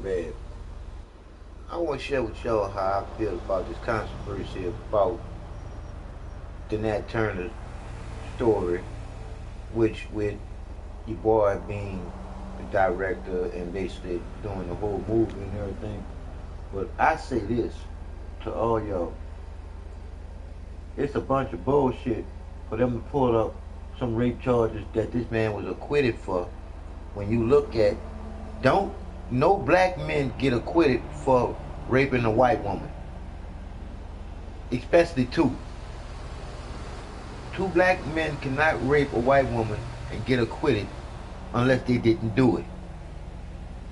bad. I want to share with y'all how I feel about this controversy about the Nat Turner story, which with your boy being the director and basically doing the whole movie and everything. But I say this to all y'all: it's a bunch of bullshit for them to pull up some rape charges that this man was acquitted for. When you look at, don't no black men get acquitted for raping a white woman, especially two. Two black men cannot rape a white woman and get acquitted unless they didn't do it.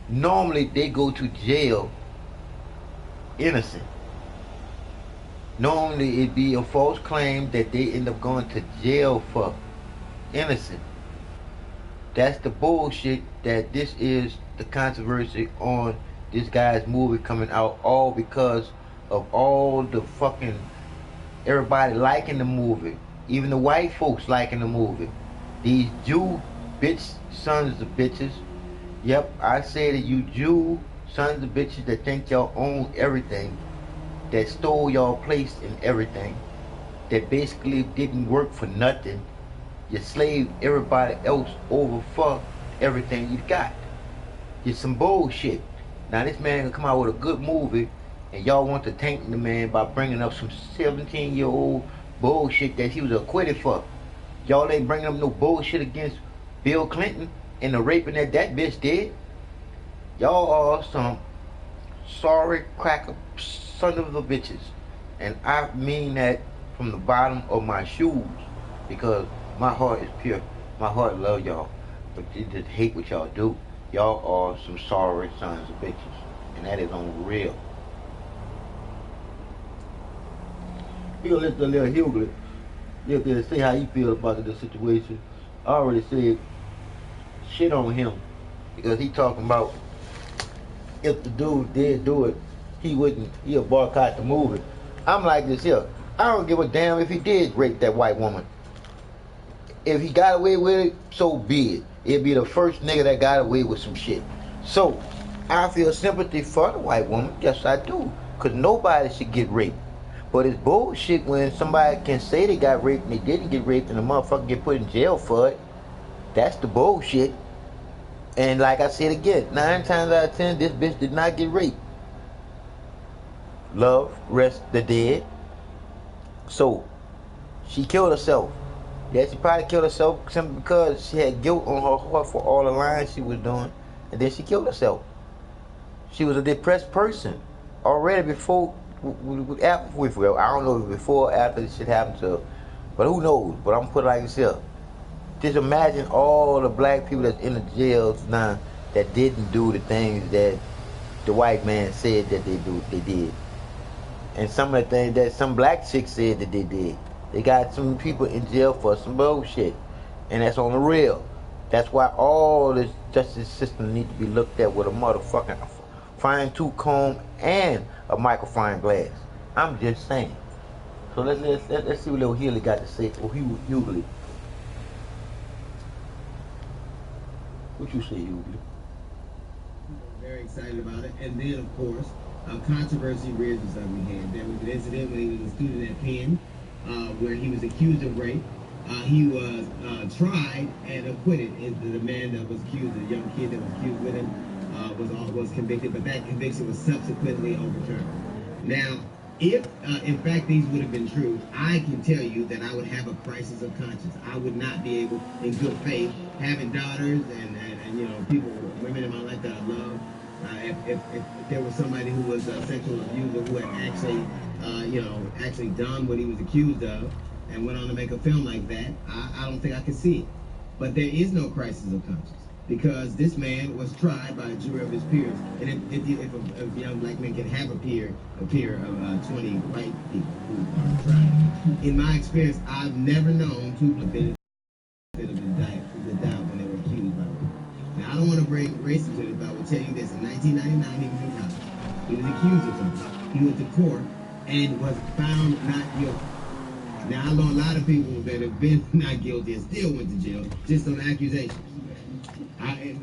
Normally they go to jail innocent. Normally it'd be a false claim that they end up going to jail for innocent. That's the bullshit that this is the controversy on this guy's movie coming out, all because of all the fucking everybody liking the movie. Even the white folks liking the movie. These Jew bitch sons of bitches. Yep, I say that you Jew sons of bitches that think y'all own everything, that stole y'all place in everything, that basically didn't work for nothing. You slaved everybody else over for everything you got. It's some bullshit. Now this man gonna come out with a good movie and y'all want to tank the man by bringing up some 17-year-old bullshit that he was acquitted for. Y'all ain't bringing up no bullshit against Bill Clinton and the raping that bitch did. Y'all are some sorry cracker son of the bitches. And I mean that from the bottom of my shoes, because my heart is pure. My heart love y'all, but you just hate what y'all do. Y'all are some sorry sons of bitches, and that is on the real. We gonna let the little Hughley live there and say how he feel about the situation. I already said shit on him because he talking about if the dude did do it, he'll boycott the movie. I'm like this here. I don't give a damn if he did rape that white woman. If he got away with it, so be it. It'd be the first nigga that got away with some shit. So, I feel sympathy for the white woman. Yes, I do. Because nobody should get raped. But it's bullshit when somebody can say they got raped and they didn't get raped and the motherfucker get put in jail for it. That's the bullshit. And like I said again, 9 times out of 10, this bitch did not get raped. Love, rest the dead. So, she killed herself. Yeah, she probably killed herself simply because she had guilt on her heart for all the lying she was doing. And then she killed herself. She was a depressed person already before, well, I don't know if it was before or after this shit happened to her. But who knows? But I'm going to put it like this here. Just imagine all the black people that's in the jails now that didn't do the things that the white man said that they did. And some of the things that some black chicks said that they did. They got some people in jail for some bullshit. And that's on the real. That's why all this justice system needs to be looked at with a motherfucking fine-tooth comb and a microfine glass. I'm just saying. So let's see what little Healy got to say. Or Hughley. What you say, Hughley? Very excited about it. And then, of course, controversy rears its ugly head. There was an incident when he was a student at Penn, where he was accused of rape. He was tried and acquitted. The man that was accused, the young kid that was accused with him, was convicted, but that conviction was subsequently overturned. Now, if in fact these would have been true, I can tell you that I would have a crisis of conscience. I would not be able, in good faith, having daughters and you know, people, women in my life that I love. If there was somebody who was a sexual abuser who had actually done what he was accused of and went on to make a film like that, I don't think I could see it. But there is no crisis of conscience because this man was tried by a jury of his peers. And if a young black man can have a peer of 20 white people who are tried, in my experience, I've never known two of the doubt when they were accused by rape. Now, I don't want to bring racism to it, but I will tell you this. In 1999, he was in college. He was accused of something. He went to court and was found not guilty. Now, I know a lot of people that have been not guilty and still went to jail just on accusations. I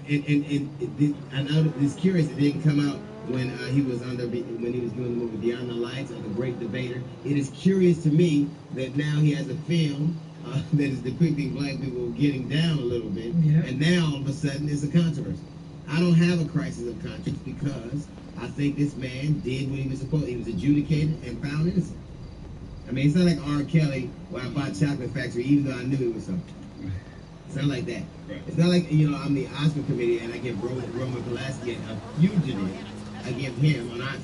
know it's curious. It didn't come out when he was doing the movie Beyond the Lights or The Great Debater. It is curious to me that now he has a film that is depicting black people getting down a little bit, and now all of a sudden it's a controversy. I don't have a crisis of conscience because I think this man did what he was supposed. He was adjudicated and found innocent. I mean, it's not like R. Kelly where I bought Chocolate Factory even though I knew it was something. It's not like that. Right. It's not like, I'm the Oscar committee and I give Roman Polanski a fugitive. I give him an Oscar.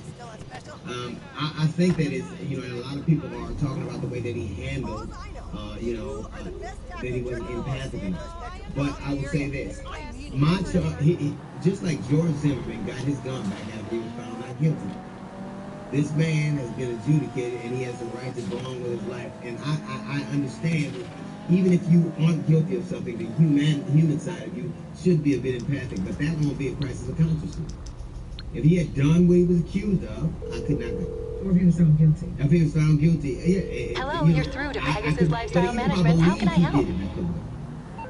I think that it's, and a lot of people are talking about the way that he handled, that he wasn't empathic enough. But I will say this. He just like George Zimmerman got his gun back after he was found not guilty. This man has been adjudicated and he has the right to go on with his life. And I understand that even if you aren't guilty of something, the human side of you should be a bit empathic, but that won't be a crisis of consciousness. If he had done what he was accused of, I could not go. Or if he was found guilty. If he was found guilty, Hello, you're through to Pegasus Lifestyle Management. How can I help?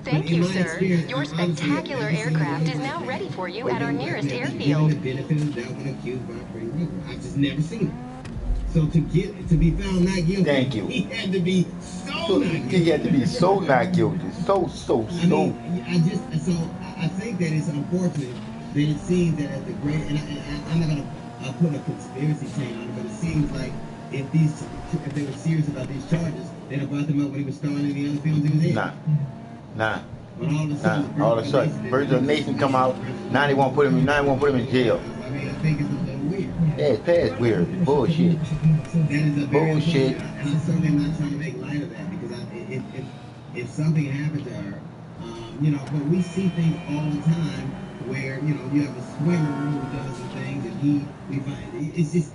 Thank you, sir. Your spectacular aircraft is now ready for you at our nearest airfield. The benefit of the doubt when accused by a free river. I've just never seen it. So to be found not guilty, thank you. He had to be so not guilty. He had to be so not guilty. So. I mean, I think that it's unfortunate that it seems that at the great, and I'm not gonna put a conspiracy chain on it, but it seems like if they were serious about these charges, they'd have brought them up when he was starring in the other films he was in. Nah. But all of a sudden, Birds of the Nation come out. Now they want to put him in jail. I mean, I think it's a little weird. Yeah, it's past weird. It's bullshit. That is a very bullshit. I'm certainly not trying to make light of that because if something happened to her, but we see things all the time where you have a swimmer who does some things and we find it's just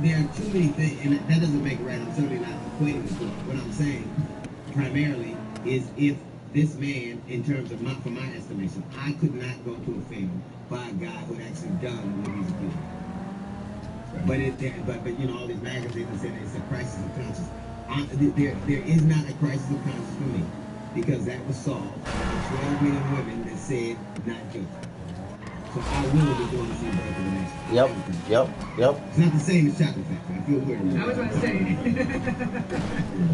there are too many things, and that doesn't make it right. I'm certainly not equating the two. What I'm saying primarily is if this man, in terms of from my estimation, I could not go to a film by a guy who had actually done what he's accused of. But all these magazines are saying it's a crisis of conscience. There is not a crisis of conscience for me because that was solved by 12 men and women that said not guilty. So I will be going to see Birth of the Nation. Yep. It's not the same as Chocolate Factory. I feel weird. I was about to say.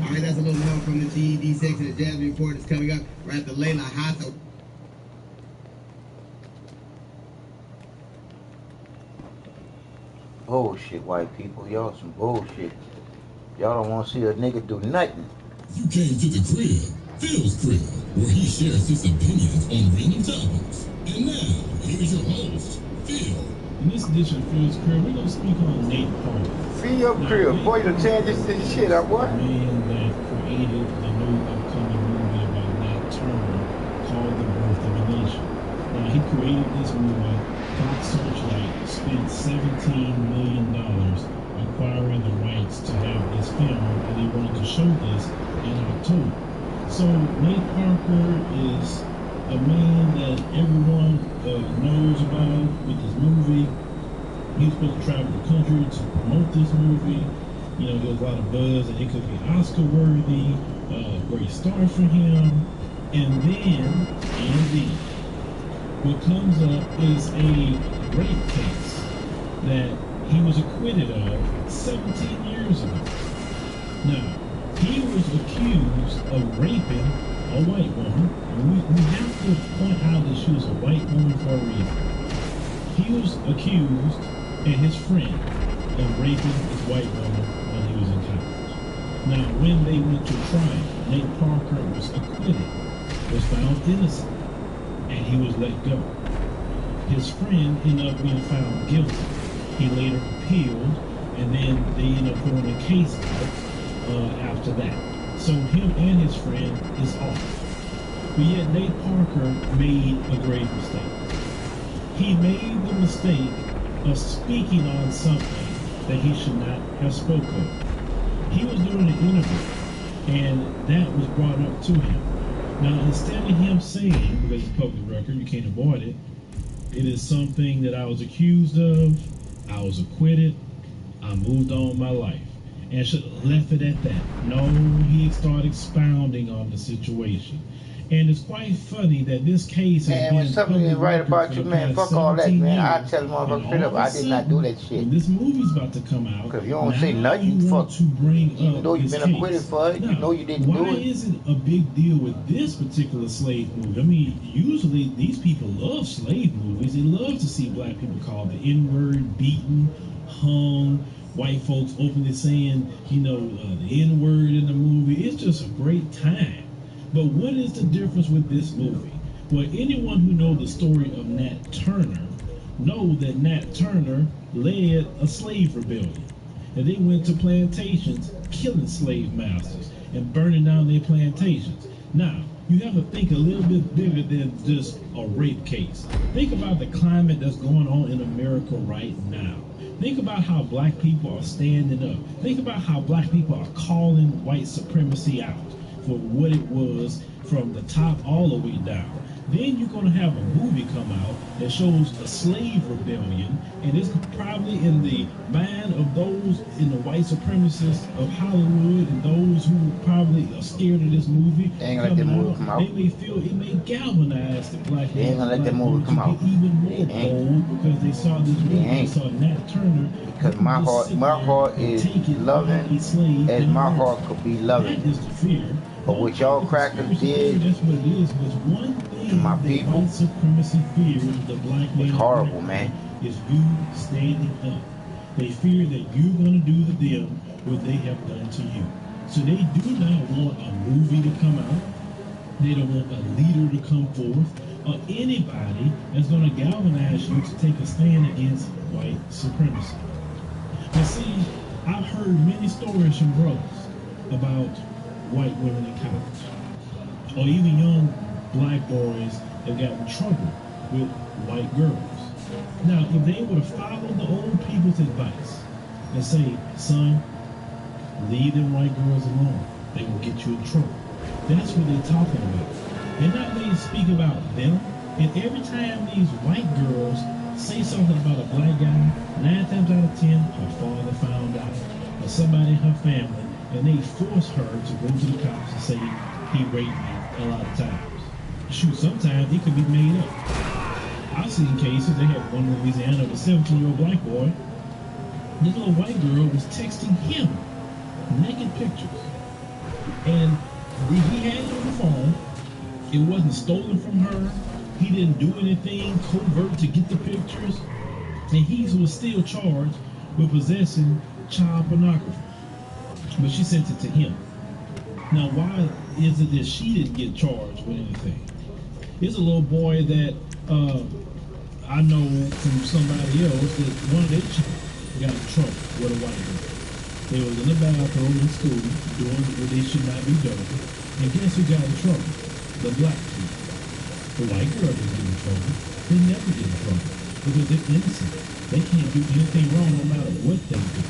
All right, that's a little more from the GED section. The Jazz Report is coming up right after Layla Hato. Bullshit, white people. Y'all some bullshit. Y'all don't want to see a nigga do nothing. You came to the crib, Phil's crib, where he shares his opinions on random topics. And now, here's your host, Phil. In this edition of Phil's Crib, we're going to speak on Nate Parker. Phil your crib. Boy, you change this shit up, what? The man that created the new upcoming movie about Nat Turner called The Birth of a Nation. Now, he created this movie. Fox Searchlight spent $17 million acquiring the rights to have this film, and they wanted to show this in October. So Nate Parker is a man that everyone knows about with this movie. He's supposed to travel the country to promote this movie. There's a lot of buzz and it could be Oscar worthy, great stars for him. And then, what comes up is a rape case that he was acquitted of 17 years ago. Now, he was accused of raping a white woman. And we have to point out that she was a white woman for a reason. He was accused and his friend of raping this white woman when he was in college. Now, when they went to trial, Nate Parker was acquitted, was found innocent, and he was let go. His friend ended up being found guilty. He later appealed, and then they ended up throwing a case out after that. So him and his friend is off. But yet Nate Parker made a grave mistake. He made the mistake of speaking on something that he should not have spoken of. He was doing an interview, and that was brought up to him. Now, instead of him saying, because it's public record, you can't avoid it, it is something that I was accused of, I was acquitted, I moved on my life, and should have left it at that. No, he started expounding on the situation. And it's quite funny that this case has Man, been when something ain't right about you, man, fuck all that, man. I tell the motherfucker straight up, I did not do that shit. When this movie's about to come out, Cause if you don't say now nothing, you want fuck. to bring Even up though you've this been acquitted case. for it, you Now, know you didn't do why it. is it a big deal with this particular slave movie? I mean, usually these people love slave movies. They love to see black people called the N-word, beaten, hung, white folks openly saying, the N-word in the movie. It's just a great time. But what is the difference with this movie? Well, anyone who knows the story of Nat Turner know that Nat Turner led a slave rebellion. And they went to plantations killing slave masters and burning down their plantations. Now, you have to think a little bit bigger than just a rape case. Think about the climate that's going on in America right now. Think about how black people are standing up. Think about how black people are calling white supremacy out for what it was from the top all the way down. Then you're going to have a movie come out that shows a slave rebellion, and it's probably in the mind of those in the white supremacists of Hollywood and those who probably are scared of this movie. They ain't gonna let that movie come out. They may feel it may galvanize the black. They ain't gonna let that movie come out. Even more bold because they saw this movie. They saw Nat Turner. Because my heart is loving as my heart could be loving. That is the fear. But what y'all crackers did to my people was horrible, man. Is you standing up. They fear that you're going to do to them what they have done to you. So they do not want a movie to come out. They don't want a leader to come forth or anybody that's going to galvanize you to take a stand against white supremacy. But see, I've heard many stories from brothers about white women in college, or even young black boys that got in trouble with white girls. Now, if they would have followed the old people's advice and say, son, leave them white girls alone, they will get you in trouble. That's what they're talking about. They're not really speaking about them. And every time these white girls say something about a black guy, 9 times out of 10, her father found out, or somebody in her family, and they force her to go to the cops and say he raped me a lot of times. Shoot, sometimes it could be made up. I've seen cases, they had one in Louisiana of a 17-year-old black boy. This little white girl was texting him naked pictures. And he had it on the phone. It wasn't stolen from her. He didn't do anything covert to get the pictures. And he was still charged with possessing child pornography. But she sent it to him. Now, why is it that she didn't get charged with anything? Here's a little boy that I know from somebody else that one of their children got in trouble with a white girl. They was in the bathroom in school doing what they should not be doing. And guess who got in trouble? The black people. The white girl didn't get in trouble. They never get in trouble because they're innocent. They can't do anything wrong no matter what they do.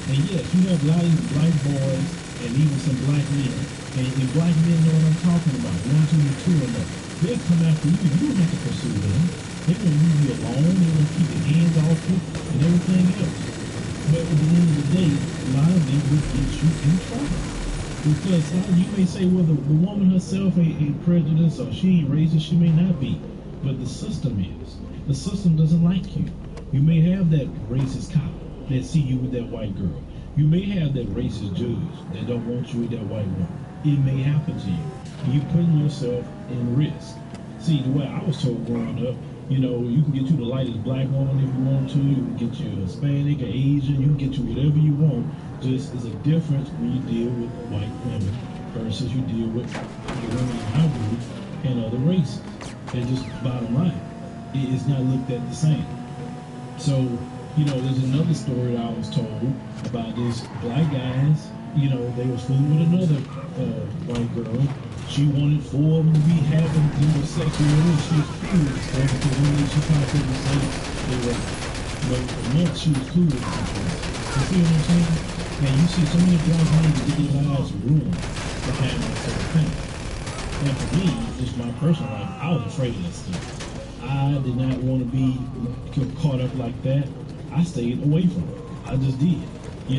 And yes, you have a lot of these black boys and even some black men. And black men know what I'm talking about. 1, 2, and 2 of them. They'll come after you. You don't have to pursue them. They're going to leave you alone. They're going to keep your hands off you and everything else. But at the end of the day, a lot of them will get you in trouble. Because you may say, well, the woman herself ain't prejudiced or she ain't racist. She may not be. But the system is. The system doesn't like you. You may have that racist cop that see you with that white girl. You may have that racist judge that don't want you with that white woman. It may happen to you. You're putting yourself in risk. See, the way I was told growing up, you can get you the lightest black woman if you want to. You can get you a Hispanic or Asian. You can get you whatever you want. Just there's a difference when you deal with white women versus you deal with the women in our group and other races. They're just bottom line. It's not looked at the same. So, there's another story that I was told about this black guys. They was fooling with another white girl. She wanted 4 of them to be having sex with her. She was cool with stuff because one day she popped up and said they were. But for months she was cool with them. You see what I'm saying? And you see so many black men that get their lives ruined for having that sort of thing. And for me, just my personal life, I was afraid of that stuff. I did not want to be caught up like that. I stayed away from it. I just did. I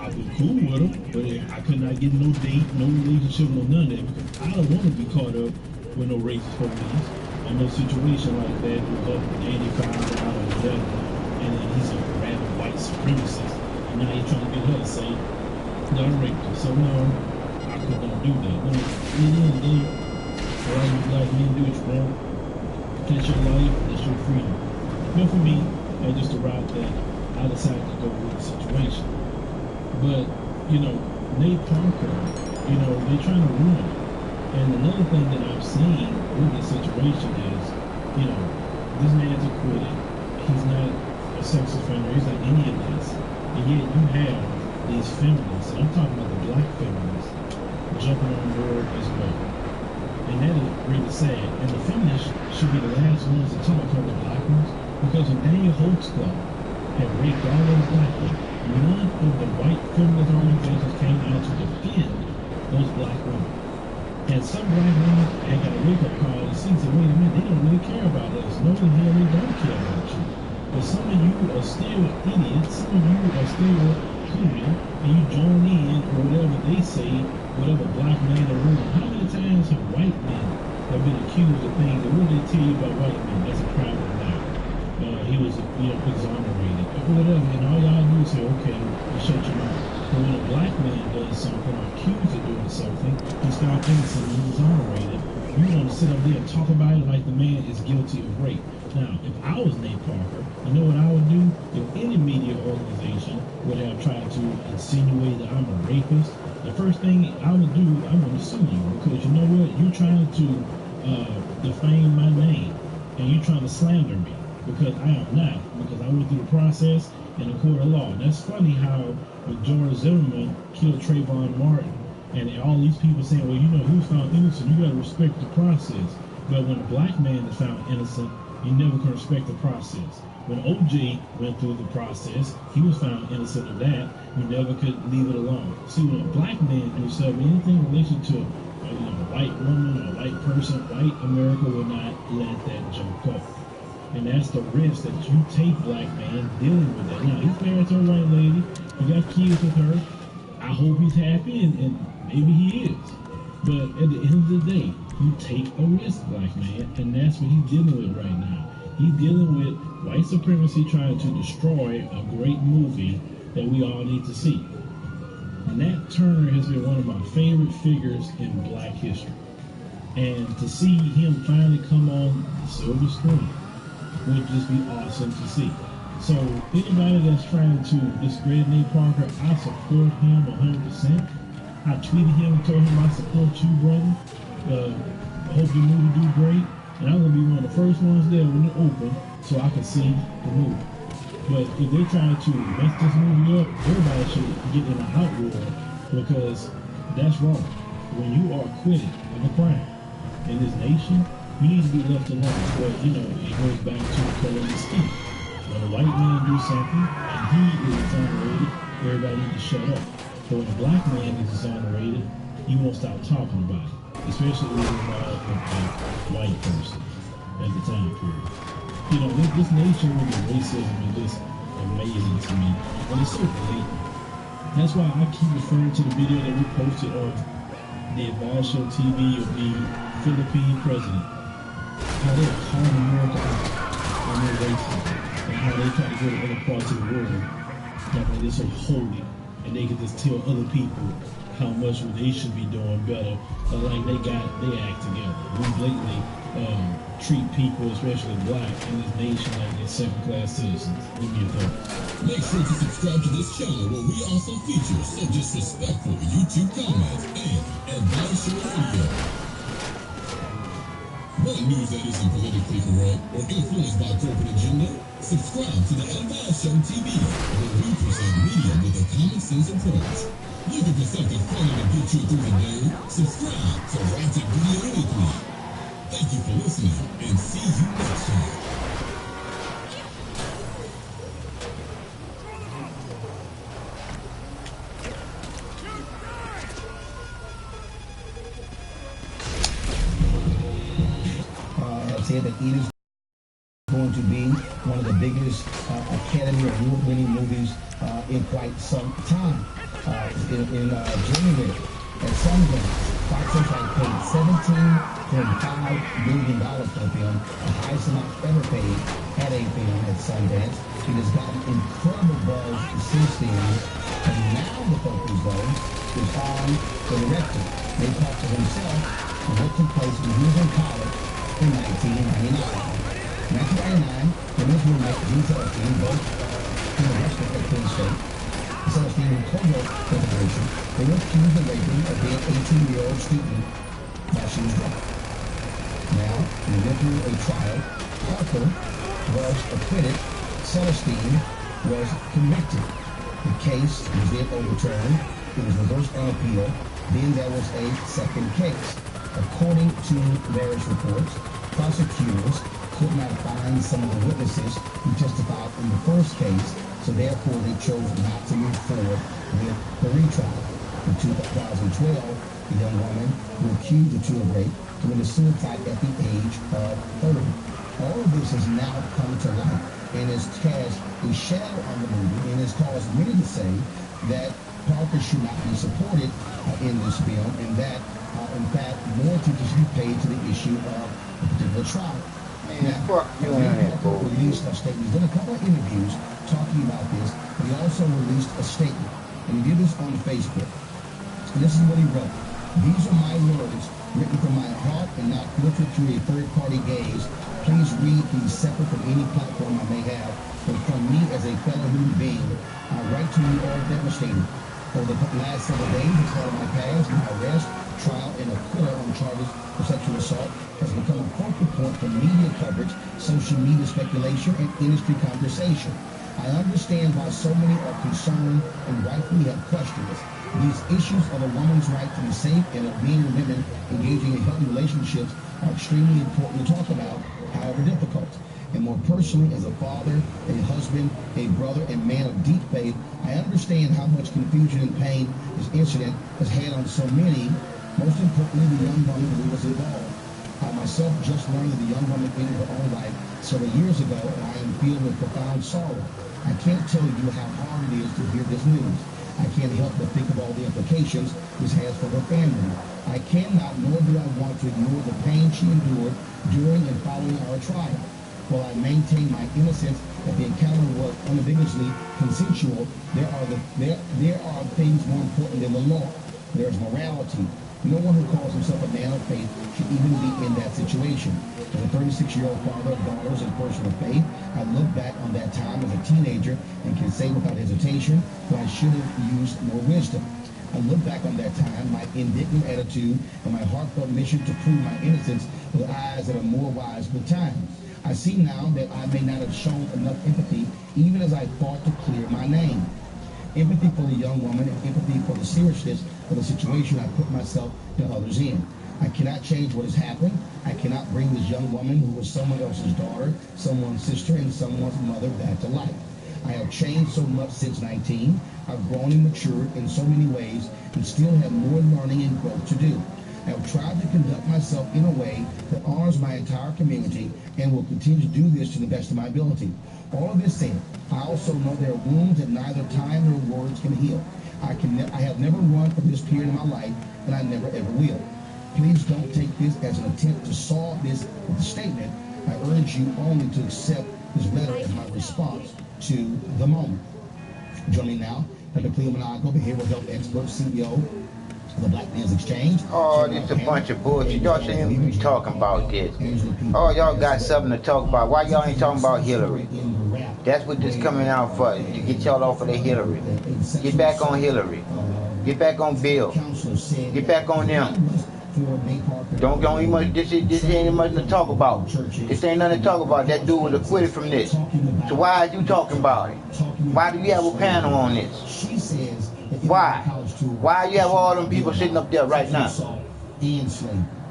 was cool with them, but I could not get no date, no relationship, no none of that because I don't want to be caught up with no racist police. And no situation like that was up Danny found out or whatever, and then he's a rabid white supremacist. And now he's trying to get her to say that I raped her. So no, I could not do that. When at the end of the day, all you black men do what you want. That's your life, that's your freedom. But for me, that's just the route that I decided to go with the situation. But, you know, Nate Parker, you know, they're trying to ruin it. And another thing that I've seen with this situation is, you know, this man's acquitted. He's not a sex offender. He's not any of this. And yet you have these feminists, and I'm talking about the black feminists, jumping on board as well. And that is really sad. And the feminists should be the last ones to talk about the black ones, because when Daniel Holtzclaw had raped all those black women, none of the white feminist organizations came out to defend those black women. And some black women had got a wake-up call and see, said, wait a minute, they don't really care about us. No, the hell they don't care about you. But some of you are still idiots. Some of you are still human, and you join in or whatever they say, whatever black man or woman. How many times have white men have been accused of things, and what do they tell you about white men? That's a crime of life. He was, you know, exonerated or whatever, and all y'all do is say, okay, you shut your mouth. But when a black man does something or accused of doing something, he's found innocent and he's exonerated. You want to sit up there and talk about it like the man is guilty of rape. Now, if I was Nate Parker, you know what I would do? If any media organization would have tried to insinuate that I'm a rapist, the first thing I would do, I'm going to sue you, because you know what? You're trying to defame my name, and you're trying to slander me, because I am not, because I went through the process in a court of law. And that's funny how when George Zimmerman killed Trayvon Martin, and all these people saying, well, you know, he was found innocent, you got to respect the process. But when a black man is found innocent, you never can respect the process. When OJ went through the process, he was found innocent of that. You never could leave it alone. See, when a black man do something, anything in relation to a white woman, a white person, white America will not let that jump go. And that's the risk that you take, black man, dealing with that. Now, he's married to a white lady. You got kids with her. I hope he's happy, and maybe he is. But at the end of the day, you take a risk, black man, and that's what he's dealing with right now. He's dealing with white supremacy trying to destroy a great movie that we all need to see. Nat Turner has been one of my favorite figures in black history. And to see him finally come on the silver screen would just be awesome to see. So anybody that's trying to discredit Nate Parker, I support him 100%. I tweeted him and told him I support you, brother. Hope the movie do great. And I'm going to be one of the first ones there when it open so I can see the movie. But if they're trying to mess this movie up, everybody should get in an outroar, because that's wrong. When you are acquitted of a crime in this nation, you need to be left alone. But, you know, it goes back to color and skin. When a white man do something and he is exonerated, everybody needs to shut up. But when a black man is exonerated, you won't stop talking about it, especially when you're involved with a white person at the time period. You know, this nation with the racism is just amazing to me, and it's so blatant. That's why I keep referring to the video that we posted on the BULLsHiT TV of the Philippine president, how they call America out on their racism, and how they try to go to other parts of the world that they're so holy, and they can just tell other people how much they should be doing better, like they got their act together. We blatantly treat people, especially black, in this nation like they're second-class citizens. Give me your thoughts. Make sure to subscribe to this channel where we also feature some disrespectful YouTube comments and advice radio. Want news that isn't politically correct or influenced by corporate agenda? Subscribe to the BULLsHiT TV, where we present media with a common sense approach. Looking for something funny to get you through the day? Subscribe to Watch It Video Weekly. Thank you for listening, and see you next time. Said that it is going to be one of the biggest Academy Award-winning movies in quite some time in January at Sundance. Fox Searchlight paid $17.5 million for the film, the highest amount ever paid at a film at Sundance. It has gotten incredible buzz since then, and now the focus, though, is on the director. Ray Parker himself and what took place when he was in college in 1999. 1999, when his roommate, Gene Celestine, both in the restaurant at Penn State, Celestine and co-wrote the narration. They were accused of raping a big 18-year-old student while she was drunk. Now, when they went through a trial, Parker was acquitted. Celestine was convicted. The case was then overturned. It was reversed on appeal. Then there was a second case. According to various reports, prosecutors could not find some of the witnesses who testified in the first case, so therefore they chose not to move forward with the retrial. In 2012, the young woman who accused the two of rape committed suicide at the age of 30. All of this has now come to light and has cast a shadow on the movie and has caused many to say that Parker should not be supported in this film, and that, in fact, more attention should be paid to the issue of a particular trial. Now, Parker released a statement. He's done a couple of interviews talking about this, but he also released a statement, and he did this on Facebook. And this is what he wrote. These are my words, written from my heart and not filtered through a third-party gaze. Please read these separate from any platform I may have, but from me as a fellow human being. I write to you all devastated. Over the last several days, as part of my past, my arrest, trial, and acquittal on charges of sexual assault has become a focal point for media coverage, social media speculation, and industry conversation. I understand why so many are concerned and rightfully have questions. These issues of a woman's right to be safe and of men and women engaging in healthy relationships are extremely important to talk about, however difficult. And more personally, as a father, a husband, a brother, and man of deep faith, I understand how much confusion and pain this incident has had on so many, most importantly, the young woman who was involved. I myself just learned that the young woman ended her own life several years ago, and I am filled with profound sorrow. I can't tell you how hard it is to hear this news. I can't help but think of all the implications this has for her family. I cannot, nor do I want to ignore the pain she endured during and following our trial. While I maintain my innocence that the encounter was unambiguously consensual, there are things more important than the law. There's morality. No one who calls himself a man of faith should even be in that situation. As a 36-year-old father of daughters and person of faith, I look back on that time as a teenager and can say without hesitation that I should have used more wisdom. I look back on that time, my indignant attitude, and my heartfelt mission to prove my innocence with eyes that are more wise with time. I see now that I may not have shown enough empathy even as I fought to clear my name. Empathy for the young woman and empathy for the seriousness of the situation I put myself and others in. I cannot change what has happened. I cannot bring this young woman who was someone else's daughter, someone's sister, and someone's mother back to life. I have changed so much since 19. I've grown and matured in so many ways and still have more learning and growth to do. I have tried to conduct myself in a way that honors my entire community and will continue to do this to the best of my ability. All of this said, I also know there are wounds that neither time nor words can heal. I have never run from this period of my life, and I never ever will. Please don't take this as an attempt to solve this with a statement. I urge you only to accept this letter as my response to the moment. Joining me now, Dr. Cleo Monaco, behavioral health expert, CEO of the Black Men's Exchange. Oh, this a bunch of bullshit. Y'all shouldn't even be talking about this. Oh, y'all got something to talk about. Why y'all ain't talking about Hillary? That's what this coming out for, to get y'all off of the Hillary. Get back on Hillary. Get back on Bill. Get back on them. Don't go any much. This ain't much to talk about. This ain't nothing to talk about. That dude was acquitted from this. So why are you talking about it? Why do you have a panel on this? Why? Why you have all them people sitting up there right now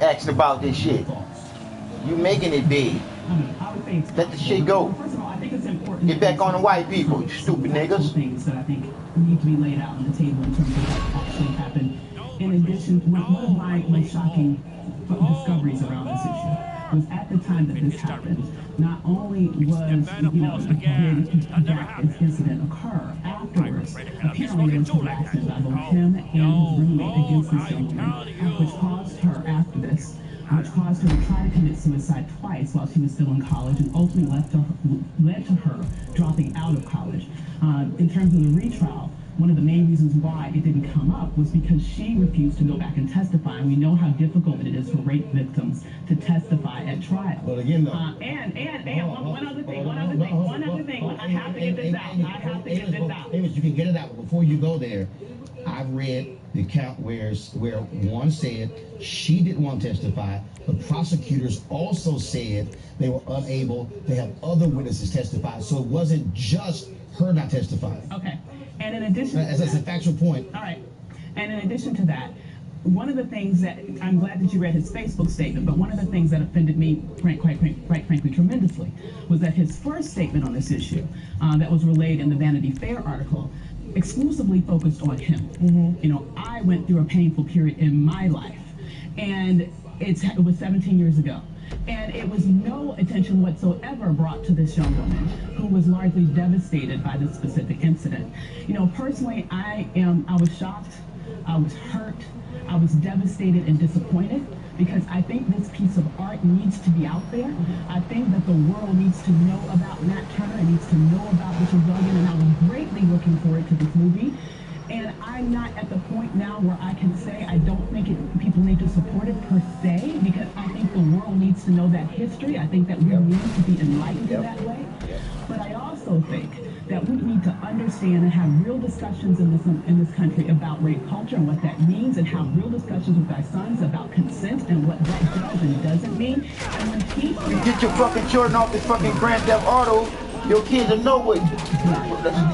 asking about this shit? You making it big. Let the shit go. Get back on the white people, you stupid niggas. Things that I think need to be laid out on the table in terms of what actually happened. In addition, one of my shocking discoveries around this issue was at the time that this happened, not only was, this incident occur, afterwards, apparently there was harassment by both him and his roommate against this young woman, which caused she was still in college, and ultimately led to her dropping out of college. In terms of the retrial, one of the main reasons why it didn't come up was because she refused to go back and testify. And we know how difficult it is for rape victims to testify at trial. But again, though, one other thing. I have to get this out. Amos, you can get it out, but before you go there, I've read the account where one said she didn't want to testify. The prosecutors also said they were unable to have other witnesses testify. So it wasn't just her not testifying. Okay. And in addition, that's a factual point. All right. And in addition to that, one of the things that I'm glad that you read his Facebook statement, but one of the things that offended me, quite frankly, tremendously, was that his first statement on this issue, that was relayed in the Vanity Fair article, exclusively focused on him. Mm-hmm. You know, I went through a painful period in my life, and it was 17 years ago. And it was no attention whatsoever brought to this young woman who was largely devastated by this specific incident. You know, personally, I was shocked, I was hurt, I was devastated and disappointed, because I think this piece of art needs to be out there. I think that the world needs to know about Nat Turner, and needs to know about this rebellion, and I was greatly looking forward to this movie. And I'm not at the point now where I can say I don't think people need to support it per se, because I think the world needs to know that history. I think that we need to be enlightened in that way. But I also think that we need to understand and have real discussions in this country about rape culture and what that means, and have real discussions with our sons about consent and what that does and doesn't mean. And when people get your fucking children off this fucking Grand Theft Auto, your kids will know what.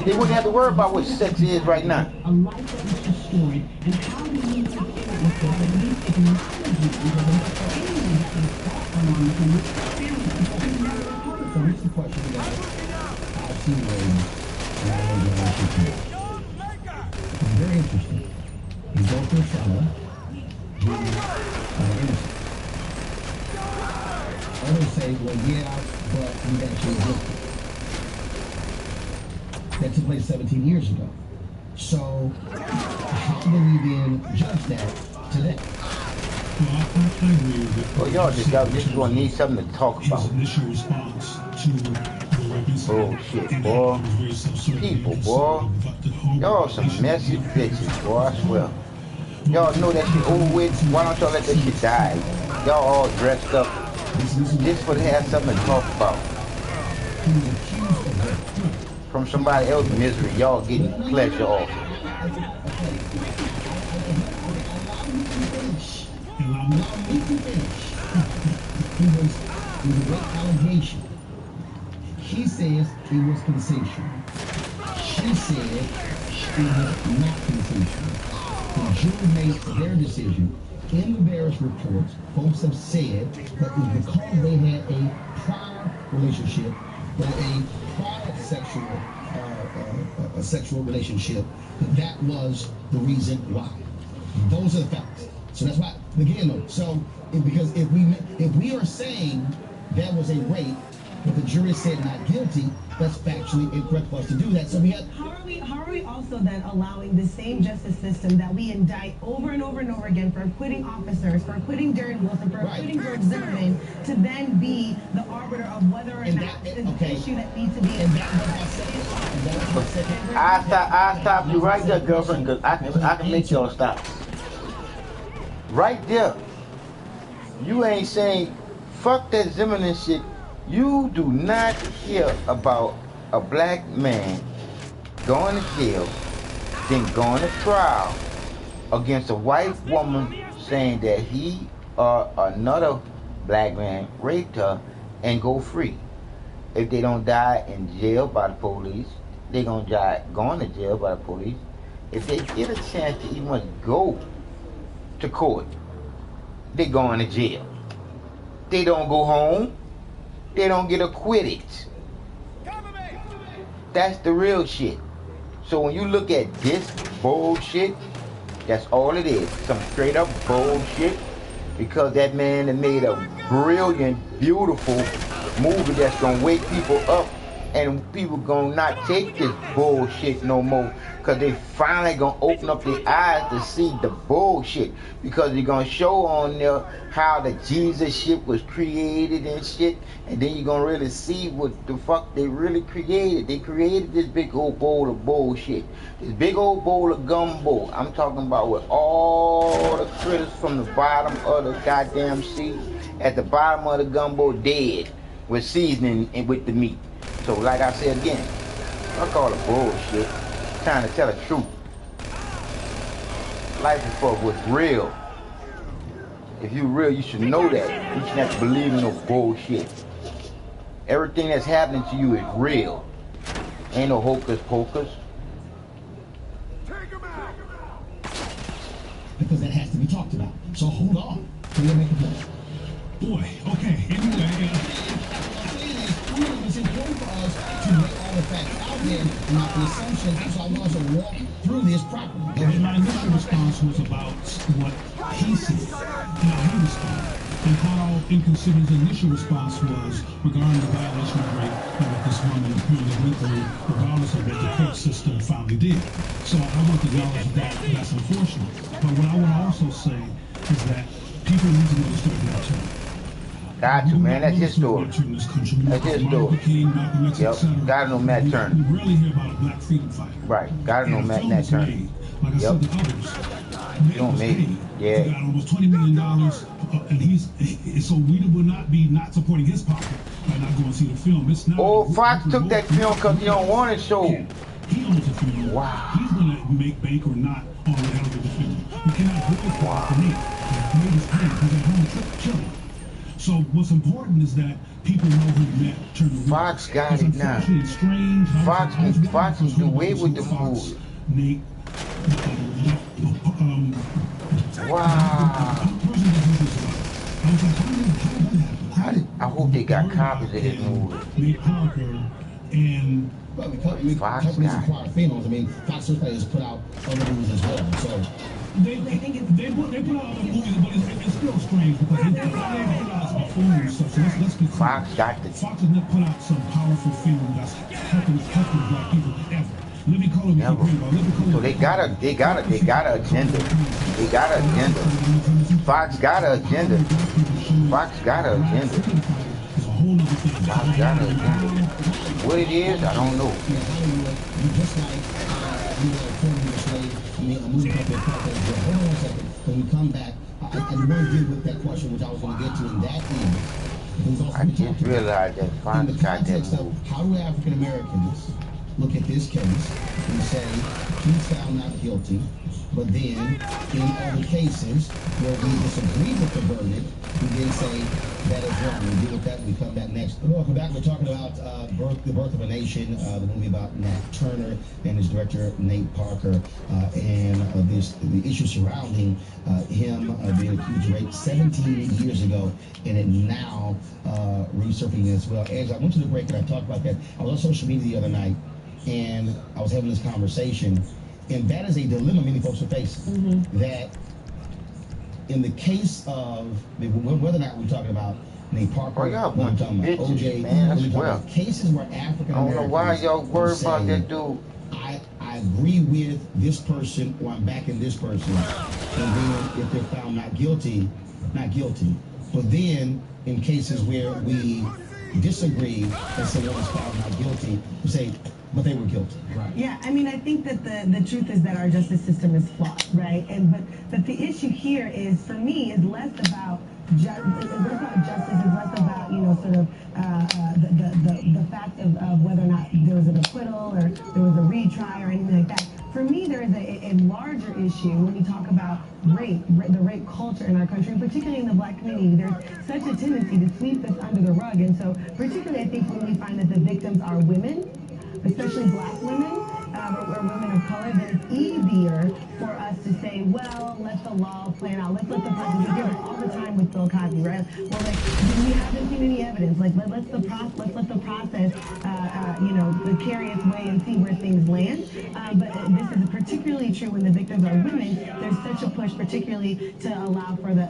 They wouldn't have to worry about what sex is right now. A life that was destroyed, and how do we need to deal with this? At least acknowledge it, because anyone that was fought along with him, so here's the question we got. I've seen ladies, and I know you're it's very interesting. You go to a fella, he's innocent. Others say, well, yeah, but we actually did. That took place 17 years ago. So, how do we then judge that today? Well, I agree with it. Well, y'all just gonna need something to talk about. His initial response to the rape incident. Bullshit, boy. People, boy. Y'all some messy bitches, boy, I swear. Y'all know that shit over with. Why don't y'all let that shit die? Y'all all dressed up. Just for to have something to talk about. From somebody else's misery, y'all getting pleasure off. It was a great allegation. He says it was consensual. She said it was not consensual. The jury made their decision. In the various reports, folks have said that it was because they had a prior relationship, or a prior sexual relationship, that was the reason why. Those are the facts. So that's why, again, though, so because if we are saying that was a rape, but the jury said not guilty, that's factually incorrect for us to do that. So we have. How are we also then allowing the same justice system that we indict over and over and over again for acquitting officers, for acquitting Darren Wilson, for acquitting George Zimmerman, to then be the arbiter of whether or not it's an issue that needs to be I stop you right there, girlfriend, because I can make y'all stop. Right there. You ain't saying, fuck that Zimmerman shit. You do not hear about a black man going to jail, then going to trial against a white woman saying that he or another black man raped her and go free. If they don't die in jail by the police, they gonna die going to jail by the police. If they get a chance to even go to court, they going to jail. They don't go home. They don't get acquitted. That's the real shit. So when you look at this bullshit, that's all it is. Some straight up bullshit. Because that man that made a brilliant, beautiful movie that's gonna wake people up and people gonna not take this bullshit no more, because they finally gonna open up their eyes to see the bullshit, because they're gonna show on there how the Jesus shit was created and shit, and then you're gonna really see what the fuck they really created. They created this big old bowl of bullshit, this big old bowl of gumbo. I'm talking about with all the critters from the bottom of the goddamn sea, at the bottom of the gumbo dead, with seasoning and with the meat. So like I said again, I call it bullshit. Trying to tell the truth. Life is for what's real. If you're real, you should know that. You shouldn't have to believe in no bullshit. Everything that's happening to you is real. Ain't no hocus pocus. Because that has to be talked about. So hold on. Boy, okay, anyway. It's important for us to lay all the facts out there and not the assumptions, so I want us to walk through this properly. And my initial response was about what he said, and how he responded, and how inconsiderate his initial response was regarding the violation of rape that this woman apparently went through, regardless of what the court system finally did. So I want to acknowledge that that's unfortunate. But what I would also say is that people need to know the story of that too. Got to, man. That's his story. That's his story. Yep. Gotta know Matt Turner. We rarely hear about a black freedom fighter. Right. Gotta know Matt Turner. Like I said to others, you don't make it. Yeah. He got almost $20 million, and so we will not be not supporting his pocket by not going to see the film. It's not. Oh, Fox took that film because he don't want it showed. He owns the film. Wow. He's going to make bank or not on the hell of the film. You cannot vote for me. He made his pay. He's at home chilling. So what's important is that people know who Matt Turner is. Fox got it now. Strange. Fox can do away with the food. Nate. Wow. I hope they got copies of this movie. Nate Parker and Fox got it. I mean, Fox has put out other movies as well. So they put out other movies, but it's still strange because they put out some before and stuff. So let's be clear. Fox got the. Fox has not put out some powerful film that's helping black people ever. Living Color. Never. So they got an agenda. They got an agenda. Fox got an agenda. Fox got an agenda. Fox got an agenda. What it is, I don't know. When we come back, I want to deal with that question, which I was going to get to in that end. I just realized that Fox got that move. How do African Americans look at this case and say he's found not guilty, but then in other cases where we disagree with the verdict, we then say that is wrong. We deal with that when we come back next. Welcome back. We're talking about The Birth of a Nation, the movie about Nat Turner and his director Nate Parker, and the issue surrounding him being accused of rape 17 years ago, and it now resurfacing as well. As I went to the break and I talked about that, I was on social media the other night, and I was having this conversation, and that is a dilemma many folks are facing. That in the case of whether or not we're talking about Nate Parker, y'all we're talking about bitches, OJ, man, we're talking well. about cases where African Americans, I don't know why y'all worried about that dude. I agree with this person, or I'm backing this person, and then if they're found not guilty. But then in cases where we disagree and someone is found not guilty, we say, but they were guilty. Right. Yeah, I mean, I think that the truth is that our justice system is flawed, right? But the issue here is, for me, is less about justice. It's less about, sort of the fact of whether or not there was an acquittal or there was a retry or anything like that. For me, there is a larger issue when you talk about rape, the rape culture in our country, and particularly in the black community. There's such a tendency to sweep this under the rug, and so particularly I think when we find that the victims are women, especially black women, or women of color, then it's easier for us to say, well, let the law play out. Let's let the process. We do it all the time with Bill Cosby, right? Well, like, we haven't seen any evidence. Like, let's let the process, precarious way and see where things land. But this is particularly true when the victims are women. There's such a push, particularly to allow for the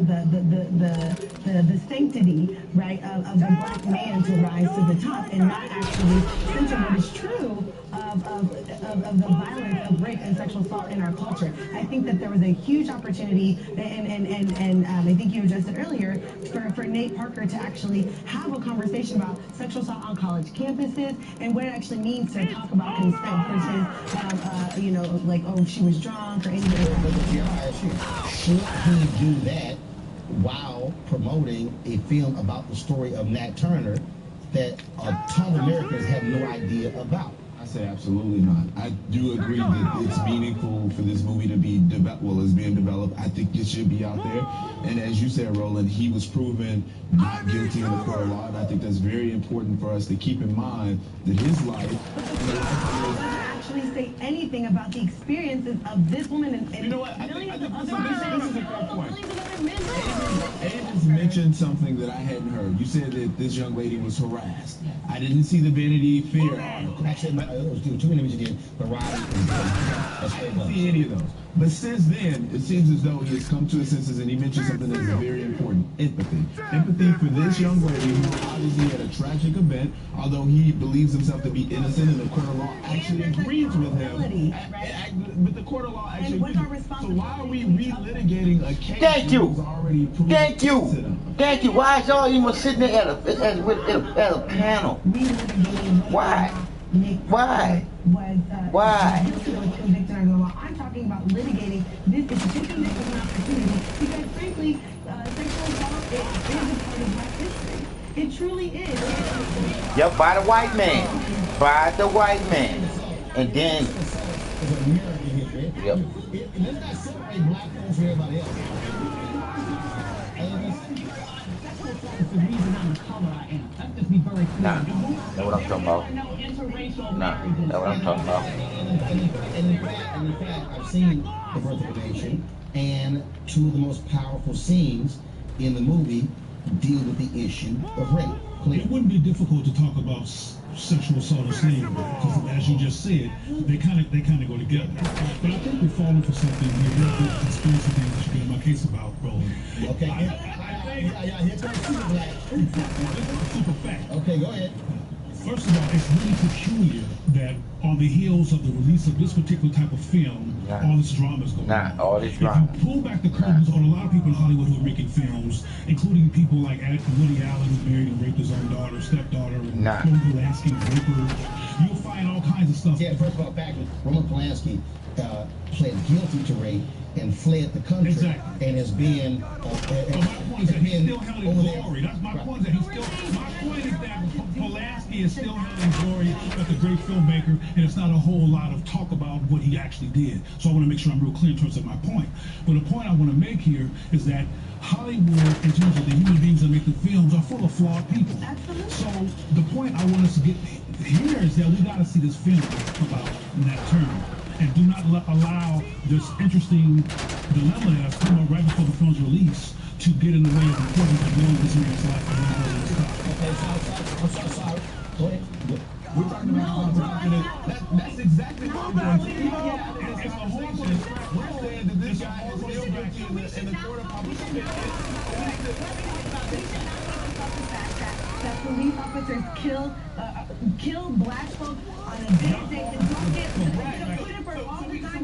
sanctity, right, of the black man to rise to the top and not actually center what is true of the violence of rape and sexual assault in our culture. I think that there was a huge opportunity, and I think you addressed it earlier, for Nate Parker to actually have a conversation about sexual assault on college campuses and what it actually means to talk about consent versus, you know, like, oh, she was drunk or anything. Should he do that while promoting a film about the story of Nat Turner that a ton of Americans have no idea about? I say absolutely not. I do agree that it's meaningful for this movie to be it's being developed. I think it should be out there. And as you said, Roland, he was proven not guilty in the court of law. And I think that's very important for us to keep in mind that his life. Actually say anything about the experiences of this woman and you know what? millions of other this is a men. fair point. Agents mentioned something that I hadn't heard. You said that this young lady was harassed. I didn't see the Vanity Fair article. Actually, it was two images again. I didn't see any of those. But since then, it seems as though he has come to his senses, and he mentioned something that's very important: empathy. Empathy for this young lady who obviously had a tragic event, although he believes himself to be innocent, and the court of law actually agrees with him. But the court of law actually agrees. So why are we relitigating a case Thank you. that was already proven? Thank you. Thank you. Why is y'all even sitting there at a panel? Why? Why? Why? I'm talking about litigating this is taking this as an opportunity because frankly, sexual assault is a part of Black history. It truly is. Yep, by the white man. By the white man. And then yep. Let's not separate black folks from everybody else. It's the reason I'm the color I am. Let's just be very clear. Nah, that's what I'm talking about. Nah, that's what I'm talking about. And in fact, I've seen The Birth of a Nation, and two of the most powerful scenes in the movie deal with the issue of rape. It wouldn't be difficult to talk about sexual assault and slavery because, as you just said, they kind of go together. But I think we're falling for something here. Real big conspiracy thing that you get in my case about, Roland. Okay. Here comes Super Black. Super fact. Okay, go ahead. First of all, it's really peculiar that on the heels of the release of this particular type of film, all this drama is going on. All this drama. If you pull back the curtains on a lot of people in Hollywood who are making films, including people like Woody Allen, who married and raped his own daughter, stepdaughter, and Roman Polanski, raper, you'll find all kinds of stuff. Yeah, first of all, back with Roman Polanski pled guilty to rape and fled the country, and has been. My point is that he's still held in glory. That's my point. Is that he's still. My point is that Polanski is still held in glory as a great filmmaker, and it's not a whole lot of talk about what he actually did. So I want to make sure I'm real clear in terms of my point. But the point I want to make here is that Hollywood, in terms of the human beings that make the films, are full of flawed people. So the point I want us to get here is that we got to see this film about Nat Turner. And do not allow this interesting dilemma that has come up right before the film's release to get in the way of the importance of knowing this man's life and knowing his stuff. Okay, I'm sorry. Go ahead. We're talking about that's exactly what we're doing. It's a whole bunch. We're saying that this guy is still guilty in the court of public opinion. That police officers kill black folks on a day-to-day and don't get put it for all the time.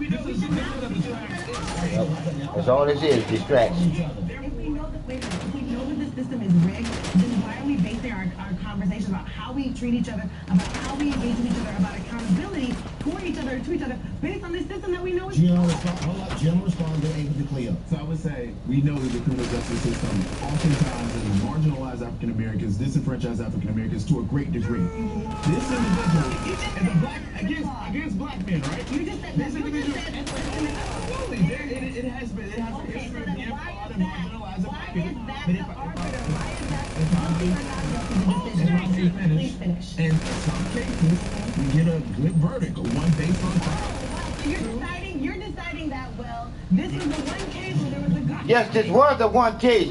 That's all this is, distraction. If we know that the system is rigged, then why are we basing our conversations about how we treat each other, about how we engage with each other, about accountability for each other, to each other, based on this system that we know is General response, they're able to clear. So I would say we know that the criminal justice system oftentimes marginalizes African Americans, disenfranchise African Americans to a great degree. This individual is a black against black men, right? You just said this individual. Absolutely, it has a history of being flawed and marginalized black people. In some cases, we get a good verdict, one based on fact. You're deciding that, well, this is the one case where there was a good. Yes, this was the one case.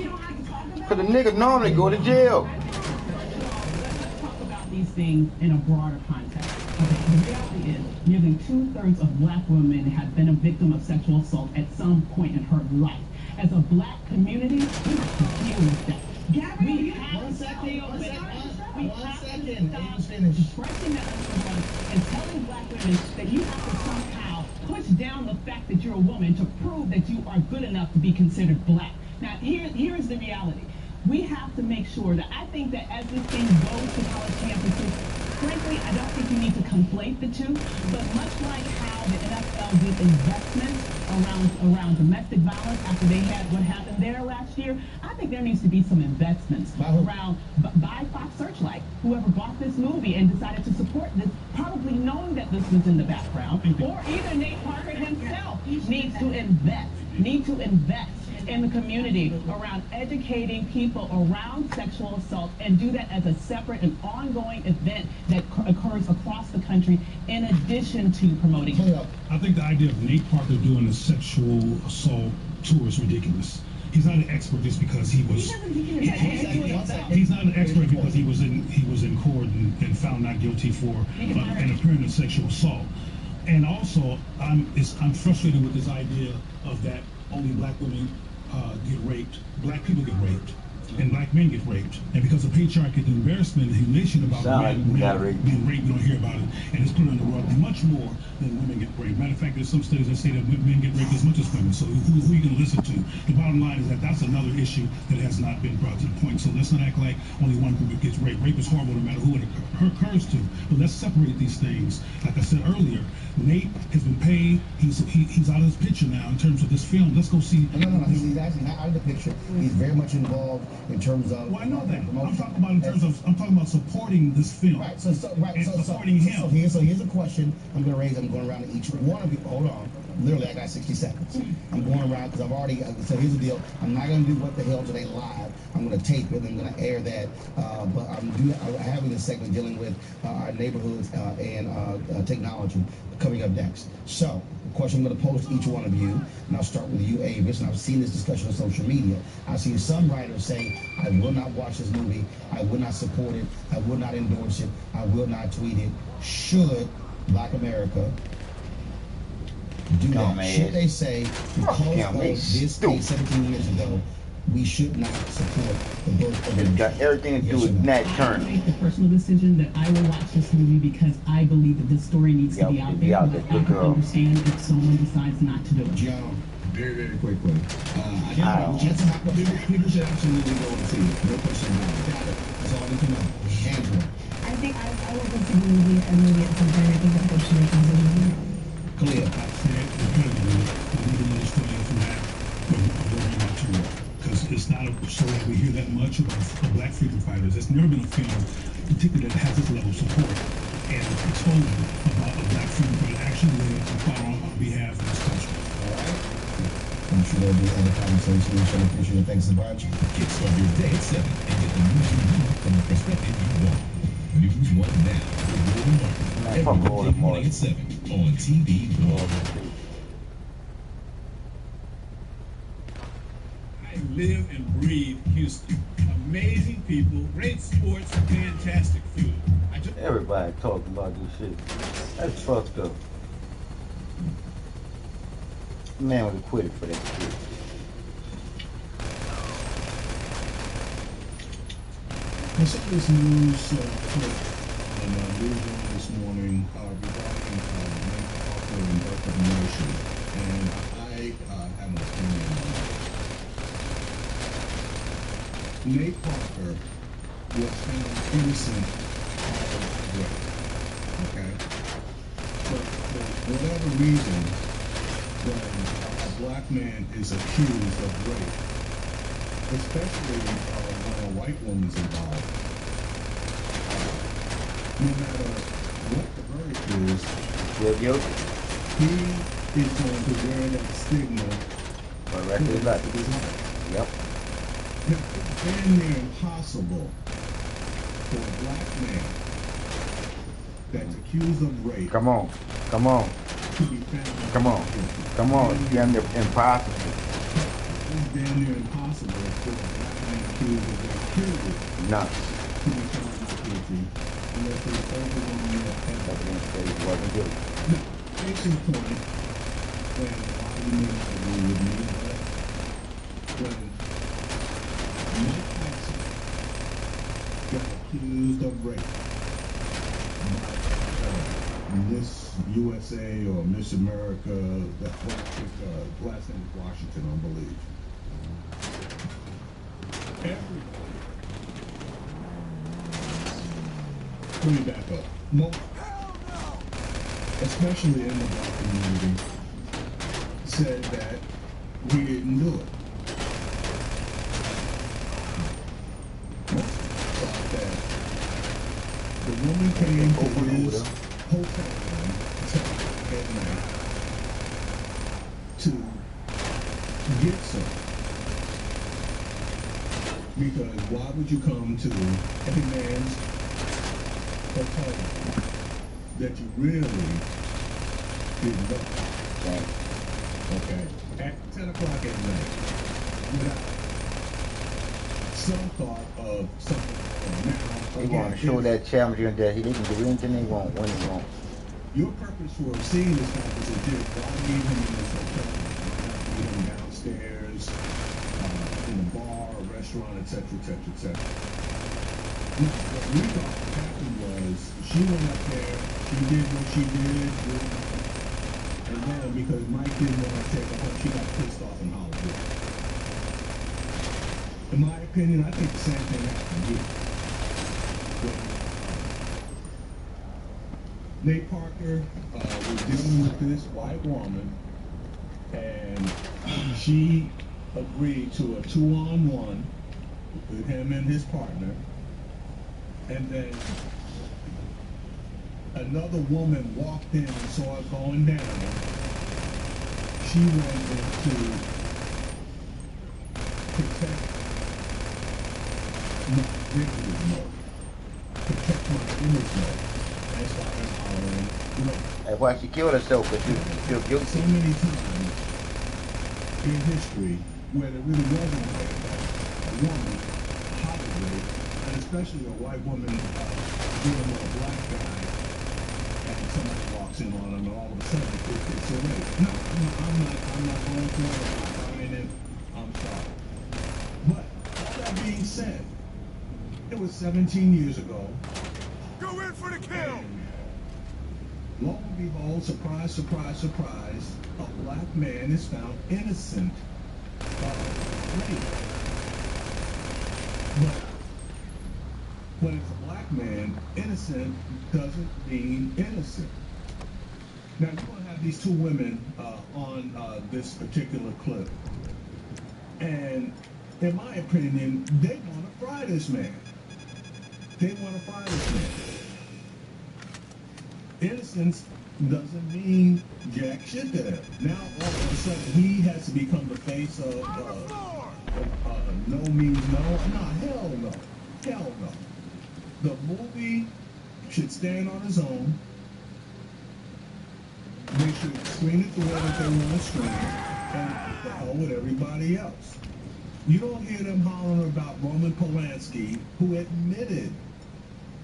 Because the niggas normally go to jail. Let's talk about these things in a broader context. Okay, the reality is, nearly 2/3 of black women have been a victim of sexual assault at some point in her life. As a black community, we have to deal with that. We have to deal with it. We have to stop suppressing that underground and telling black women that you have to somehow push down the fact that you're a woman to prove that you are good enough to be considered black. Now, here's the reality. We have to make sure that I think that as this thing goes to college campuses, frankly, I don't think you need to conflate the two, but much like how the NFL did investments around domestic violence after they had what happened there last year, I think there needs to be some investments around by Fox Searchlight, whoever bought this movie and decided to support this, probably knowing that this was in the background, or either Nate Parker himself needs to invest in the community around educating people around sexual assault and do that as a separate and ongoing event that occurs across the country in addition to promoting. I think the idea of Nate Parker doing a sexual assault tour is ridiculous. He's not an expert just because he was. He's not an expert because he was in court and found not guilty for an appearance of sexual assault. And also, I'm frustrated with this idea of that only black women get raped, black people get raped, and black men get raped. And because of patriarchy, the embarrassment and humiliation about men being raped, we don't hear about it. And it's put on the rug much more than women get raped. Matter of fact, there's some studies that say that men get raped as much as women. So who are you going to listen to? The bottom line is that that's another issue that has not been brought to the point. So let's not act like only one group gets raped. Rape is horrible no matter who it occurs to. But let's separate these things. Like I said earlier, Nate has been paid. He's out of his picture now in terms of this film. Let's go see. No. He's actually not out of the picture. He's very much involved in terms of. Well, I know that. I'm talking about in terms of. I'm talking about supporting this film. Right. So supporting him. So here's a question I'm going to raise. I'm going around to each one of you. Hold on. Literally, I got 60 seconds. I'm going around because I've already. So here's the deal. I'm not going to do What the Hell Today live. I'm going to tape it and I'm going to air that. But I'm having this segment dealing with our neighborhoods and technology coming up next. So the question I'm going to pose to each one of you, and I'll start with you, Avis, and I've seen this discussion on social media. I've seen some writers say, I will not watch this movie, I will not support it, I will not endorse it, I will not tweet it. Should Black America do that? Should they say, because of this case 17 years ago, we should not support the birth of It's got everything to do with Nat Turner. I make the personal decision that I will watch this movie because I believe that this story needs to be out there. But I can understand if someone decides not to do it. John, very quickly. People should absolutely go and see it. No question about it. That's all we can know. Angela. I think I will go see the movie at some point. I think that folks should make a decision. Clear. Because it's not a story that we hear that much about black freedom fighters. There's never been a film, particularly that has this level of support and exposure about a black freedom fighter actually living and fought on behalf of this country. All right. I'm sure there'll be other conversations. We should appreciate it. Thanks a bunch. Kickstart your day at 7 and get the news you need from the perspective you want. News 1 now with Roland Martin. Every day morning at 7 on TV 1. Live and breathe Houston. Amazing people, great sports, fantastic food. Everybody talking about this shit. That's fucked up. Man was acquitted for that shit. I saw this news clip in newsroom this morning regarding Nate Parker and Birth of a Nation, and I have an opinion on it. Nate Parker was found innocent of rape, okay? But for whatever reason, when a black man is accused of rape, especially when a white woman's involved, no matter what the verdict is, he is going to wear that stigma for the rest of his life. Yep. It's damn near impossible for a black man that's accused of rape. Come on. To be found. Come on. It's damn near impossible. It's damn near impossible for a black man accused of rape, period, No. to be found not guilty unless there's overwhelming evidence that he wasn't guilty. Now, case in point, and a lot of you may not agree with me, but when Mike Tyson got accused of rape by Miss USA or Miss America, that last name was Washington, I believe. Everybody. Let me back up. Most, especially in the black community, said that we didn't do it. Most thought that the woman came to his hotel room at night to get some. Because why would you come to a man's hotel room that you really didn't know? Right. Okay. At 10 o'clock at night, without some thought of something going on. He want to show that challenger that he didn't do anything they want when he wants. Your purpose for seeing this conference is this. Why leave him in this hotel room? Leave him downstairs, in a bar, a restaurant, etc., etc., etc. Now, what we thought happened was she went up there, she did what she did, and then because Mike didn't want to take her home, she got pissed off in Hollywood. In my opinion, I think the same thing happened here. Nate Parker was dealing with this white woman, and she agreed to a 2-on-1 with him and his partner, and then another woman walked in and saw it going down. She went in to protect my dignity mode, protect my image mode. That's why I'm hollering. That's why she killed herself, because she feel guilty. So many times in history where there really wasn't a woman, Hollywood, and especially a white woman dealing with a black guy, and somebody walks in on him, and all of a sudden it's a rape. No, I'm not going for it. I'm not buying it. I'm sorry. But all that being said, it was 17 years ago. Go in for the kill! Lo and behold, surprise, surprise, surprise, a black man is found innocent of rape. But when it's a black man, innocent doesn't mean innocent. Now, you're going to have these two women on this particular clip. And in my opinion, they want to fry this man. They want to fry this man. Innocence doesn't mean jack shit to them. Now, all of a sudden, he has to become the face of no means no. Nah, hell no. Hell no. The movie should stand on its own. They should screen it the way that they want to screen it, and the hell with everybody else. You don't hear them hollering about Roman Polanski, who admitted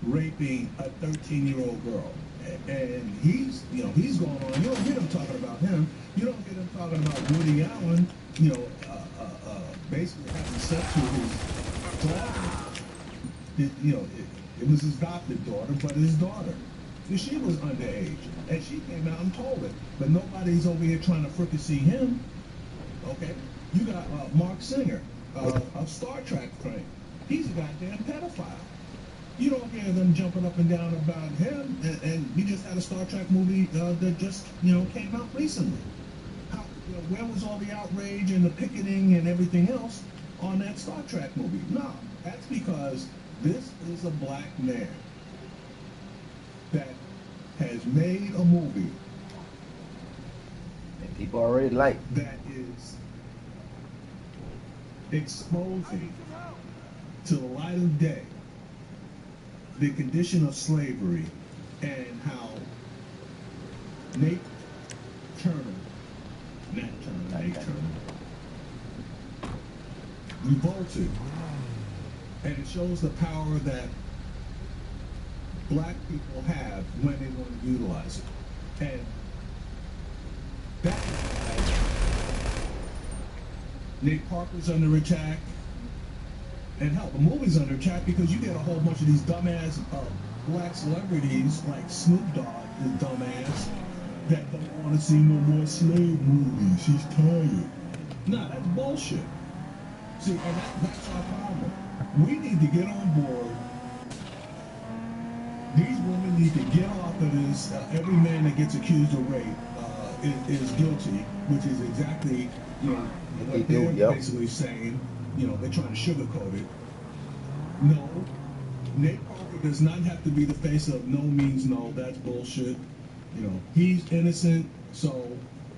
raping a 13-year-old girl. And he's going on. You don't hear them talking about him. You don't hear them talking about Woody Allen, basically having sex with his daughter. It was his adopted daughter, but his daughter. She was underage, and she came out and told it. But nobody's over here trying to fricassee him. Okay? You got Mark Singer of Star Trek fame. He's a goddamn pedophile. You don't hear them jumping up and down about him, and we just had a Star Trek movie that just, came out recently. Where was all the outrage and the picketing and everything else on that Star Trek movie? No, that's because this is a black man that has made a movie and people already like that is exposing to the light of day the condition of slavery and how Nate Turner revolted. And it shows the power that black people have when they want to utilize it. And that is why Nate Parker's under attack. And hell, the movie's under attack because you get a whole bunch of these dumbass black celebrities like Snoop Dogg, this dumbass, that don't want to see no more slave movies. He's tired. Nah, that's bullshit. See, and that's our problem. We need to get on board. These women need to get off of this. Every man that gets accused of rape is guilty, which is exactly, what they're basically saying. They're trying to sugarcoat it. No, Nate Parker does not have to be the face of no means no. That's bullshit. He's innocent, so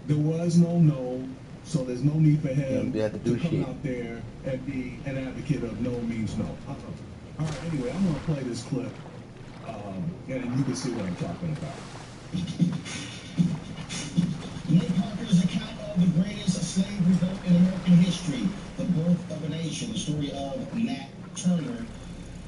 there was no, so there's no need for him to come out there and be an advocate of no means no. All right, anyway, I'm going to play this clip, and you can see what I'm talking about. Nate Parker's account of the greatest slave revolt in American history, the birth of a nation, the story of Nat Turner,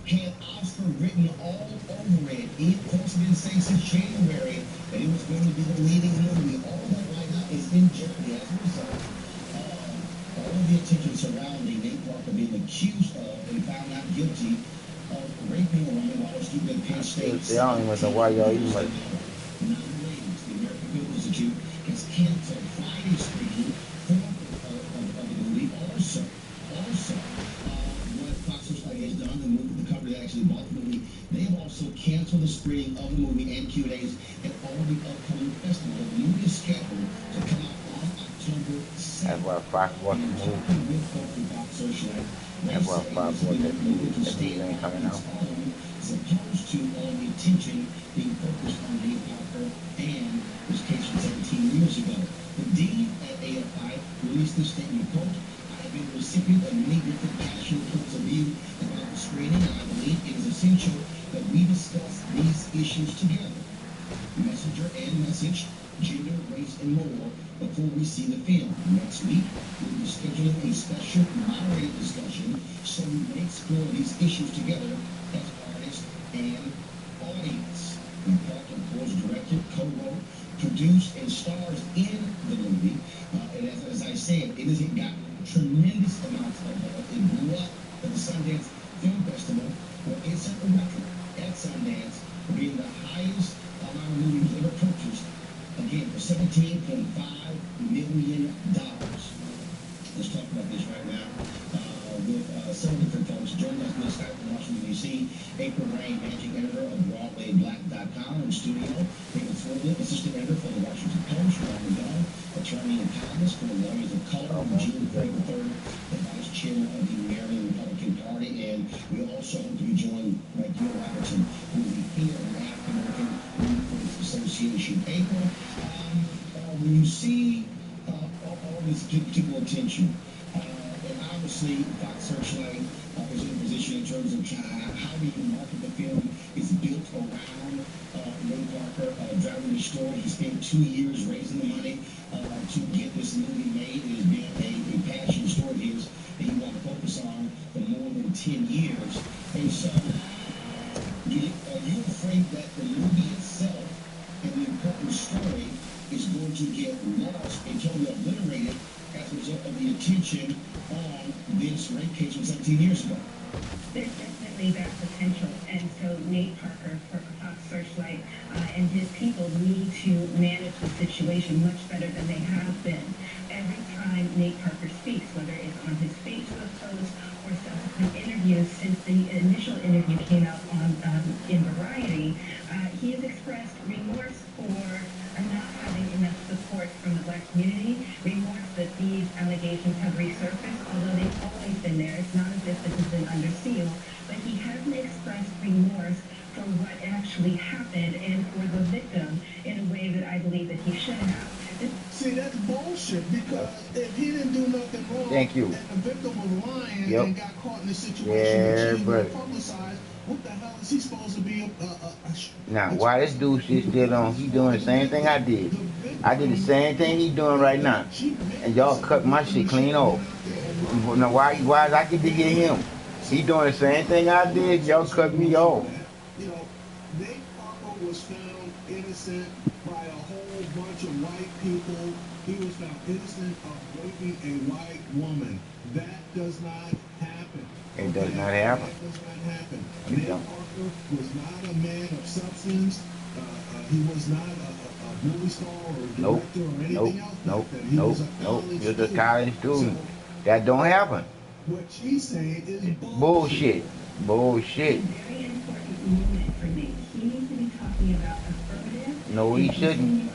had Oscar written all over it. He, of course, didn't say since January that it was going to be the leading movie. All that right now is in jeopardy as a result of all of the attention surrounding Nate Parker being accused of and found not guilty of raping a woman while student at Penn State. I don't even know why y'all even like. The American Film Institute has canceled Friday's screening of the movie. Also, what Fox has done, the company that actually bought the movie, they have also canceled the screening of the movie and Q&As at all the upcoming festivals. The movie is scheduled to come out on October 7th. That's why Fox watched the movie. That's why Fox watched that movie. That movie ain't coming out. As opposed to all the attention being focused on Nate Parker and his case from 17 years ago. The dean at AFI released this statement, quote, I have been a recipient of many different passionate points of view about the screening, and I believe it is essential that we discuss these issues together. Messenger and message, gender, race, and more before we see the film. Next week, we'll be scheduling a special moderated discussion so we may explore these issues together as artists and audience. And Parker, of course, directed, co-wrote, produced, and stars in the movie. And as I said, it has gotten tremendous amounts of love. It blew up at the Sundance Film Festival, where it set a record at Sundance for being the highest amount of movies ever purchased. Again, for $17.5 million. Let's talk about this right now with several different folks. Joining us in Skype from Washington, D.C., April Rain, managing editor of BroadwayBlack.com in studio. David Thornley, assistant editor for the Washington Post. Ron McDonald, attorney and columnist for the Lawyers of Color. June Craig III, the vice chairman of the Maryland Republican Party. And we also hope to be joined by Gil Robertson, who is the head of the African American Women's Association. April, when you see all this people attention, and obviously Fox Searchlight is in a position in terms of how do you market the film is built around Nate Parker driving the story. He spent 2 years raising the money to get this movie made. It has been a passion story of his that he wanted to focus on for more than 10 years. And so, are you afraid that the movie itself and the important story is going to get lost and totally obliterated as a result of the attention on this rape case from 17 years ago? There's definitely that potential, and so Nate Parker for Fox Searchlight and his people need to manage the situation much better than they have been. Every time Nate Parker speaks, whether it's on his Facebook post or subsequent interviews since the initial interview came out on in Variety, he has expressed remorse for not having enough support from the black community, remorse that these allegations have resurfaced, although they've always been there. It's not as if this has been under seal, but he hasn't expressed remorse for what actually happened and for the victim in a way that I believe that he should have. See, that's bullshit, because if he didn't do nothing wrong, thank you, and the victim was lying and got caught in a situation that she publicized, what the hell is he supposed to be now, why this dude shit still on? He doing the same thing I did. I did the same thing he doing right now. And y'all cut my shit clean off. Now, why I get to get him? He doing the same thing I did. Y'all cut me off. Nate Parker was found innocent by a whole bunch of white people. He was found innocent of raping a white woman. That does not happen. It does not happen. That does not happen. Nate Parker was not a man of substance. He was not a movie star or a director or anything else like that. He was a college You're the college student. So, that don't happen. what she's saying is Bullshit. Bullshit. Very important moment for me. He needs to be talking about affirmative. No, he shouldn't.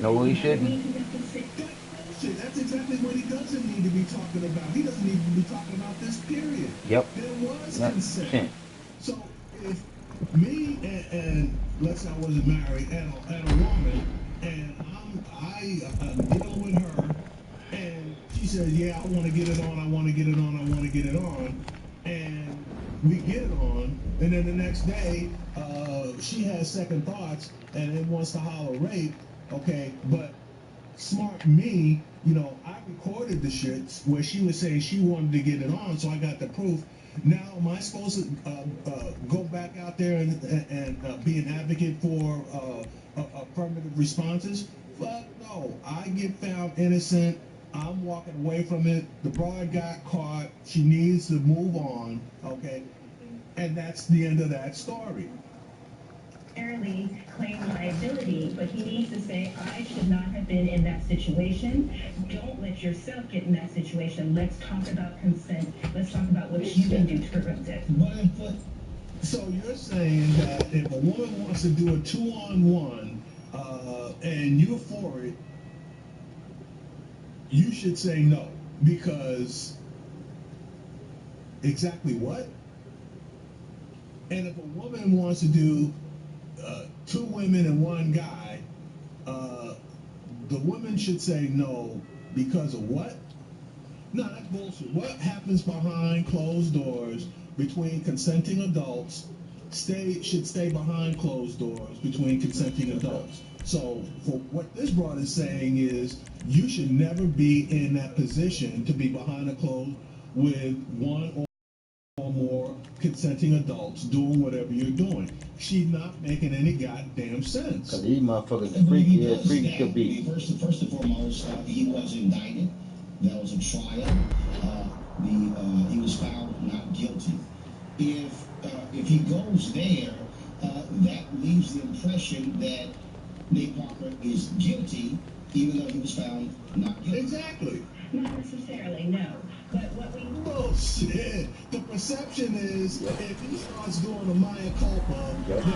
No, he shouldn't. Bullshit. That's exactly what he doesn't need to be talking about. He doesn't need to be talking about this period. Yep. There was consent. So if me and let's say I wasn't married and a woman and I'm dealing with her and she says, yeah, I want to get it on, I want to get it on, I want to get it on, and we get it on, and then the next day she has second thoughts and then wants to holler rape, okay, but smart me, you know, I recorded the shit where she was saying she wanted to get it on, so I got the proof. Now, am I supposed to go back out there and be an advocate for affirmative responses? Fuck no. I get found innocent. I'm walking away from it. The broad got caught. She needs to move on, okay? And that's the end of that story. Fairly claim liability, but he needs to say, I should not have been in that situation. Don't let yourself get in that situation. Let's talk about consent. Let's talk about what you can do to prevent it. So you're saying that if a woman wants to do a 2-on-1 and you're for it, you should say no, because exactly what? And if a woman wants to do 2 women and 1 guy, the woman should say no because of what? No, that's bullshit. What happens behind closed doors between consenting adults should stay behind closed doors between consenting adults. So for what this broad is saying is you should never be in that position to be behind a closed with 1 or more consenting adults doing whatever you're doing. She's not making any goddamn sense. Cause these motherfuckers freaky as freaks could be. First and foremost, he was indicted. There was a trial. He was found not guilty. If he goes there, that leaves the impression that Nate Parker is guilty, even though he was found not guilty. Exactly. Not necessarily, no. But what we bullshit. The perception is if he starts doing a Maya culpa, then I'm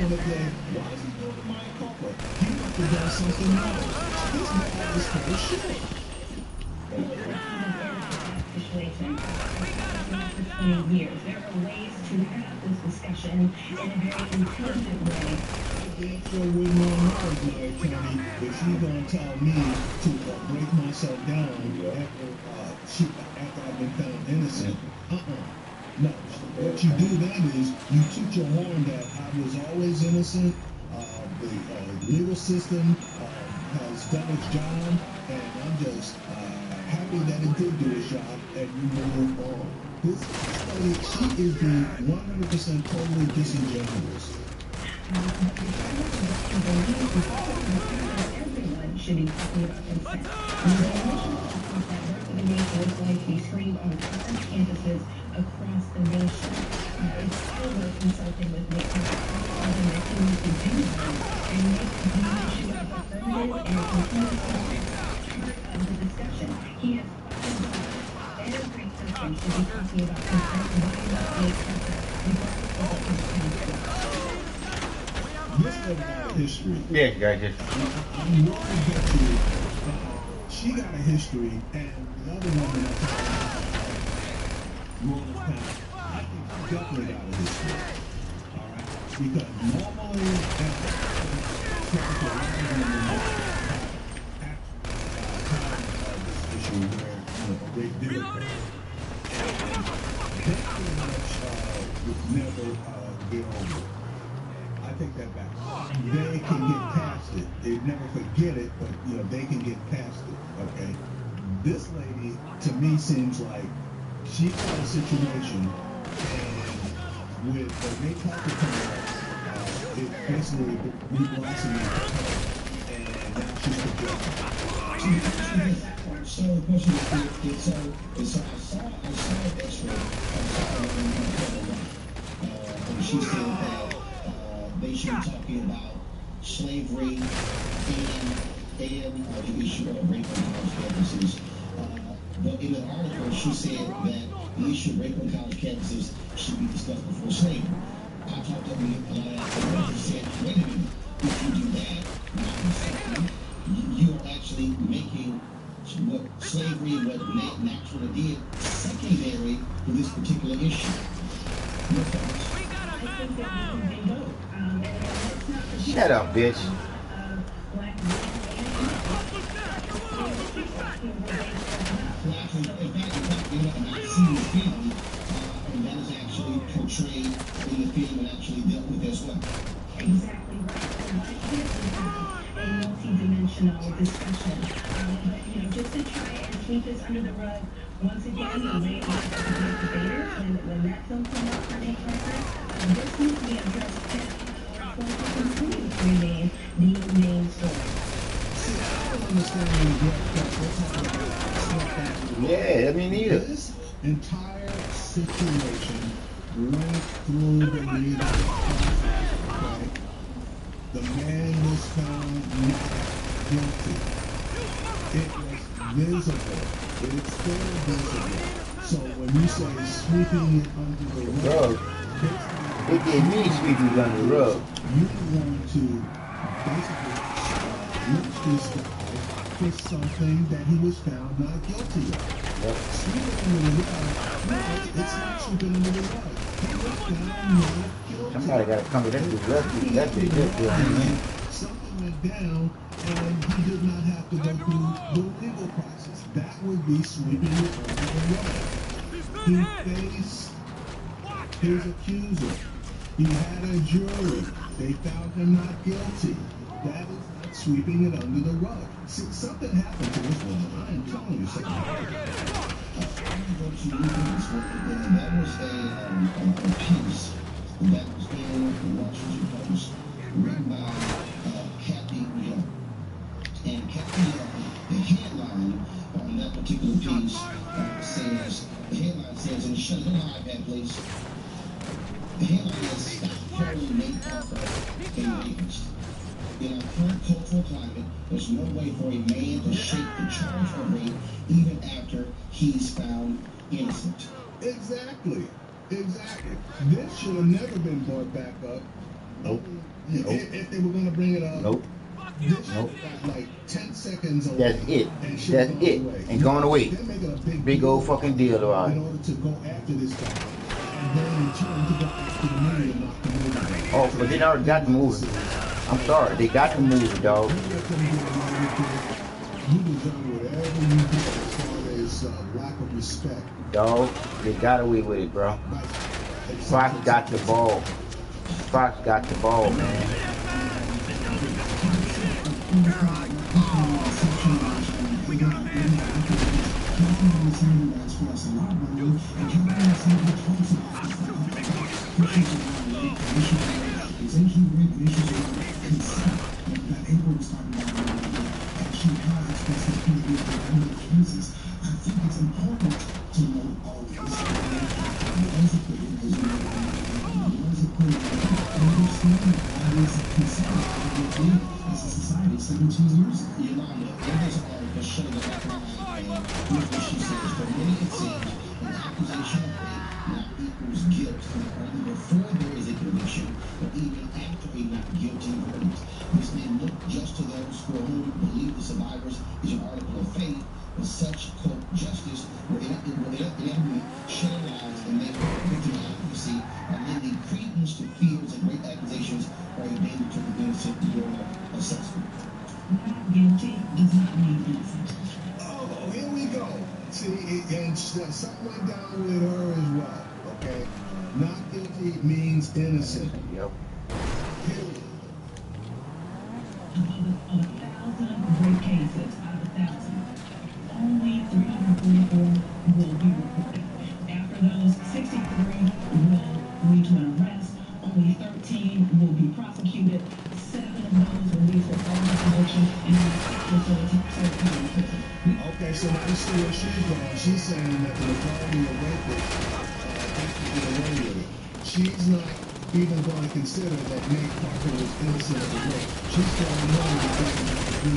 gonna say, why is he doing a Maya culpa? He must have done something wrong. This man is full of shit. Situation for 20 years. There are ways to have this discussion in a very intelligent way. So with my knowledge, my attorney, if she's gonna tell me to break myself down after I've been found innocent, no. What you do then is you toot your horn that I was always innocent. The legal system has done its job, and I'm just happy that it did do its job, and you move on. This lady, she is being 100% totally disingenuous. Everyone should be talking about consent. The initial talk that recommendation is going to be screened on college campuses across the nation. It's over consulting with Nick Parker that he needs to do that and make the issue of affirmative and continuous part of the discussion. He has every person should be talking about consent and why not Nick Parker, regardless of what his This lady got a history. Yeah, she got a history. I'm willing to bet you she got a history, and the other woman I think she definitely got a history. All right? Because normally, this issue where a rape did occur, they pretty much would never get over it. I take that back. They can get past it. They never forget it, but they can get past it. Okay. This lady, to me, seems like she got a situation, and with Nate Parker coming up, it basically reblossomed and now she's projecting. So the question is, so I saw an X-ray and she said that they should be talking about slavery and the issue of rape on college campuses. But in an article, she said that the issue of rape on college campuses should be discussed before slavery. I talked to her and she said, wait a minute, if you do that, you're actually making what slavery, what natural did, secondary to this particular issue. Your thoughts? Shut up, bitch. And that is actually portrayed in the film and actually dealt with as well. Exactly right. A multi-dimensional discussion. Just to try and sweep this under the rug, once again, the way we debaters, when that film came out for this needs to be addressed or it's going to continue to remain the main story. Yeah, I mean, neither. This entire situation went through the legal process, okay? The man was found not guilty. It was visible. It's still visible. So when you say sweeping it under the rug, it didn't mean sweeping it under the rug. You want to basically lynch this guy for something that he was found not guilty of. Yep. Sweeping under the rug, no, it's not sweeping under the rug. He was found not guilty. Somebody got to come to that big deal. Something went down and he did not have to go through the legal process. That would be sweeping it under the rug. He faced his accuser. He had a jury. They found him not guilty. That is not sweeping it under the rug. See, something happened to this woman. I am telling you something. That was a piece that was in the Washington Post, written by Kathy Young. And Kathy Young, the headline on that particular piece says, the headline says, and shut it on iPad, please. The headline is, "Stop calling Nate Parker a rapist." In our current cultural climate, there's no way for a man to shake the charge of rape even after he's found innocent. Exactly. This should have never been brought back up. Nope. If they were going to bring it up. Nope. This should have got like 10 seconds away. That's it. Ain't going away. They're making a big old fucking deal about it. In order to go after this guy. And then in turn to go after the movie and knock the movie down. Oh, but they already got the movie. I'm sorry, they got the movie, dog. You deserve whatever you did as far as lack of respect. Dog, they got away with it, bro. Fox got the ball. Fox got the ball, man. Something went down with her as well, okay? Not guilty means innocent. Yep. Period. Of 1,000 rape cases, out of 1,000, only 344 will be reported. After those, 63 will lead to an arrest, only 13 will be prosecuted. Okay, so now you see where she's going. She's saying that the majority of rapists get away with it. She's not even going to consider that Nate Parker was innocent of the rape. She's telling him that he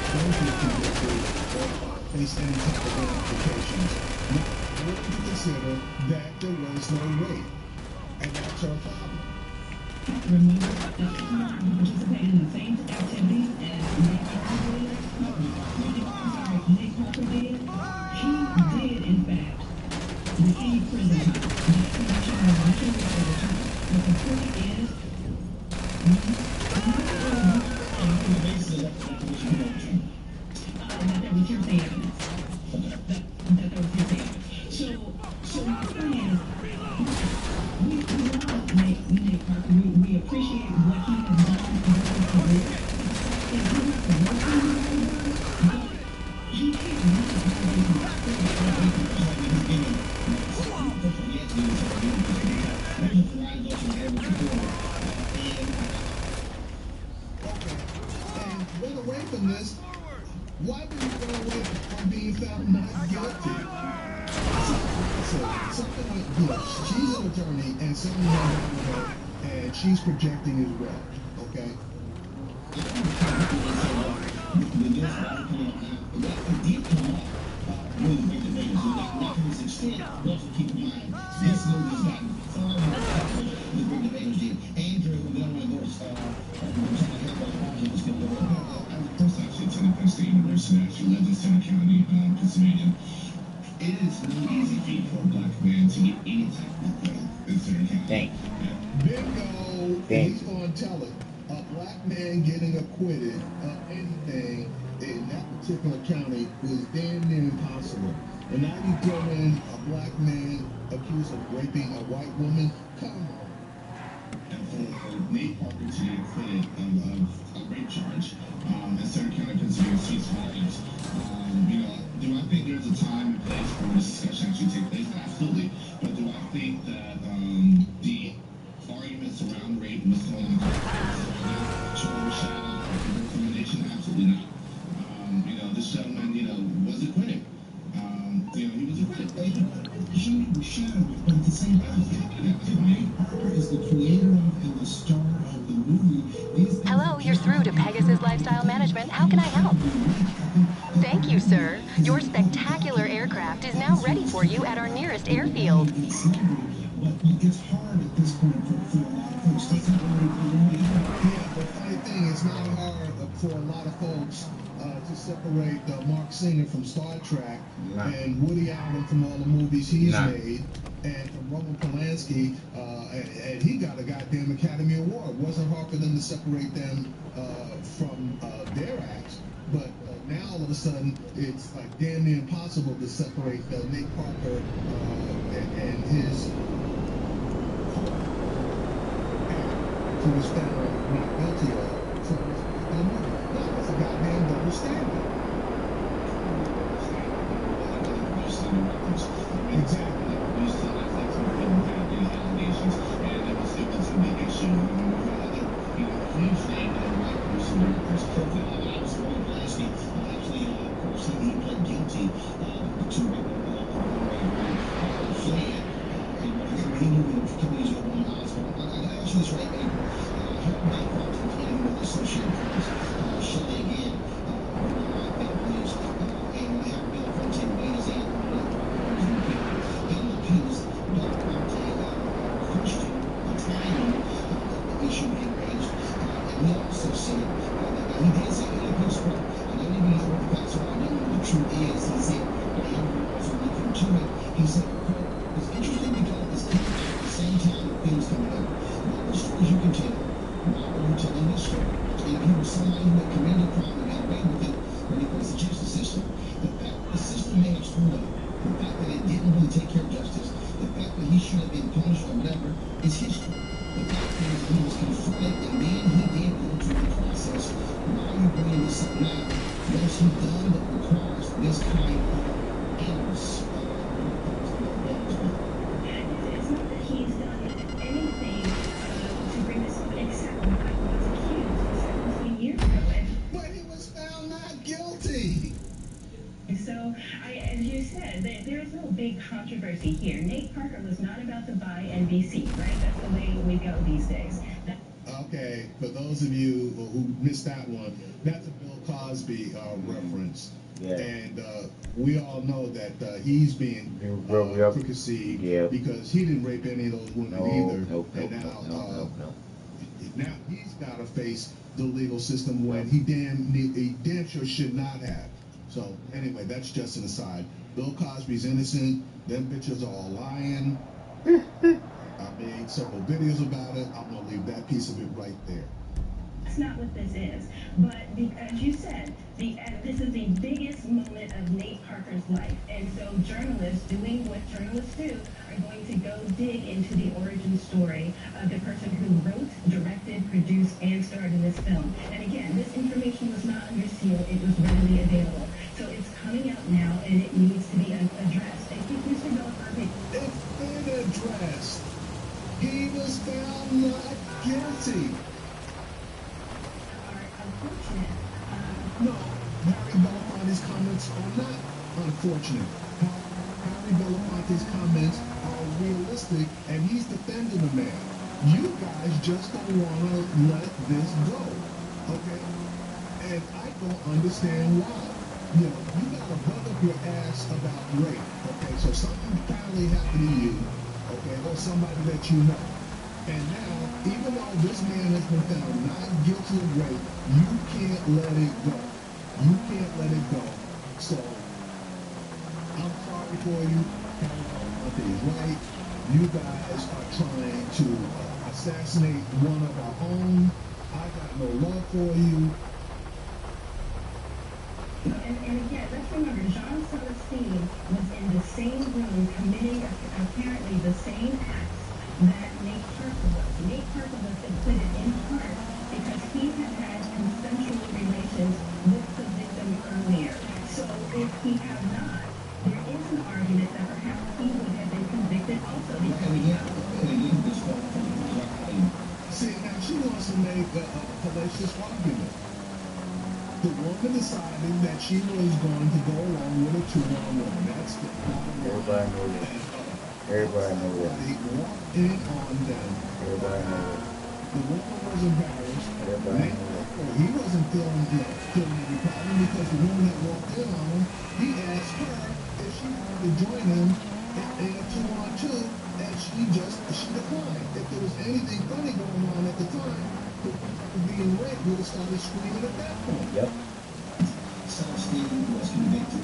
don't get convicted or face any type of ramifications. Not willing to consider that there was no rape. And that's her problem. Remember, participated in the same activities as Nate Parker did. Nate Parker did. He did, in fact, receive prison time. But the point is, that there was hearsay evidence. That there was hearsay evidence. So my point is, we love Nate Parker. We appreciate what he has done for his career. And he has to work on his but he can't run away from this. Why would you run away from being found not guilty? Something like this. She's an attorney and something went wrong with her, and she's projecting as well. Okay? Pennsylvania. It is no easy feat for a black man to get any type of bail in Sarah County. Bingo! He's going to tell it. A black man getting acquitted of anything in that particular county was damn near impossible. And now you throw in a black man accused of raping a white woman? Come on. And for Nate Parker to get acquitted of a rape charge in Sarah County, Pennsylvania, speaks volumes. Do I think there's a time and place for this discussion actually take place? Absolutely. But do I think that the arguments around rape and what's going on should overshadow the recommendation? Absolutely not. This gentleman, was acquitted. He was acquitted. He was shadowed, but at the same time, Nate Parker is the creator and the star of the movie. Hello, you're through to Pegasus Lifestyle Management. How can I help? Thank you, sir. Your spectacular aircraft is now ready for you at our nearest airfield. But it's hard at this point for a lot of folks to separate. Yeah, the funny thing, it's not hard for a lot of folks to separate Mark Singer from Star Trek and Woody Allen from all the movies he's made, and from Roman Polanski, and he got a goddamn Academy Award. It wasn't hard for them to separate them from their acts, but now all of a sudden it's like damn near impossible to separate Nate Parker and his who was found not guilty of from the movie. That's a goddamn double standard. Exactly. guilty. So, as you said, there's no big controversy here. Nate Parker was not about to buy NBC, right? That's the way we go these days. Okay, for those of you who missed that one, that's a Bill Cosby reference. Yeah. And we all know that he's being fricasseed because he didn't rape any of those women either. Now he's got to face the legal system when he damn sure should not have. So anyway, that's just an aside. Bill Cosby's innocent. Them bitches are all lying. I made several videos about it. I'm gonna leave that piece of it right there. That's not what this is. But as you said, this is the biggest moment of Nate Parker's life. And so journalists doing what journalists do are going to go dig into the origin story of the person who wrote, directed, produced, and starred in this film. And again, this information was not under seal. It was readily available. So it's coming out now, and it needs to be addressed. Thank you, Mr. Belfort. It's been addressed. He was found not guilty. No, Harry Belafonte's comments are not unfortunate. Harry Belafonte's comments are realistic, and he's defending the man. You guys just don't want to let this go, okay? And I don't understand why. You know, you got to bug up your ass about rape, okay? So something finally happened to you, okay, or somebody that you know. And now, even though this man has been found not guilty of rape, you can't let it go. You can't let it go. So, I'm sorry for you. Harry Belafonte is right. You guys are trying to assassinate one of our own. I got no love for you. And again, let's remember, Jean Celestine was in the same room committing apparently the same acts that Nate Parker was. Nate Parker was acquitted in part because he had had consensual relations with the victim earlier. So if he had not, there is an argument that perhaps he would have been convicted also. See, now she wants to make a fallacious argument. The woman decided that she was going to go along with a 2-on-1. That's the problem. Everybody knows that. Everybody knows that. He walked in on them. Everybody knows that. The woman was embarrassed. Everybody knows that. He wasn't feeling any problem because the woman that walked in on him, he asked her if she wanted to join him in a 2-on-2, and she declined. If there was anything funny going on at the time, the person being raped would have started screaming at that point. Yep. Celestine was convicted.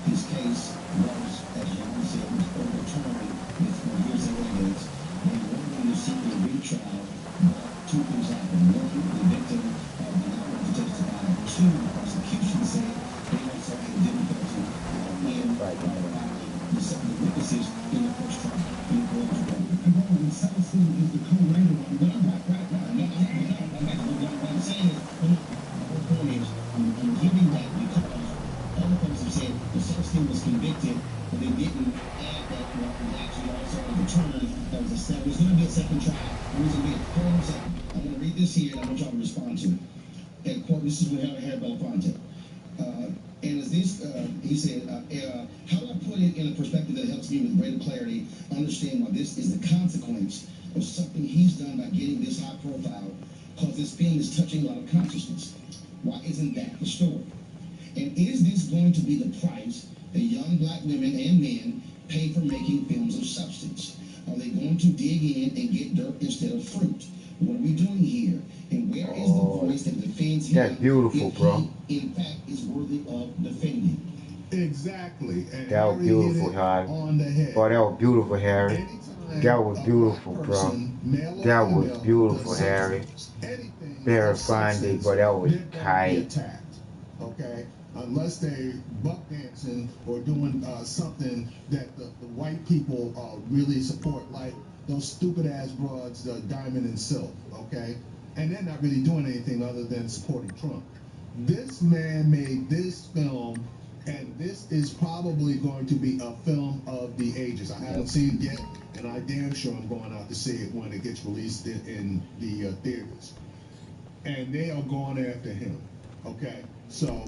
His case was, as you said, was overturned with hearsay evidence. They wanted to seek a retrial, but two things happened. One, the victim did not want to testify. Two, the prosecution said they also had difficulty in the witnesses in the first trial. Celestine is the co-writer on what I'm saying is, the point is, I'm giving that because other folks have said the Celestine was convicted, but they didn't add that what was actually also overturned. That was there's going to be a second trial. Hold on a second. I'm going to read this here, and I want y'all to respond to it. And quote, this is what Harry Belafonte. And as this, he said, how do I put it in a perspective that helps me with greater clarity, understand why this is the consequence of something he's done by getting this high profile, because this film is touching a lot of consciousness. Why isn't that the story? And is this going to be the price that young black women and men pay for making films of substance? Are they going to dig in and get dirt instead of fruit? What are we doing here? And where is the voice that defends him? That's beautiful, bro. He, in fact, is worthy of defending. Exactly. And that was beautiful, Harry. Boy, that was beautiful, Harry. That was beautiful, bro. That was beautiful, Harry. Very fine day, but that was tight. Okay? Unless they buck dancing or doing something that the white people really support, like those stupid ass broads, Diamond and Silk, okay? And they're not really doing anything other than supporting Trump. This man made this film, and this is probably going to be a film of the ages. I haven't seen it yet, and I damn sure I'm going out to see it when it gets released in the theaters. And they are going after him, okay? So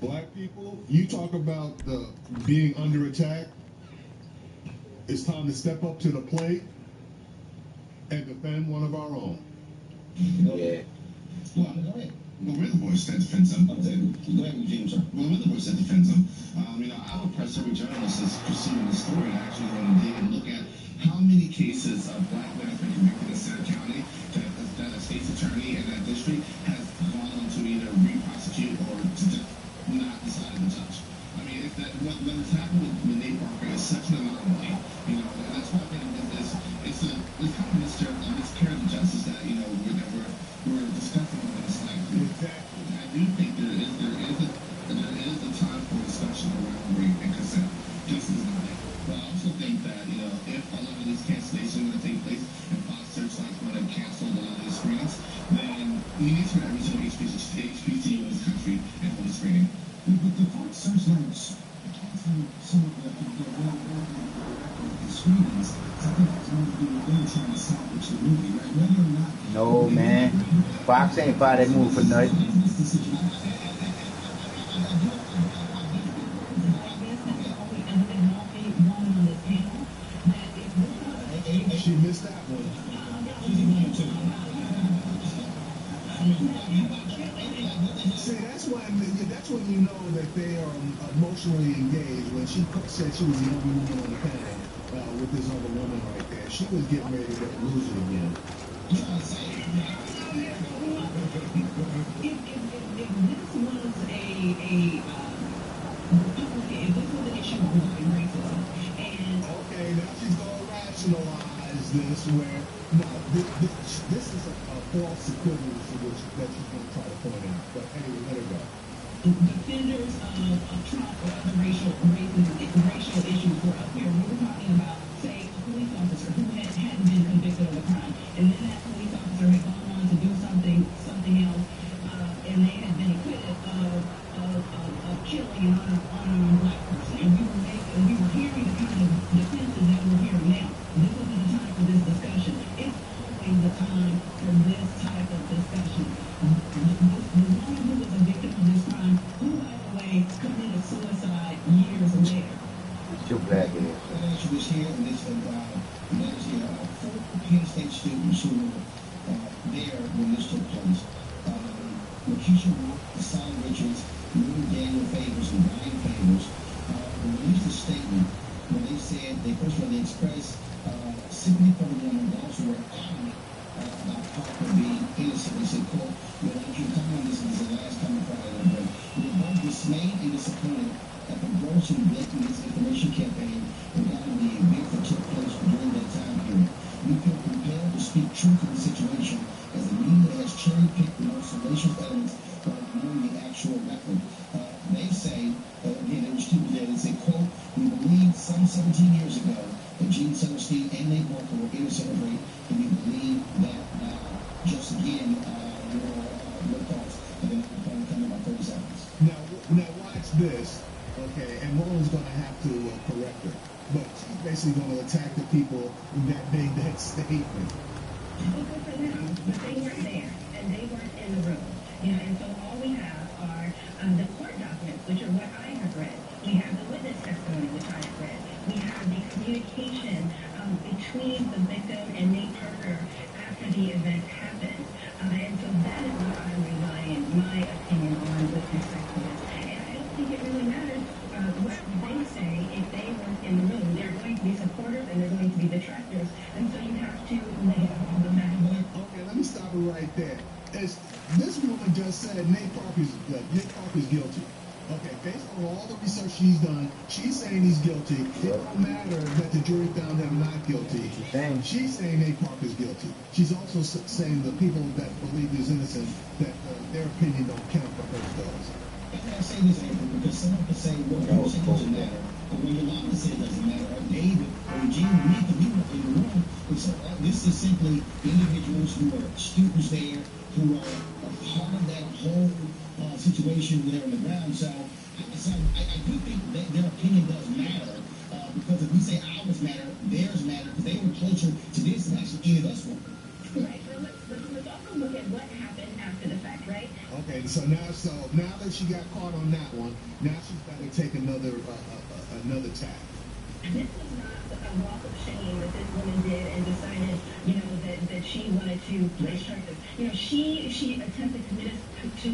Black people, you talk about the being under attack. It's time to step up to the plate and defend one of our own. Yeah. Well, go ahead. Well, we're the voice that defends them. Go ahead, James. Well, we're the voice that defends them. I would press every journalist that's pursuing the story to actually go and dig and look at how many cases of black men have been convicted in Center County that a state's attorney in that district has gone on to either re-prosecute or to just not decided to touch. I mean, what has happened with Nate Parker is such an anomaly, and that's why I think it's kind of miscarriage of justice that we're discussing on this night. Exactly. I do think there is a time for discussion around rape and consent. Just as not it. But I also think that if a lot of these cancellations are going to take place and Fox Searchlight's going to cancel a lot of these screenings, then we need to have every single HBCU in this country and hold a screening. But the Fox Searchlights canceling some of the screenings, I think it's more to do with them trying to salvage the movie, right? Whether or not. No, man. Fox ain't buy that movie for nothing. She missed that one. See, that's when you know that they are emotionally engaged. When she said she was the only woman on the panel with this other woman right there, she was getting ready to lose it again. If this was an issue regarding racism, and okay, now she's gonna rationalize this where this is a false equivalency that she's gonna try to point out. But anyway, let her go. Defenders of Trump or other racial issues were up here. We were talking about, say, a police officer who hadn't been convicted of a crime, and then that police officer had gone on to do something else, and they had been acquitted of killing an unarmed black person. And we were hearing the kind of defenses that we're hearing now. This wasn't the time for this discussion. It's always the time for this type of discussion. The woman who was a victim of this crime, who, by the way, committed suicide years later. Your black ass. She was here, and there's four Penn State students who were there when this took place. Lakeisha Rook, Hassan Richards, Lou Daniel Favors, and Brian Favors released a statement where they said they expressed sympathy for the woman, but also were adamant about Parker being innocent. They said, quote, "We'll let you come on this is the last time Friday of the break. We're both dismayed and disappointed at the gross and blatant misinformation campaign regarding the events that took place during that time period. We feel compelled to speak truth in the situation as the media has cherry-picked the most salacious elements while ignoring the actual record." They say, again, there were students there, they say, quote, "We believe some 17 years ago that Gene Silverstein and Nate Parker were innocent of rape, and we believe that now." Just again, your thoughts, and then I'm coming about 30 seconds. Now watch this, okay, and Roland's going to have to correct her, but she's basically going to attack the people that made that statement. Well, good for them, but they weren't there, and they weren't in the room. And so all we have are the court documents, which are what I have read. We have the witness testimony, which I have read. We have the communication between the victim and Nate Parker after the event happened. And so that is what I rely in my opinion on with respect to this. And I don't think it really matters what they say if they weren't in the room. They're going to be supporters and they're going to be detractors. And so you have to lay all the matter. Okay, let me stop it right there. This woman just said Nate Parker's guilty. Okay, based on all the research she's done, she's saying he's guilty. It don't matter that the jury found him not guilty. She's saying Nate Parker's guilty. She's also saying the people that believe he's innocent, that their opinion don't count, but hers does. And I say this, Andrew, because someone could say, well, you say it doesn't matter. But when your mom say it doesn't matter, or David, or Eugene, we were in the room. And so this is simply individuals who are students there, who are a part of that whole situation there on the ground. So I do think that their opinion does matter, because if we say ours matter, theirs matter, because they were closer to this than actually any of us were. Right. Well, let's also look at what happened after the fact, right? Okay, so now that she got caught on that one. Now she's got to take another tack. This was not a walk of shame that this woman did and decided, that she wanted to place charges. She attempted to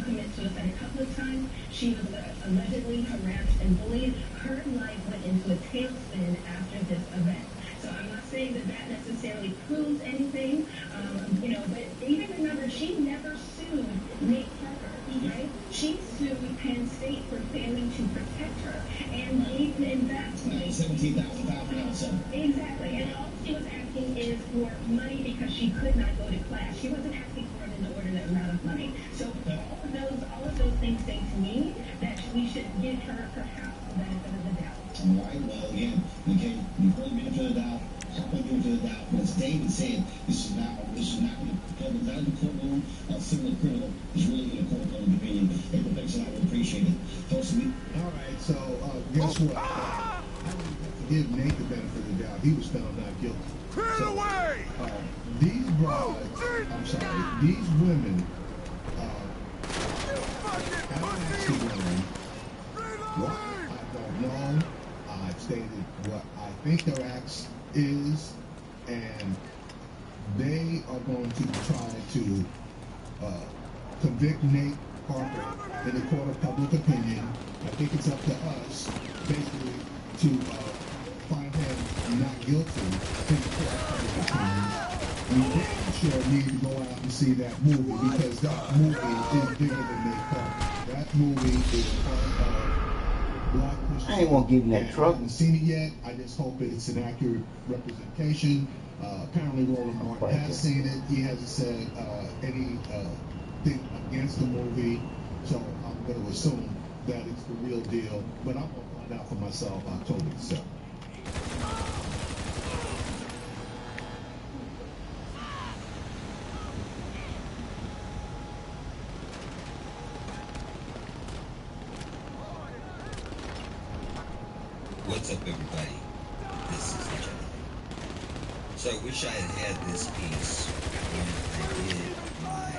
commit suicide a couple of times. She was allegedly harassed and bullied. Her life went into a tailspin after this event. So I'm not saying that necessarily proves anything, but even remember, she never sued Nate Parker, right? She sued Penn State for failing to protect her and gave an investment. $17,500. Exactly, and all she was asking is for money because she could not go to class. She wasn't asking for an inordinate amount of money. So all of those things say to me that we should give her perhaps the benefit of the doubt. All right, well, again, okay, you put the benefit of the doubt, I put the benefit of the doubt, but as David said, this is not going to come out of the courtroom, civil and criminal. It's really going to courtroom opinion. And perfection, I would appreciate it. All right, so guess what? I would give Nate the benefit of the doubt. He was found not guilty. So, these brides, I'm sorry, these women, have actually done what I don't know. I've stated what I think their acts is, and they are going to try to convict Nate Parker in the court of public opinion. I think it's up to us, basically, to find him not guilty in the court of public opinion. We damn sure need to go out and see that movie, because that movie is bigger than Nate Parker. That movie is part of Black Christian. I ain't gonna give you that truck. I haven't seen it yet. I just hope it's an accurate representation. Apparently Roland Martin has seen it. He hasn't said anything against the movie, so I'm going to assume that it's the real deal. But I'm going to find out for myself October 7th. What's up, everybody? This is Joe. So I wish I had this piece when I did my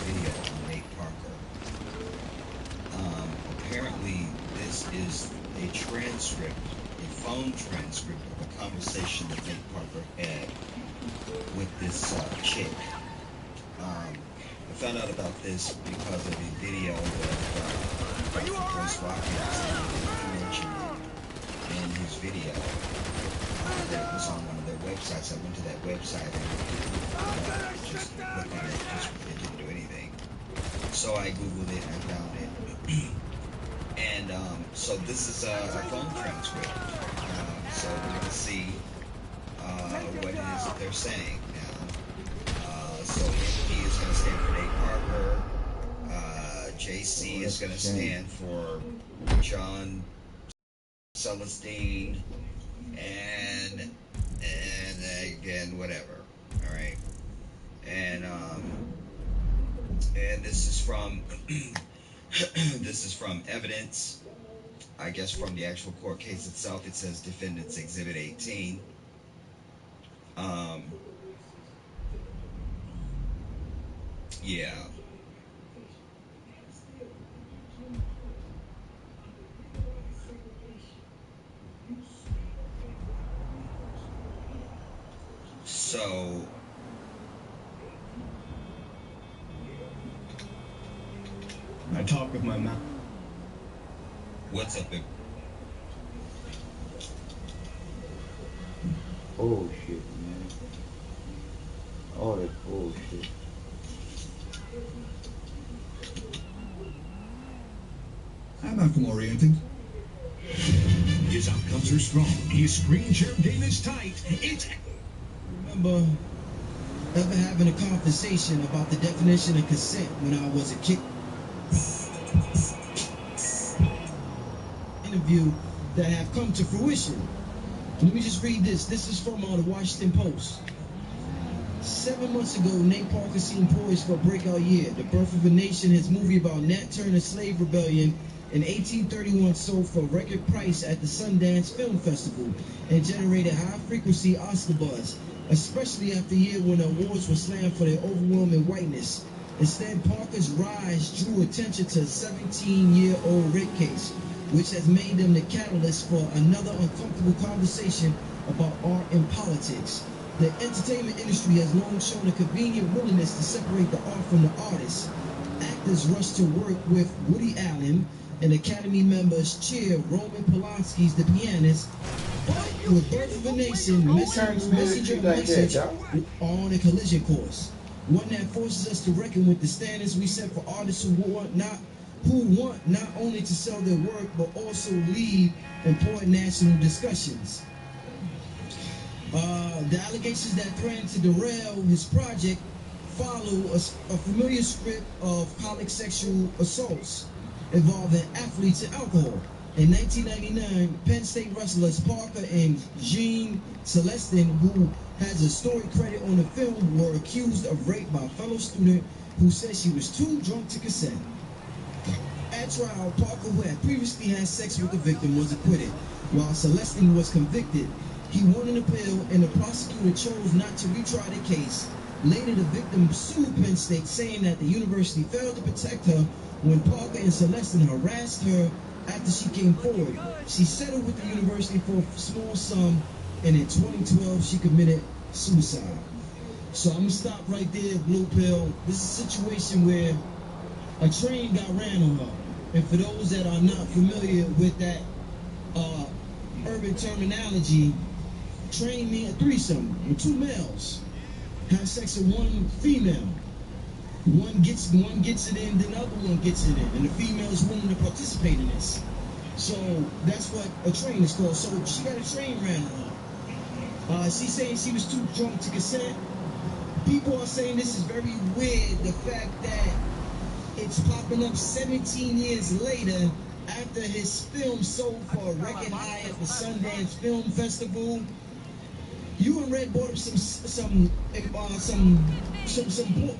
video on Nate Parker. Apparently, this is a transcript, a phone transcript of a conversation that Nate Parker had with this chick. I found out about this because of a video that Chris Watkins mentioned in his video that was on one of their websites. I went to that website and just clicked on it, it didn't do anything. So I Googled it and I found it. And so this is a phone transcript. So we're going to see what it is that they're saying now. So MP is going to stand for Nate Parker. JC is going to stand for John Celestine, and again, whatever. All right, and this is from this is from evidence, I guess, from the actual court case itself. It says Defendants Exhibit 18. Yeah. So I talk with my mouth. What's up, big? Bullshit, man. All that bullshit. I'm Malcolm oriented. His outcomes are strong. His screen share game is tight. It's... Remember ever having a conversation about the definition of consent when I was a kid? Interview that have come to fruition. Let me just read this. This is from the Washington Post. 7 months ago, Nate Parker seemed poised for a breakout year. The Birth of a Nation, his movie about Nat Turner's slave rebellion in 1831, sold for a record price at the Sundance Film Festival and generated high-frequency Oscar buzz, especially after a year when the awards were slammed for their overwhelming whiteness. Instead, Parker's rise drew attention to a 17-year-old rape case, which has made them the catalyst for another uncomfortable conversation about art and politics. The entertainment industry has long shown a convenient willingness to separate the art from the artist. Actors rushed to work with Woody Allen, and Academy members cheer Roman Polanski's The Pianist. But with Birth of a Nation, Messenger Message are on a collision course. One that forces us to reckon with the standards we set for artists who want not only to sell their work, but also lead important national discussions. The allegations that threaten to derail his project follow a familiar script of comic sexual assaults involving athletes and alcohol. In 1999, Penn State wrestlers Parker and Jean Celestin, who has a story credit on the film, were accused of rape by a fellow student who said she was too drunk to consent. At trial, Parker, who had previously had sex with the victim, was acquitted, while Celestin was convicted. He won an appeal, and the prosecutor chose not to retry the case. Later, the victim sued Penn State, saying that the university failed to protect her when Parker and Celestin harassed her after she came forward. She settled with the university for a small sum, and in 2012, she committed suicide. So I'm going to stop right there, Blue Pill. This is a situation where a train got ran on her. And for those that are not familiar with that urban terminology, train means a threesome with two males have sex with one female. One gets it in, then the other one gets it in, and the female is willing to participate in this. So that's what a train is called. So she got a train ran on her. She's saying she was too drunk to consent. People are saying this is very weird. The fact that it's popping up 17 years later after his film sold for a record high at the Sundance Film Festival. You and Red brought up some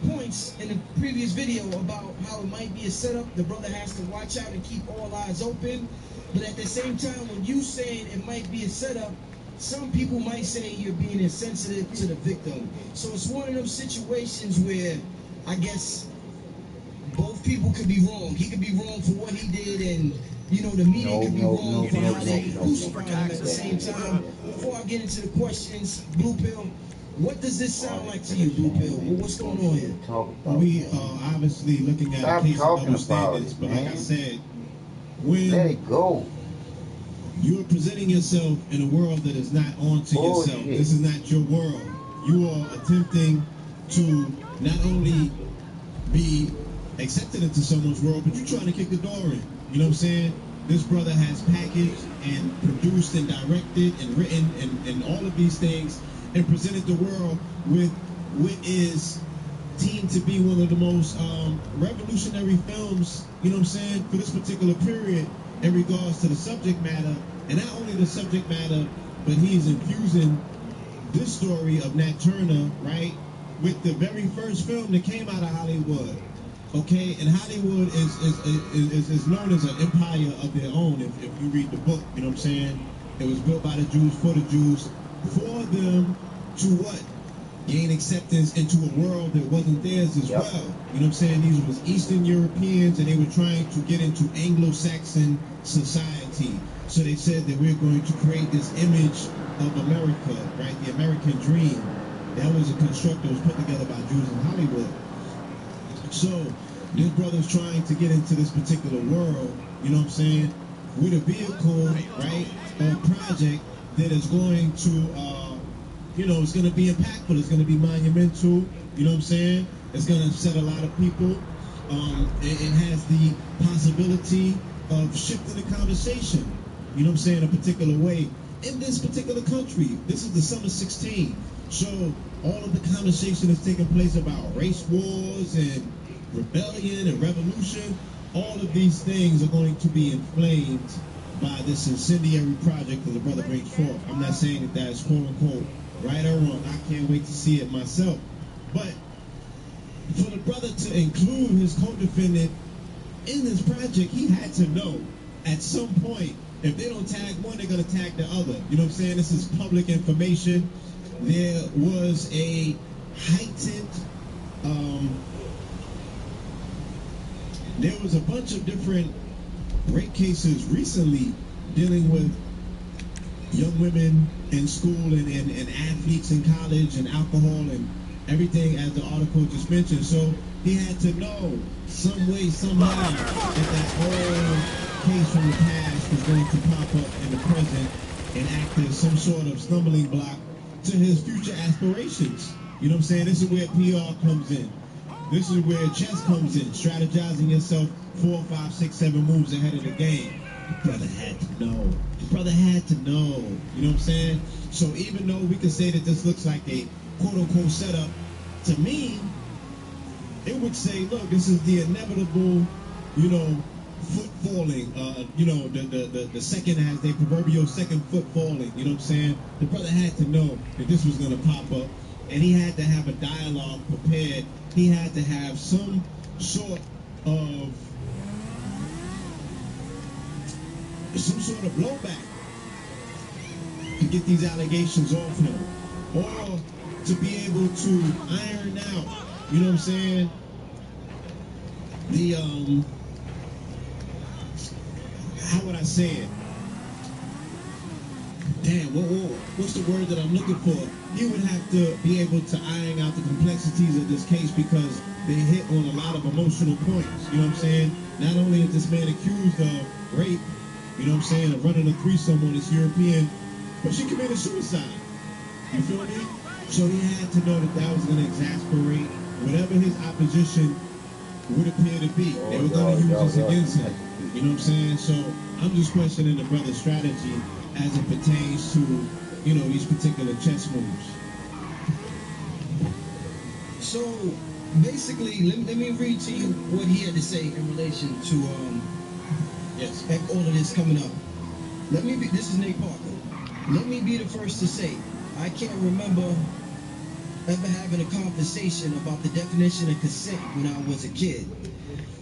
points in the previous video about how it might be a setup. The brother has to watch out and keep all eyes open. But at the same time, when you saying it might be a setup, some people might say you're being insensitive to the victim. So it's one of those situations where I guess both people could be wrong. He could be wrong for what he did, and you know, the media could be wrong for how they crucify him at the same time. Before I get into the questions, Blue Pill, what does this sound like to you, Blue Pill? What's going on here? We are obviously looking at a case of double standards, but like I said, when let it go. You're presenting yourself in a world that is not onto yourself. This is not your world. You are attempting to not only be accepted into someone's world, but you're trying to kick the door in. You know what I'm saying? This brother has packaged and produced and directed and written and all of these things and presented the world with what is deemed to be one of the most revolutionary films, you know what I'm saying, for this particular period in regards to the subject matter. And not only the subject matter, but he is infusing this story of Nat Turner, right, with the very first film that came out of Hollywood. Okay, and Hollywood is known as an empire of their own. If you read the book, you know what I'm saying? It was built by the Jews, for the Jews, for them to what? Gain acceptance into a world that wasn't theirs as well. You know what I'm saying? These was Eastern Europeans, and they were trying to get into Anglo-Saxon society. So they said that we're going to create this image of America, right? The American dream. That was a construct that was put together by Jews in Hollywood. So this brother's trying to get into this particular world, you know what I'm saying, with a vehicle, right, or a project that is going to, you know, it's going to be impactful, it's going to be monumental, you know what I'm saying, it's going to upset a lot of people. It has the possibility of shifting the conversation, you know what I'm saying, a particular way in this particular country. This is the summer 16. So all of the conversation is taking place about race wars and rebellion and revolution. All of these things are going to be inflamed by this incendiary project that the brother brings forth. I'm not saying that that's quote unquote right or wrong. I can't wait to see it myself. But for the brother to include his co-defendant in this project, he had to know at some point, if they don't tag one, they're going to tag the other. You know what I'm saying? This is public information. There was a heightened there was a bunch of different rape cases recently dealing with young women in school and athletes in college and alcohol and everything, as the article just mentioned. So he had to know some way, somehow, that whole case from the past was going to pop up in the present and act as some sort of stumbling block to his future aspirations. You know what I'm saying? This is where PR comes in. This is where chess comes in, strategizing yourself 4, 5, 6, 7 moves ahead of the game. The brother had to know. The brother had to know. You know what I'm saying? So even though we can say that this looks like a quote-unquote setup, to me, it would say, look, this is the inevitable, you know, foot falling. You know, the second has their proverbial second foot falling. You know what I'm saying? The brother had to know that this was going to pop up, and he had to have a dialogue prepared. He had to have some sort of blowback to get these allegations off him, or to be able to iron out, you know what I'm saying, the how would I say it? Damn, what's the word that I'm looking for? He would have to be able to iron out the complexities of this case, because they hit on a lot of emotional points. You know what I'm saying? Not only is this man accused of rape, you know what I'm saying, of running a threesome on this European, but she committed suicide. You feel me? So he had to know that that was going to exasperate whatever his opposition would appear to be. They were going to use this against him. You know what I'm saying? So I'm just questioning the brother's strategy as it pertains to, you know, these particular chess moves. So basically, let me read to you what he had to say in relation to yes, all of this coming up. This is Nate Parker. Let me be the first to say, I can't remember ever having a conversation about the definition of consent when I was a kid.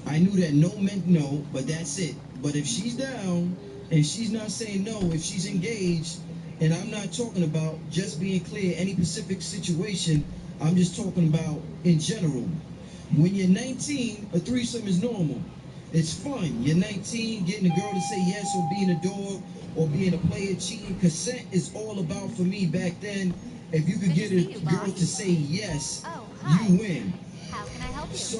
I knew that no meant no, but that's it. But if she's down and she's not saying no, if she's engaged, and I'm not talking about, just being clear, any specific situation, I'm just talking about in general. When you're 19, a threesome is normal. It's fun. You're 19, getting a girl to say yes, or being a dog, or being a player, cheating. Consent is all about, for me back then, if you could get a girl to say yes, you win. How can I help you? So,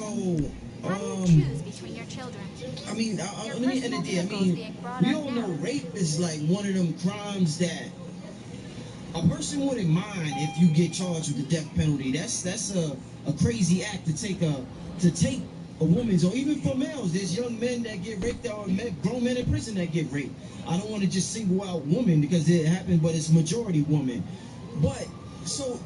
how do you choose between your children? I mean, let me end it there. I mean, we all know rape is like one of them crimes that a person wouldn't mind if you get charged with the death penalty. That's a crazy act to take a woman's, or even for males. There's young men that get raped, or grown men in prison that get raped. I don't want to just single out women because it happened, but it's majority women. But so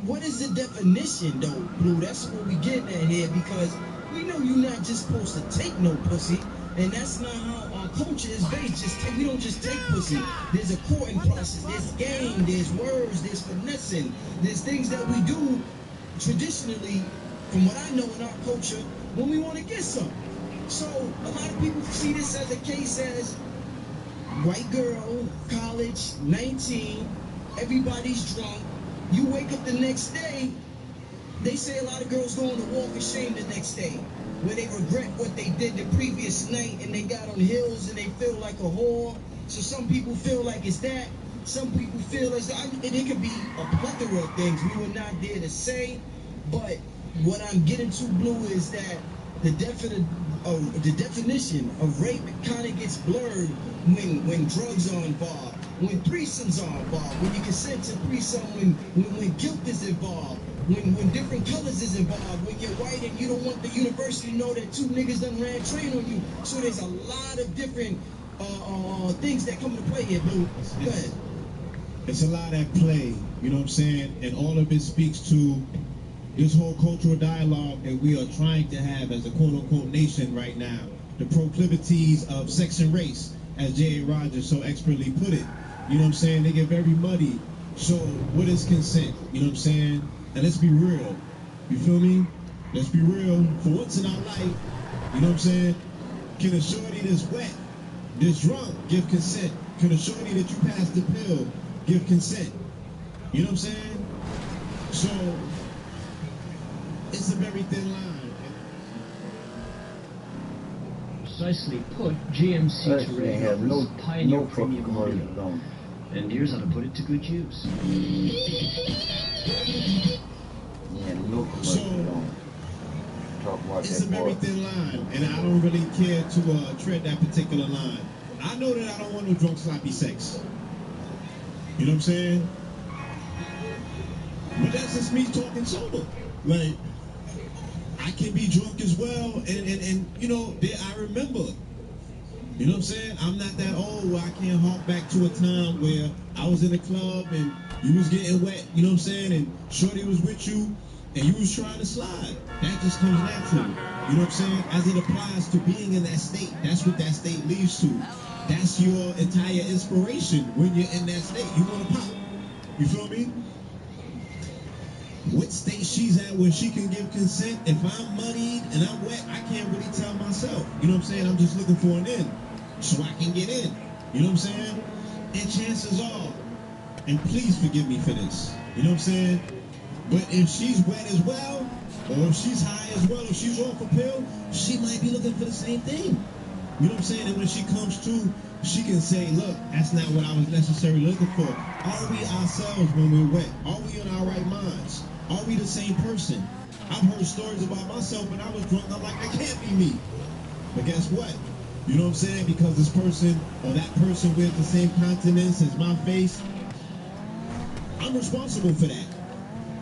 what is the definition though, Blue? That's what we getting at here, because we know you're not just supposed to take no pussy, and that's not how our culture is based. We don't just take pussy. There's a courting process, there's game, there's words, there's finessing, there's things that we do traditionally, from what I know in our culture, when we want to get some. So a lot of people see this as a case as white girl, college, 19, everybody's drunk. You wake up the next day, they say a lot of girls go on the walk of shame the next day, where they regret what they did the previous night, and they got on heels and they feel like a whore. So some people feel like it's that. Some people feel as and it could be a plethora of things we were not there to say. But what I'm getting to, Blue, is that the definition of rape kind of gets blurred when drugs are involved, when threesomes are involved, when you consent to threesome, when guilt is involved, when different colors is involved, when you're white and you don't want the university to know that two niggas done ran train on you. So there's a lot of different things that come into play here, Blue. Go ahead. It's a lot at play, you know what I'm saying? And all of it speaks to this whole cultural dialogue that we are trying to have as a quote-unquote nation right now. The proclivities of sex and race, as J.A. Rogers so expertly put it. You know what I'm saying? They get very muddy. So what is consent? You know what I'm saying? And let's be real. You feel me? Let's be real. For once in our life, you know what I'm saying? Can a shorty that's wet, that's drunk, give consent? Can a shorty that you passed the pill give consent? You know what I'm saying? So it's a very thin line. precisely put GMC Terrain pioneer premium audio. And here's how to put it to good use. It's a very thin line, and I don't really care to tread that particular line. I know that I don't want no drunk, sloppy sex. You know what I'm saying? But that's just me talking sober. Like, I can be drunk as well, and you know, I remember. You know what I'm saying? I'm not that old where I can't hark back to a time where I was in a club and you was getting wet, you know what I'm saying? And Shorty was with you and you was trying to slide. That just comes naturally. You know what I'm saying? As it applies to being in that state, that's what that state leads to. That's your entire inspiration when you're in that state. You want to pop. You feel me? What state she's at where she can give consent? If I'm muddied and I'm wet, I can't really tell myself. You know what I'm saying? I'm just looking for an in so I can get in. You know what I'm saying? And chances are, and please forgive me for this, you know what I'm saying? But if she's wet as well, or if she's high as well, if she's off a pill, she might be looking for the same thing. You know what I'm saying? And when she comes to, she can say, look, that's not what I was necessarily looking for. Are we ourselves when we're wet? Are we in our right minds? Are we the same person? I've heard stories about myself when I was drunk. I'm like, that can't be me. But guess what? You know what I'm saying? Because this person or that person wears the same countenance as my face, I'm responsible for that.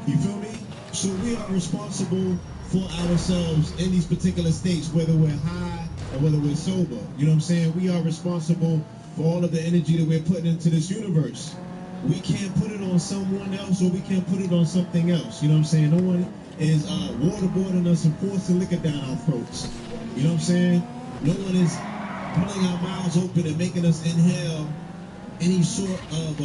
You feel me? So we are responsible for ourselves in these particular states, whether we're high or whether we're sober. You know what I'm saying? We are responsible for all of the energy that we're putting into this universe. We can't put it on someone else, or we can't put it on something else. You know what I'm saying? No one is waterboarding us and forcing liquor down our throats. You know what I'm saying? No one is pulling our mouths open and making us inhale any sort of,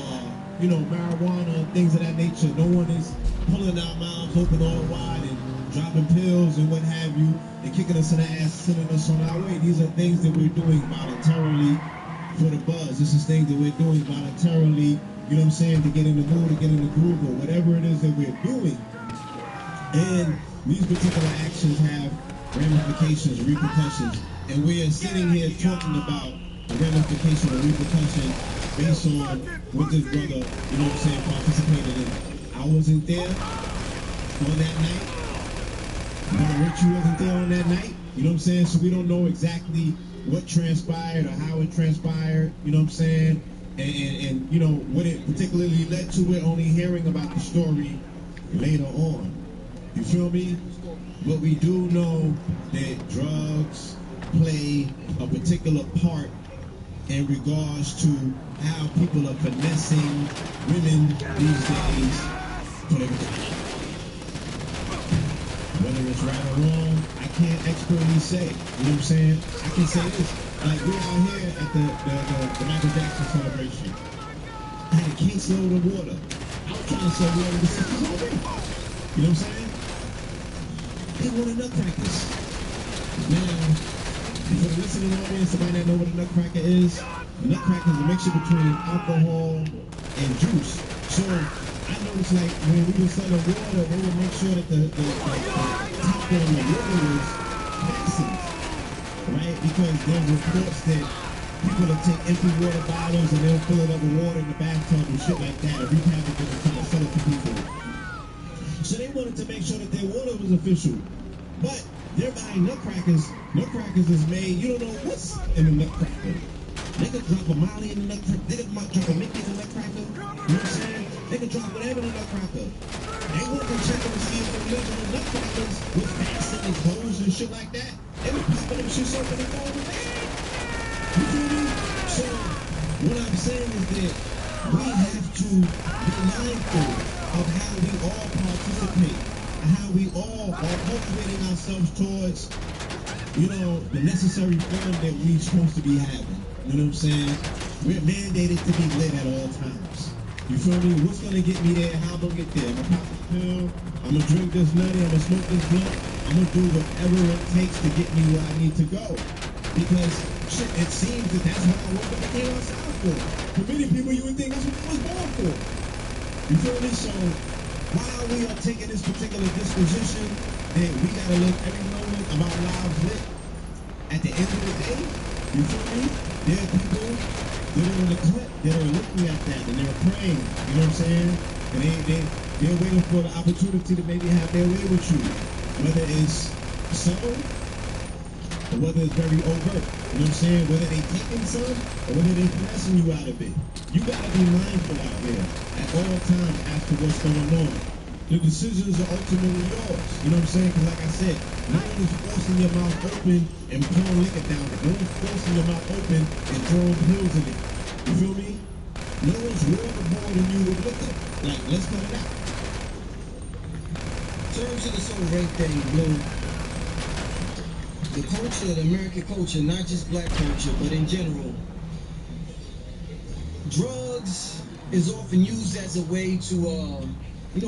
marijuana and things of that nature. No one is pulling our mouths open all wide and dropping pills and what have you and kicking us in the ass, sending us on our way. These are things that we're doing voluntarily for the buzz. This is things that we're doing voluntarily, you know what I'm saying, to get in the mood, to get in the groove, or whatever it is that we're doing. And these particular actions have ramifications, repercussions. And we are sitting here talking about the ramification or repercussion based on what this brother, you know what I'm saying, participated in. I wasn't there on that night. Brother Richie wasn't there on that night. You know what I'm saying? So we don't know exactly what transpired or how it transpired, you know what I'm saying? And you know, what it particularly led to, we're only hearing about the story later on. You feel me? But we do know that drugs play a particular part in regards to how people are finessing women these days for their whether it's right or wrong, I can't expertly say. You know what I'm saying? I can say this. Like, we're out here at the Michael Jackson celebration. I had a caseload of water. I was trying to sell water to sisters over. You know what I'm saying? They wanted nutcrackers. Now, for the listening audience, somebody that know what a nutcracker is, a nutcracker is a mixture between alcohol and juice. So I noticed, like, when we were selling water, they would make sure that the top of the water was fastened, right? Because there's reports that people will take empty water bottles and they'll fill it up with water in the bathtub and shit like that, and repackage it and try to sell it to people. So they wanted to make sure that their water was official. But they're buying nutcrackers. Nutcrackers is made, you don't know what's in the nutcracker. They could drop a Molly in the nutcracker. They could drop a Mickey in the nutcracker. You know what I'm saying? They could drop whatever in the nutcracker. They want to check and see if the original nutcrackers with fastened and holes and shit like that. They were popping them shit open and throwing them in. You feel me? So what I'm saying is that we have to be mindful of how we all participate, how we all are cultivating ourselves towards, you know, the necessary form that we're supposed to be having. You know what I'm saying? We're mandated to be lit at all times. You feel me? What's gonna get me there? How I'm gonna get there? I'm gonna pop this pill, I'm gonna drink this nutty, I'm gonna smoke this blunt, I'm gonna do whatever it takes to get me where I need to go. Because shit, it seems that that's what I woke up and came outside for. For many people, you would think that's what I was born for. You feel me? So while we are taking this particular disposition that we gotta live every moment of our lives lit, at the end of the day, you feel me? There are people that are in the cut that are looking at that and they're praying, you know what I'm saying? And they're waiting for the opportunity to maybe have their way with you. Whether it's subtle or whether it's very overt. You know what I'm saying? Whether they taking some or whether they finessing you out of it. You gotta be mindful out there at all times as to what's going on. The decisions are ultimately yours. You know what I'm saying? Because like I said, no one is forcing your mouth open and pouring liquor down it. No one's forcing your mouth open and throwing pills in it. You feel me? No one's waterboarding you with liquor. Like, let's cut it out. In terms of this whole rape thing, Blue, the culture, the American culture, not just black culture, but in general, drugs is often used as a way to,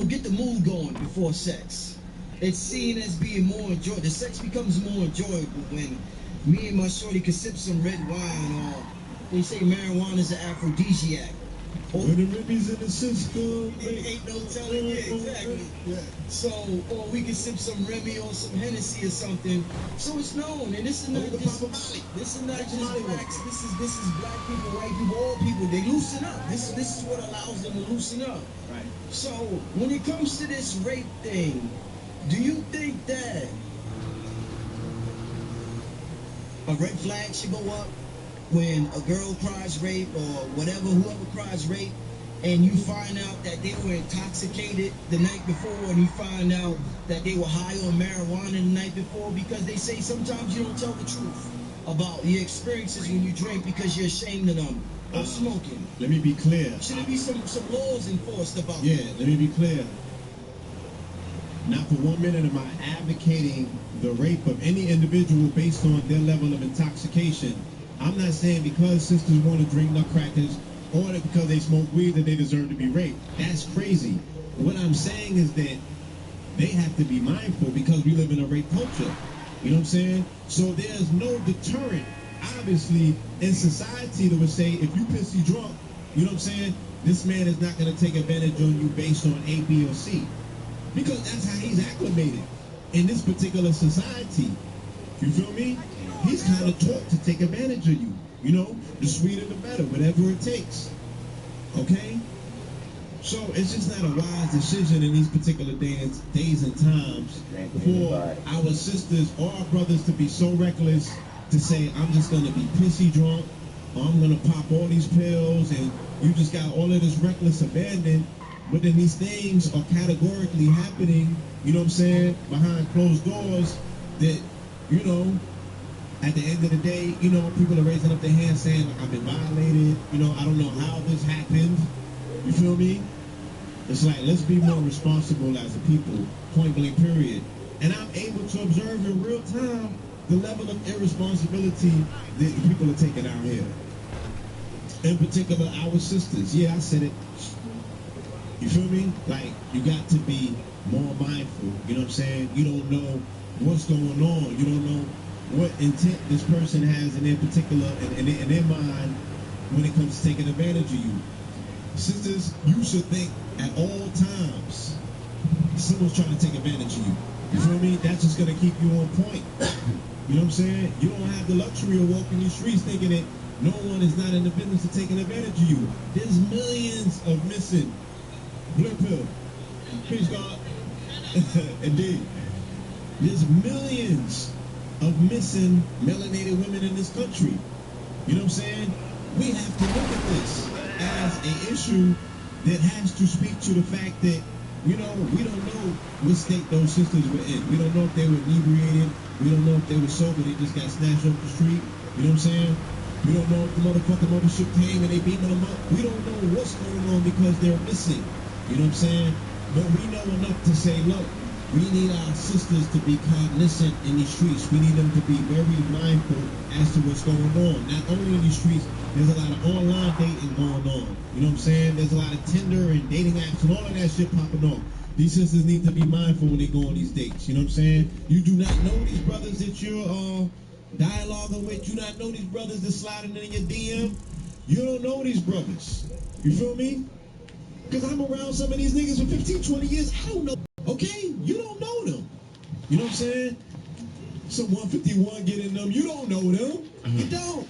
get the mood going before sex. It's seen as being more enjoyable. The sex becomes more enjoyable when me and my shorty can sip some red wine, or they say marijuana is an aphrodisiac. When the ribbies in the system, ain't no telling you exactly. Yeah. So, or we can sip some Remy or some Hennessy or something. So it's known, and this is not just blacks. This is black people, white people, all people. They loosen up. This is what allows them to loosen up. Right. So when it comes to this rape thing, do you think that a red flag should go up when a girl cries rape or whatever, whoever cries rape, and you find out that they were intoxicated the night before, and you find out that they were high on marijuana the night before? Because they say sometimes you don't tell the truth about your experiences when you drink because you're ashamed of them. Or smoking. Let me be clear. Should there be some laws enforced about that? Yeah, let me be clear. Not for 1 minute am I advocating the rape of any individual based on their level of intoxication. I'm not saying because sisters want to drink nutcrackers or that because they smoke weed that they deserve to be raped. That's crazy. What I'm saying is that they have to be mindful because we live in a rape culture. You know what I'm saying? So there's no deterrent, obviously, in society that would say if you pissy drunk, you know what I'm saying, this man is not going to take advantage on you based on A, B, or C. Because that's how he's acclimated in this particular society. You feel me? He's kind of taught to take advantage of you. You know, the sweeter the better, whatever it takes. Okay? So it's just not a wise decision in these particular days and times for our sisters or our brothers to be so reckless to say, I'm just going to be pissy drunk, or I'm going to pop all these pills, and you just got all of this reckless abandon. But then these things are categorically happening, you know what I'm saying, behind closed doors that, you know, at the end of the day, you know, people are raising up their hands saying, like, I've been violated, you know, I don't know how this happened, you feel me? It's like, let's be more responsible as a people, point blank period. And I'm able to observe in real time the level of irresponsibility that the people are taking out here. In particular, our sisters. Yeah, I said it. You feel me? Like, you got to be more mindful, you know what I'm saying? You don't know what's going on. You don't know what intent this person has in their particular, in their mind when it comes to taking advantage of you. Sisters, you should think at all times someone's trying to take advantage of you. You feel me? That's just going to keep you on point. You know what I'm saying? You don't have the luxury of walking these streets thinking that no one is not in the business of taking advantage of you. There's millions of missing blue pill. Praise God. Indeed. There's millions of missing melanated women in this country. You know what I'm saying? We have to look at this as an issue that has to speak to the fact that, you know, we don't know what state those sisters were in. We don't know if they were inebriated. We don't know if they were sober. They just got snatched off the street. You know what I'm saying? We don't know if the motherfucking mothership came and they beating them up. We don't know what's going on because they're missing. You know what I'm saying? But we know enough to say, look, we need our sisters to be cognizant in these streets. We need them to be very mindful as to what's going on. Not only in these streets, there's a lot of online dating going on. You know what I'm saying? There's a lot of Tinder and dating apps and all of that shit popping off. These sisters need to be mindful when they go on these dates. You know what I'm saying? You do not know these brothers that you're dialoguing with. You not know these brothers that sliding in your DM. You don't know these brothers. You feel me? Because I'm around some of these niggas for 15, 20 years. I don't know. Okay? You don't know them. You know what I'm saying? some 151 get in them, you don't know them. You don't.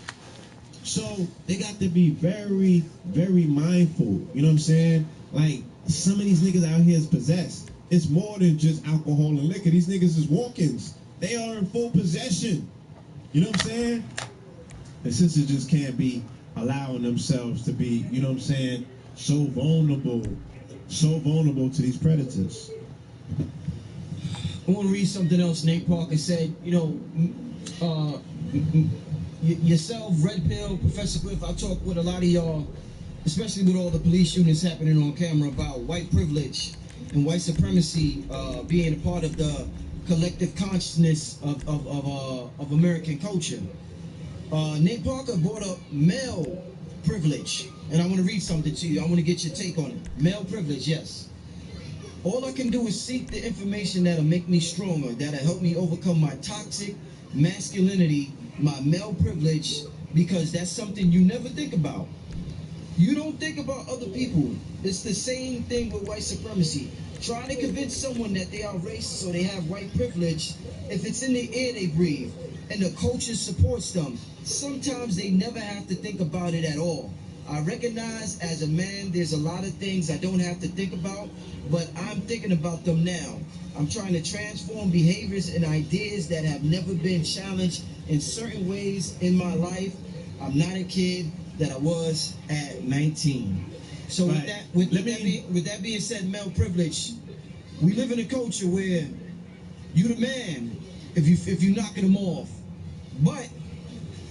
So they got to be very, very mindful. You know what I'm saying? Like, some of these niggas out here is possessed. It's more than just alcohol and liquor. These niggas is walk-ins. They are in full possession. You know what I'm saying? The sisters just can't be allowing themselves to be, you know what I'm saying, so vulnerable to these predators. I want to read something else Nate Parker said. Yourself, Red Pill, Professor Griff, I talk with a lot of y'all, especially with all the police shootings happening on camera, about white privilege and white supremacy being a part of the collective consciousness of American culture. Nate Parker brought up male privilege, and I want to read something to you. I want to get your take on it. Male privilege, yes. All I can do is seek the information that'll make me stronger, that'll help me overcome my toxic masculinity, my male privilege, because that's something you never think about. You don't think about other people. It's the same thing with white supremacy. Try to convince someone that they are racist or they have white privilege. If it's in the air they breathe and the culture supports them, sometimes they never have to think about it at all. I recognize as a man there's a lot of things I don't have to think about, but I'm thinking about them now. I'm trying to transform behaviors and ideas that have never been challenged in certain ways in my life. I'm not a kid that I was at 19. So right. with that being said, male privilege, we live in a culture where you the man if you knocking them off. But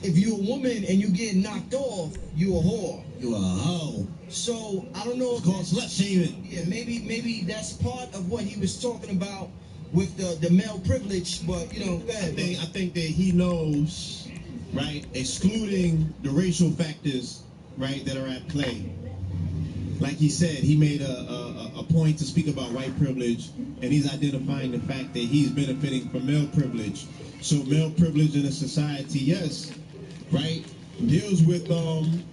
if you're a woman and you get knocked off, you a whore. You a hoe. So I don't know. It's called slut shaming. Yeah, maybe that's part of what he was talking about with the male privilege. But go ahead. I think that he knows, right, excluding the racial factors, right, that are at play. Like he said, he made a point to speak about white privilege, and he's identifying the fact that he's benefiting from male privilege. So male privilege in a society, yes, right, deals with allowing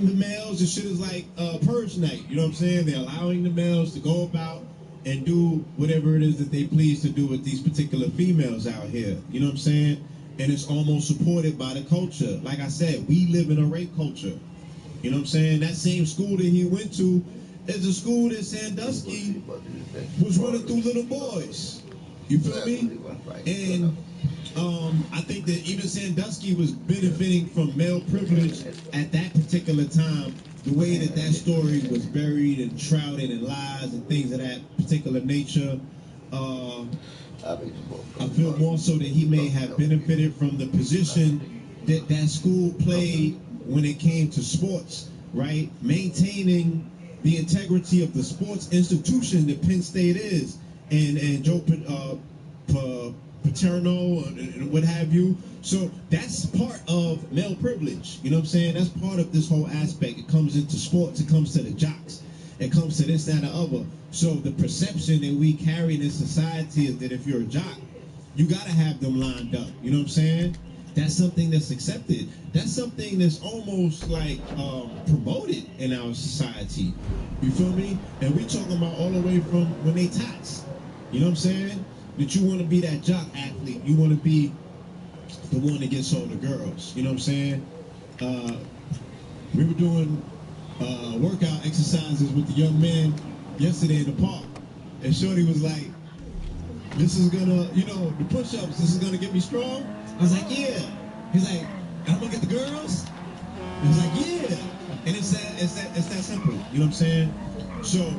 the males. This shit is like purge night. You know what I'm saying? They're allowing the males to go about and do whatever it is that they please to do with these particular females out here. You know what I'm saying? And it's almost supported by the culture. Like I said, we live in a rape culture. You know what I'm saying? That same school that he went to is a school that Sandusky was running through little boys. You feel me? And I think that even Sandusky was benefiting from male privilege at that particular time. The way that story was buried and shrouded in lies and things of that particular nature. I feel more so that he may have benefited from the position that school played when it came to sports, right? Maintaining the integrity of the sports institution that Penn State is, and Joe Paterno and what have you. So that's part of male privilege. You know what I'm saying? That's part of this whole aspect. It comes into sports. It comes to the jocks. It comes to this, that, and the other. So the perception that we carry in society is that if you're a jock, you got to have them lined up. You know what I'm saying? That's something that's accepted. That's something that's almost like promoted in our society. You feel me? And we talking about all the way from when they tots. You know what I'm saying? That you want to be that jock athlete. You want to be the one that gets all the girls. You know what I'm saying? We were doing workout exercises with the young man yesterday in the park. And Shorty was like, this is gonna, the push-ups, this is gonna get me strong? I was like, yeah. He's like, I'm gonna get the girls? I was like, yeah. And it's that simple. You know what I'm saying? So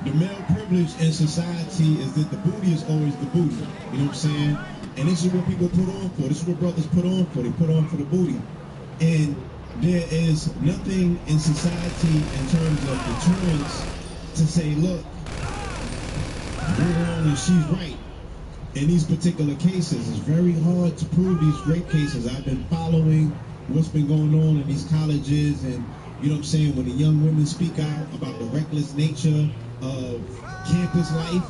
the male privilege in society is that the booty is always the booty. You know what I'm saying? And this is what people put on for. This is what brothers put on for. They put on for the booty. And there is nothing in society in terms of deterrence to say, look, you're wrong and she's right. In these particular cases, it's very hard to prove these rape cases. I've been following what's been going on in these colleges, and you know what I'm saying, when the young women speak out about the reckless nature of campus life,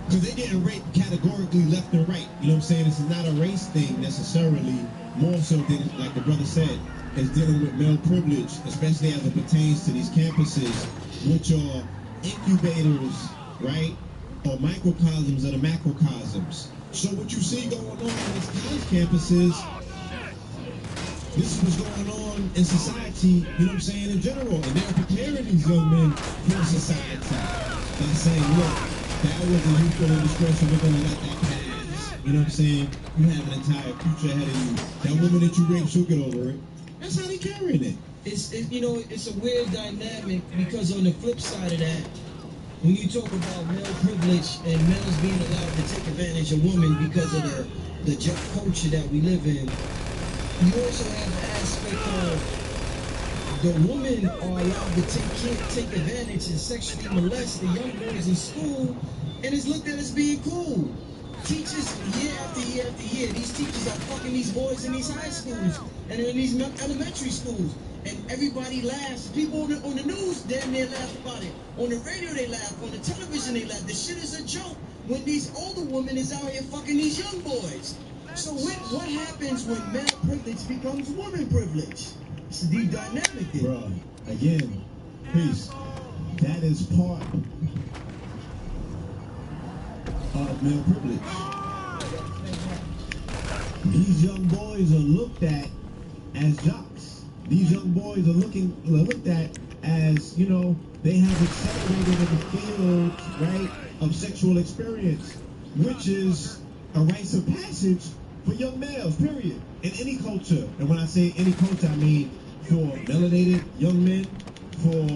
because they're getting raped categorically left and right. You know what I'm saying? This is not a race thing necessarily, more so than, like the brother said, is dealing with male privilege, especially as it pertains to these campuses, which are incubators, right? Or microcosms of the macrocosms. So what you see going on in these college campuses, this is what's going on in society, you know what I'm saying, in general. And they're preparing these young men for society. By saying, look, that was a youthful indiscretion, we're going to let that pass. You know what I'm saying? You have an entire future ahead of you. That woman that you raped, she'll get over it. That's how they carrying it. You know, it's a weird dynamic because on the flip side of that, when you talk about male privilege and males being allowed to take advantage of women because of the junk culture that we live in, you also have the aspect of the women are allowed to take advantage and sexually molest the young boys in school, and it's looked at as being cool. Teachers, year after year after year, these teachers are fucking these boys in these high schools and in these elementary schools. And everybody laughs. People on the news damn near laugh about it. On the radio they laugh. On the television they laugh. The shit is a joke when these older women is out here fucking these young boys. So what happens when male privilege becomes woman privilege? It's the dynamic there. Bro, again, peace. That is part of male privilege. These young boys are looked at as jocks. These young boys are looked at as, you know, they have accelerated in the field, right, of sexual experience, which is a rite of passage for young males, period, in any culture. And when I say any culture, I mean for melanated young men, for,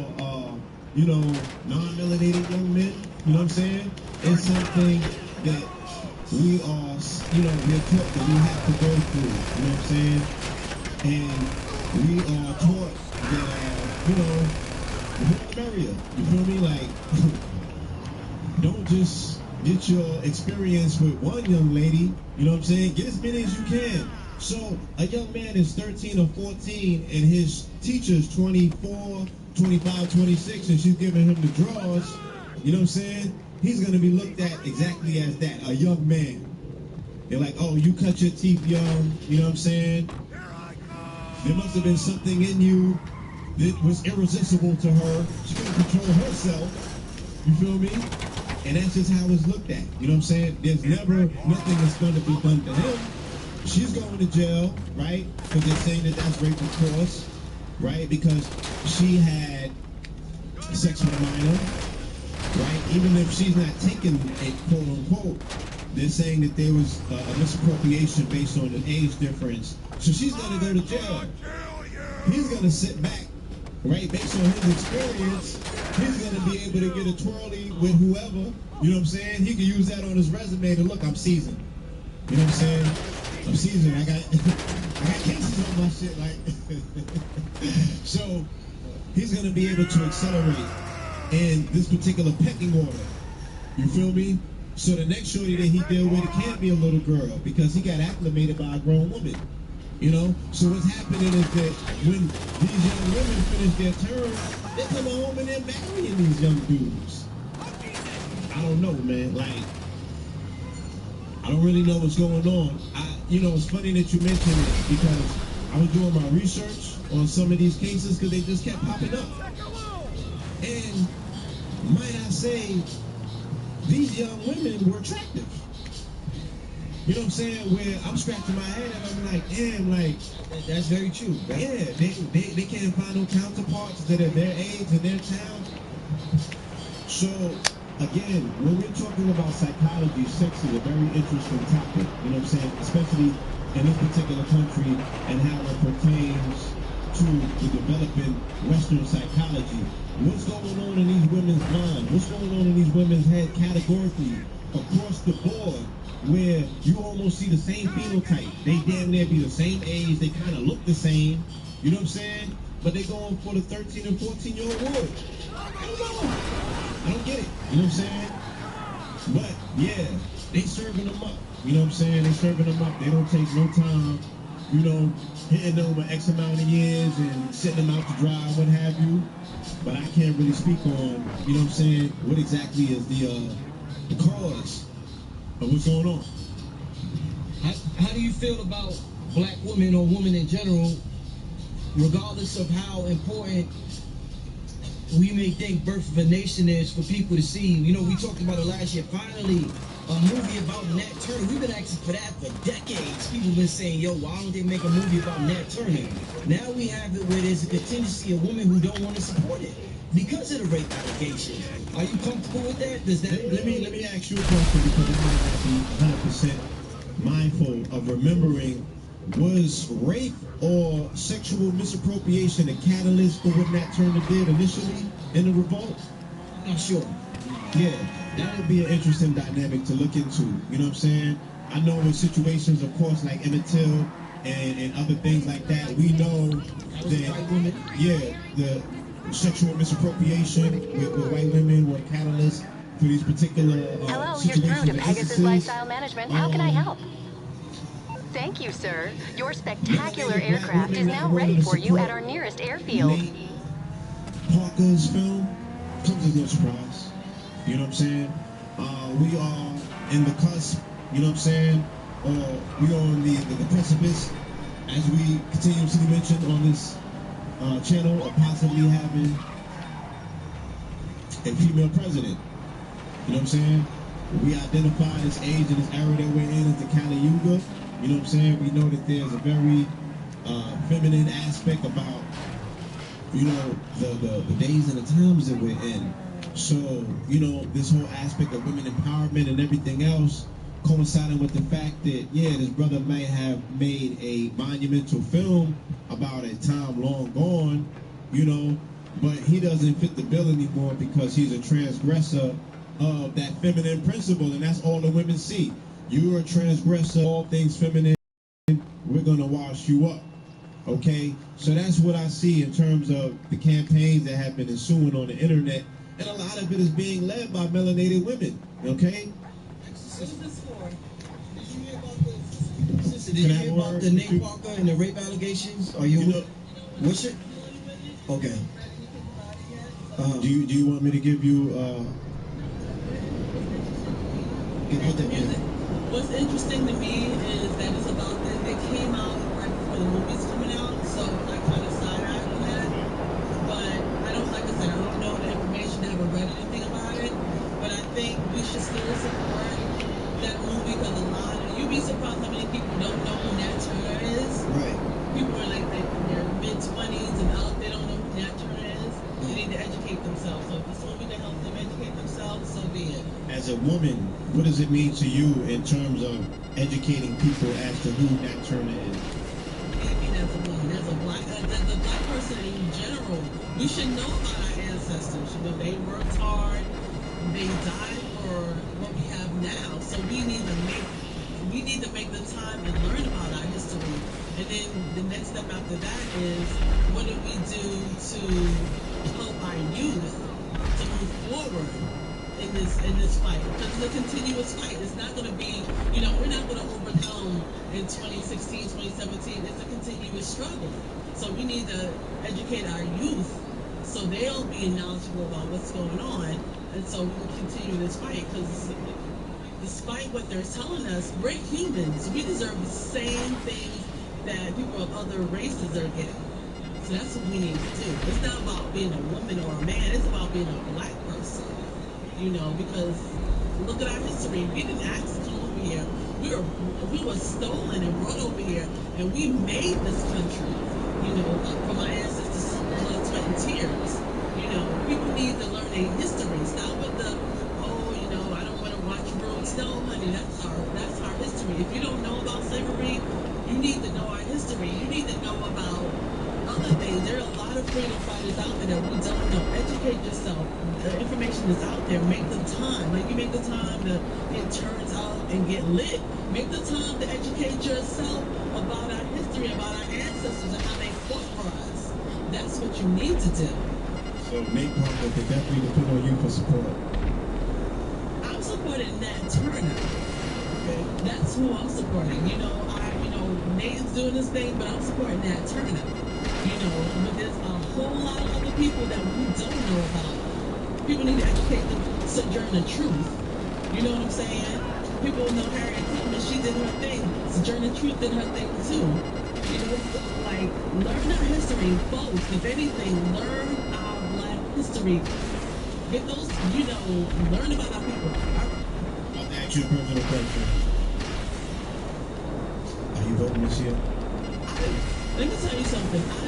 you know, non-melanated young men, you know what I'm saying? It's something that we are, you know, we're taught that we have to go through, you know what I'm saying? And we are taught that, you know, the more the merrier, you feel me? Like, don't just get your experience with one young lady, you know what I'm saying? Get as many as you can. So a young man is 13 or 14 and his teacher's 24, 25, 26 and she's giving him the draws, you know what I'm saying? He's going to be looked at exactly as that, a young man. They're like, oh, you cut your teeth young, you know what I'm saying? There must have been something in you that was irresistible to her. She couldn't control herself, you feel me? And that's just how it's looked at, you know what I'm saying? There's never nothing that's going to be done to him. She's going to jail, right? Because they're saying that that's rape, of course, right? Because she had sex with a minor, right? Even if she's not taking it, quote unquote, they're saying that there was a misappropriation based on an age difference. So she's going to go to jail. He's going to sit back, right? Based on his experience, he's going to be able to get a twirly with whoever, you know what I'm saying? He can use that on his resume to look, I'm seasoned. You know what I'm saying? I'm seasoned. I got cases on my shit, like. So he's gonna be able to accelerate in this particular pecking order. You feel me? So the next shorty that he deal with, it can't be a little girl because he got acclimated by a grown woman. You know? So what's happening is that when these young women finish their term, they come home and they're marrying these young dudes. I don't know, man. Like, I don't really know what's going on. You know, it's funny that you mentioned it because I was doing my research on some of these cases because they just kept popping up. And might I say, these young women were attractive. You know what I'm saying? Where I'm scratching my head and I'm like, damn, like, that's very true. Yeah, they can't find no counterparts that are their age and their town. So, again, when we're talking about psychology, sex is a very interesting topic, you know what I'm saying? Especially in this particular country and how it pertains to the developing Western psychology. What's going on in these women's minds? What's going on in these women's head categorically across the board where you almost see the same phenotype? They damn near be the same age. They kind of look the same. You know what I'm saying? But they're going for the 13 and 14-year-old boy. I don't know. I don't get it. You know what I'm saying? But, yeah, they serving them up. You know what I'm saying? They serving them up. They don't take no time, you know, hitting them over X amount of years and setting them out to dry, what have you. But I can't really speak on, you know what I'm saying, what exactly is the cause of what's going on. How do you feel about black women or women in general, regardless of how important we may think Birth of a Nation is for people to see? You know, we talked about it last year. Finally, a movie about Nat Turner. We've been asking for that for decades. People have been saying, yo, why don't they make a movie about Nat Turner? Now we have it where there's a contingency of women who don't want to support it because of the rape allegations. Are you comfortable with that? Does that let me ask you a question, because I might not be 100% mindful of remembering. Was rape or sexual misappropriation a catalyst for what Nat Turner did initially in the revolt? I'm not sure. Yeah, that would be an interesting dynamic to look into. You know what I'm saying? I know in situations, of course, like Emmett Till and other things like that, we know that, yeah, the sexual misappropriation with white women were catalysts for these particular Hello, you're situations through to and Pegasus instances. Lifestyle Management. How can I help? Thank you, sir. Your spectacular aircraft is now ready for you at our nearest airfield. Parker's film comes as no surprise. You know what I'm saying? We are in the cusp, you know what I'm saying? We are on the precipice, as we continuously mentioned on this channel, of possibly having a female president. You know what I'm saying? We identify this age and this era that we're in as the Kali Yuga. You know what I'm saying? We know that there's a very feminine aspect about, you know, the days and the times that we're in. So, you know, this whole aspect of women empowerment and everything else coinciding with the fact that, yeah, this brother may have made a monumental film about a time long gone, you know, but he doesn't fit the bill anymore because he's a transgressor of that feminine principle, and that's all the women see. You're a transgressor, all things feminine, we're going to wash you up. Okay, so that's what I see in terms of the campaigns that have been ensuing on the internet, and a lot of it is being led by melanated women. Okay. What is this for? Did you hear about the sister? Did you hear about the Nate Parker and the rape allegations? Are you? What's it? Okay. Do you want me to give you? What's interesting to me is that it's about that it came out right before the movie's coming out, so I kind of side-eyed on that. But I don't, like I said, I don't know the information, I haven't read anything about it. But I think we should still support that movie because you'd be surprised how many people don't know who Nat Turner is. Right. People are like in their mid-20s and out, they don't know who Nat Turner is. They need to educate themselves. So if this movie can help them educate themselves, so be it. As a woman, what does it mean to you in terms of educating people as to who Nat Turner is? I mean, as a woman, as a black person in general, we should know about our ancestors. You know, they worked hard, they died for what we have now. So we need to make the time and learn about our history. And then the next step after that is, what do we do to help our youth to move forward in this fight? Because it's a continuous fight. It's not going to be, you know, we're not going to overcome in 2016, 2017. It's a continuous struggle. So we need to educate our youth so they'll be knowledgeable about what's going on. And so we will continue this fight because despite what they're telling us, we're humans. We deserve the same things that people of other races are getting. So that's what we need to do. It's not about being a woman or a man. It's about being a black person. You know, because look at our history. We didn't ask to come over here. We were stolen and brought over here, and we made this country. You know, from our ancestors' blood, sweat, and tears. You know, people need to learn their history. Stop with the, you know, I don't want to watch Roots. No, honey, that's our history. If you don't know about slavery, you need to know our history. You need to know about other things. There are a lot of freedom fighters out there that we don't know. Educate yourself. The information is out there. Make the time. Like you make the time to get turns out and get lit. Make the time to educate yourself about our history, about our ancestors and how they fought for us. That's what you need to do. So Nate Parker could definitely depend on you for support. I'm supporting Nat Turner. Okay. That's who I'm supporting. You know, Nate's doing this thing, but I'm supporting Nat Turner. You know, but there's a whole lot of other people that we don't know about. People need to educate the Sojourner Truth. You know what I'm saying? People know Harriet Tubman, she did her thing. Sojourner Truth did her thing too. You know, like, learn our history, both. If anything, learn our black history. Get those, you know, learn about our people. ask you a personal question. Are you voting this year? Let me tell you something. I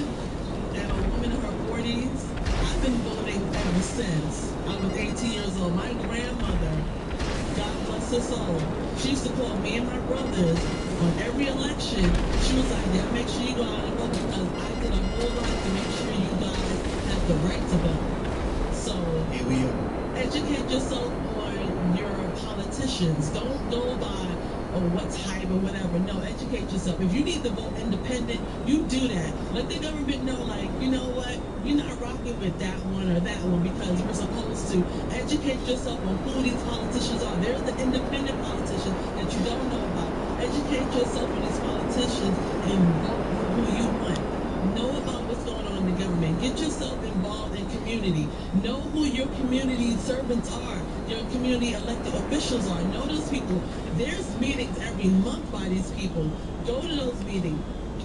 am a woman in her 40s. I've been voting ever since I was 18 years old. My grandmother, God bless her soul, she used to call me and my brothers on every election. She was like, yeah, make sure you go out and vote because I did a whole lot to make sure you guys have the right to vote. So, here we are. Educate yourself on your politicians. Don't go by what's hype or whatever. No, educate yourself. If you need to vote independent, you do that. Let the government know, like, you know what, you're not rocking with that one or that one because we're supposed to educate yourself on who these politicians are. There's the independent politicians that you don't know about. Educate yourself on these politicians and vote for who you want. Know about what's going on in the government. Get yourself involved in community. Know who your community servants are, your community elected officials are. Know those people. There's meetings every month by these people. Go to those meetings.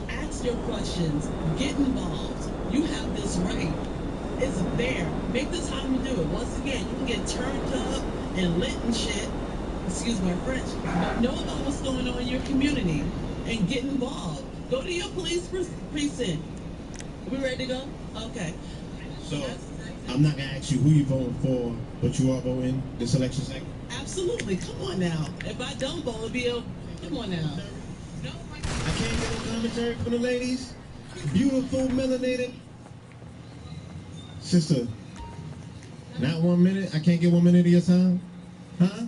Ask your questions. Get involved. You have this right. It's there. Make the time to do it. Once again, you can get turned up and lit and shit. Excuse my French. But know about what's going on in your community and get involved. Go to your police precinct. We ready to go? Okay. So, I'm not going to ask you who you voting for, but you are voting this election cycle? Absolutely. Come on now. If I don't vote, it'll be a... Come on now. I can't get no commentary from the ladies. Beautiful, melanated. Sister, not 1 minute? I can't get 1 minute of your time? Huh?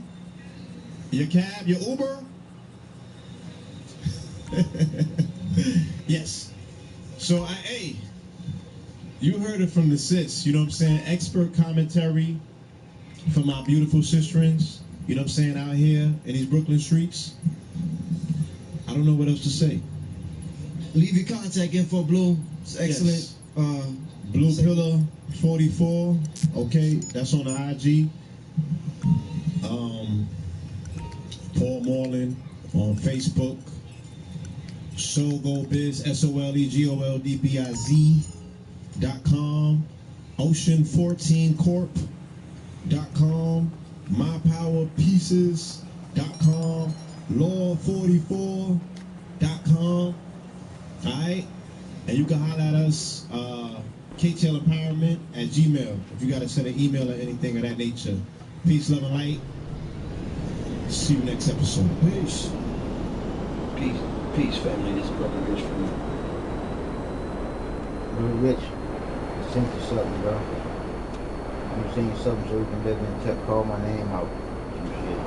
Your cab? Your Uber? Yes. So, hey, you heard it from the sis, you know what I'm saying? Expert commentary from our beautiful sisterins, you know what I'm saying, out here in these Brooklyn streets. I don't know what else to say. Leave your contact info, Blue. It's excellent. Yes. Blue Pillar 44. Okay, that's on the IG. Paul Moreland on Facebook. SoGoBiz, SOLEGOLDBIZ.com. Ocean14corp.com. MyPowerPieces.com. Law44.com. Alright? And you can holler at us, KTLEmpowerment@gmail. If you got to send an email or anything of that nature. Peace, love, and light. See you next episode. Peace. Peace, family. This is Brother Rich from you. Brother Rich, send you something, bro. I'm send you something so you can let me call my name out. Some shit.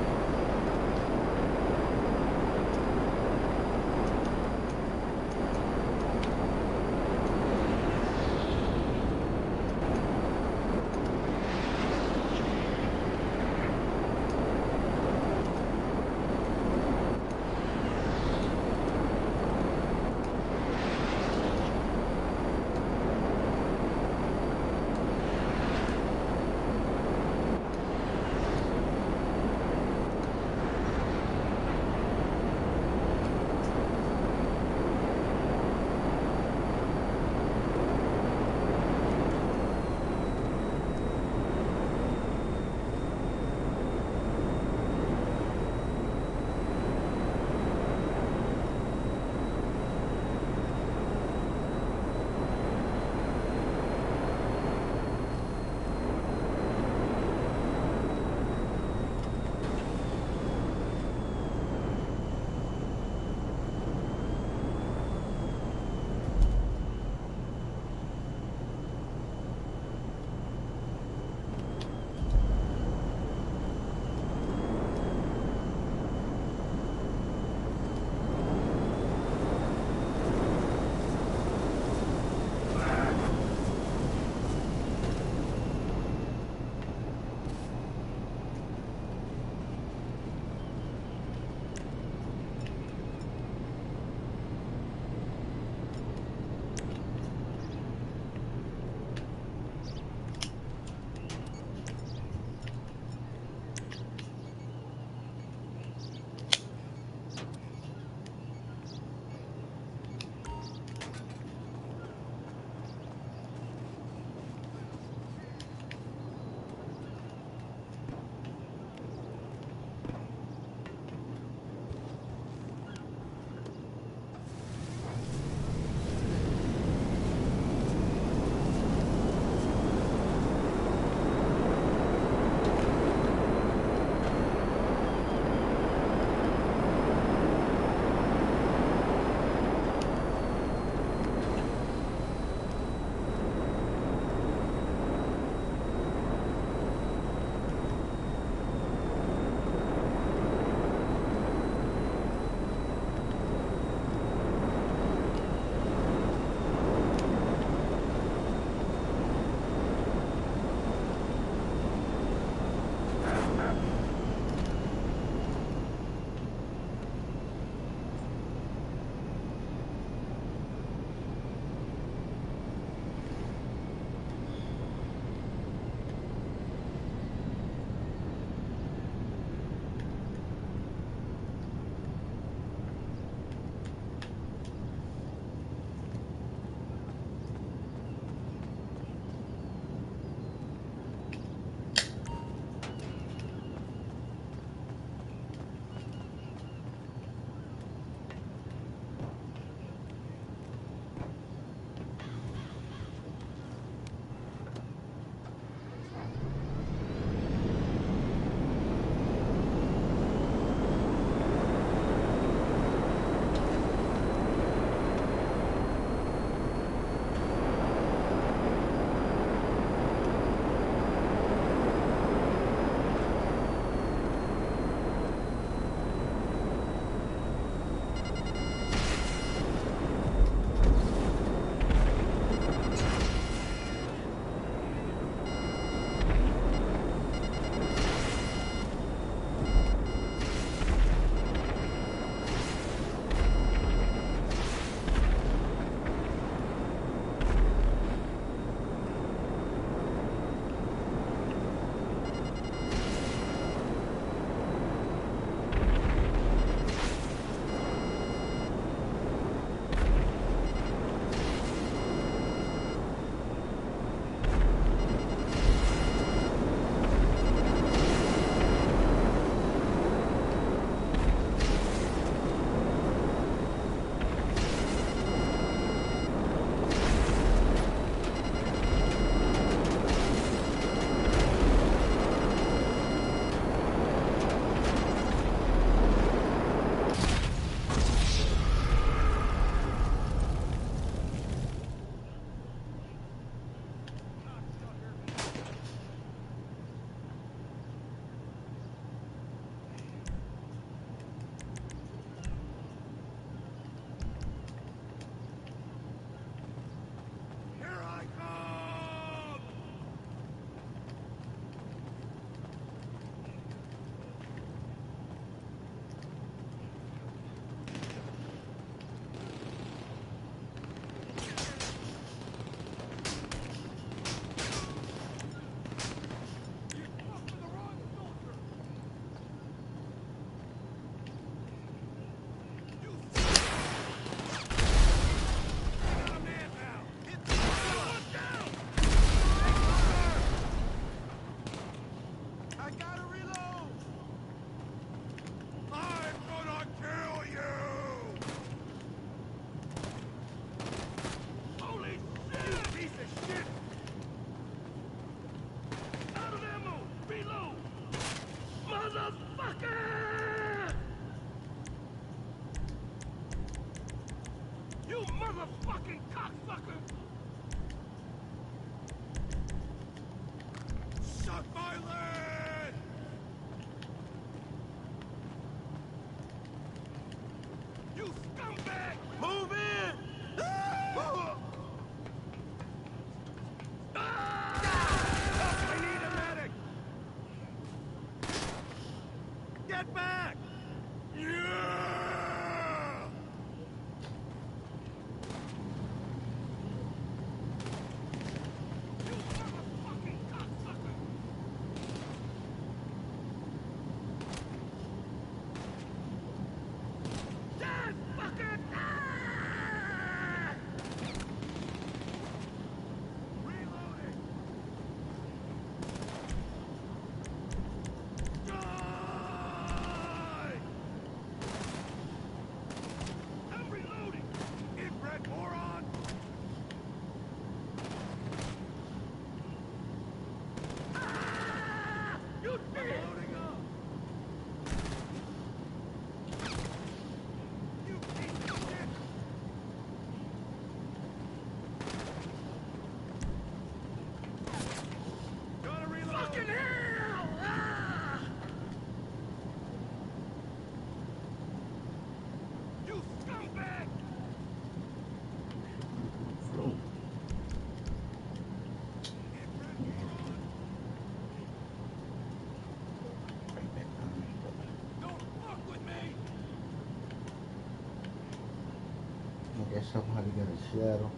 something how they got a shadow.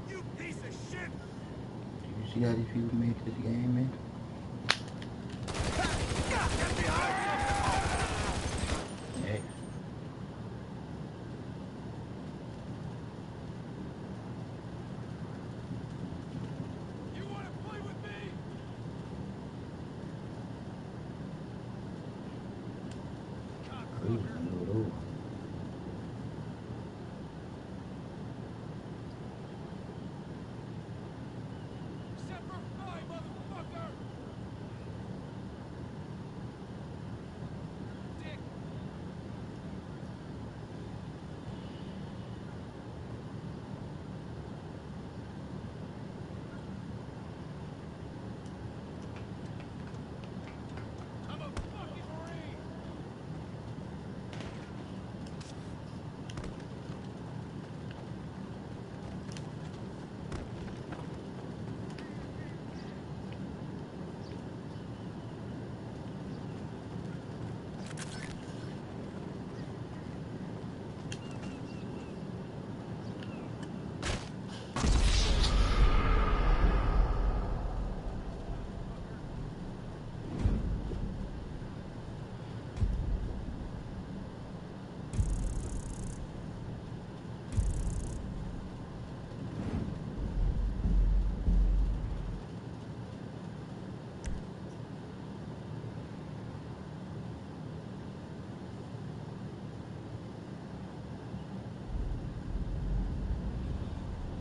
You piece of shit! You see how these people made this game, man? Next. You want to play with me? Semper Fi, motherfucker! Dick! I'm a fucking Marine!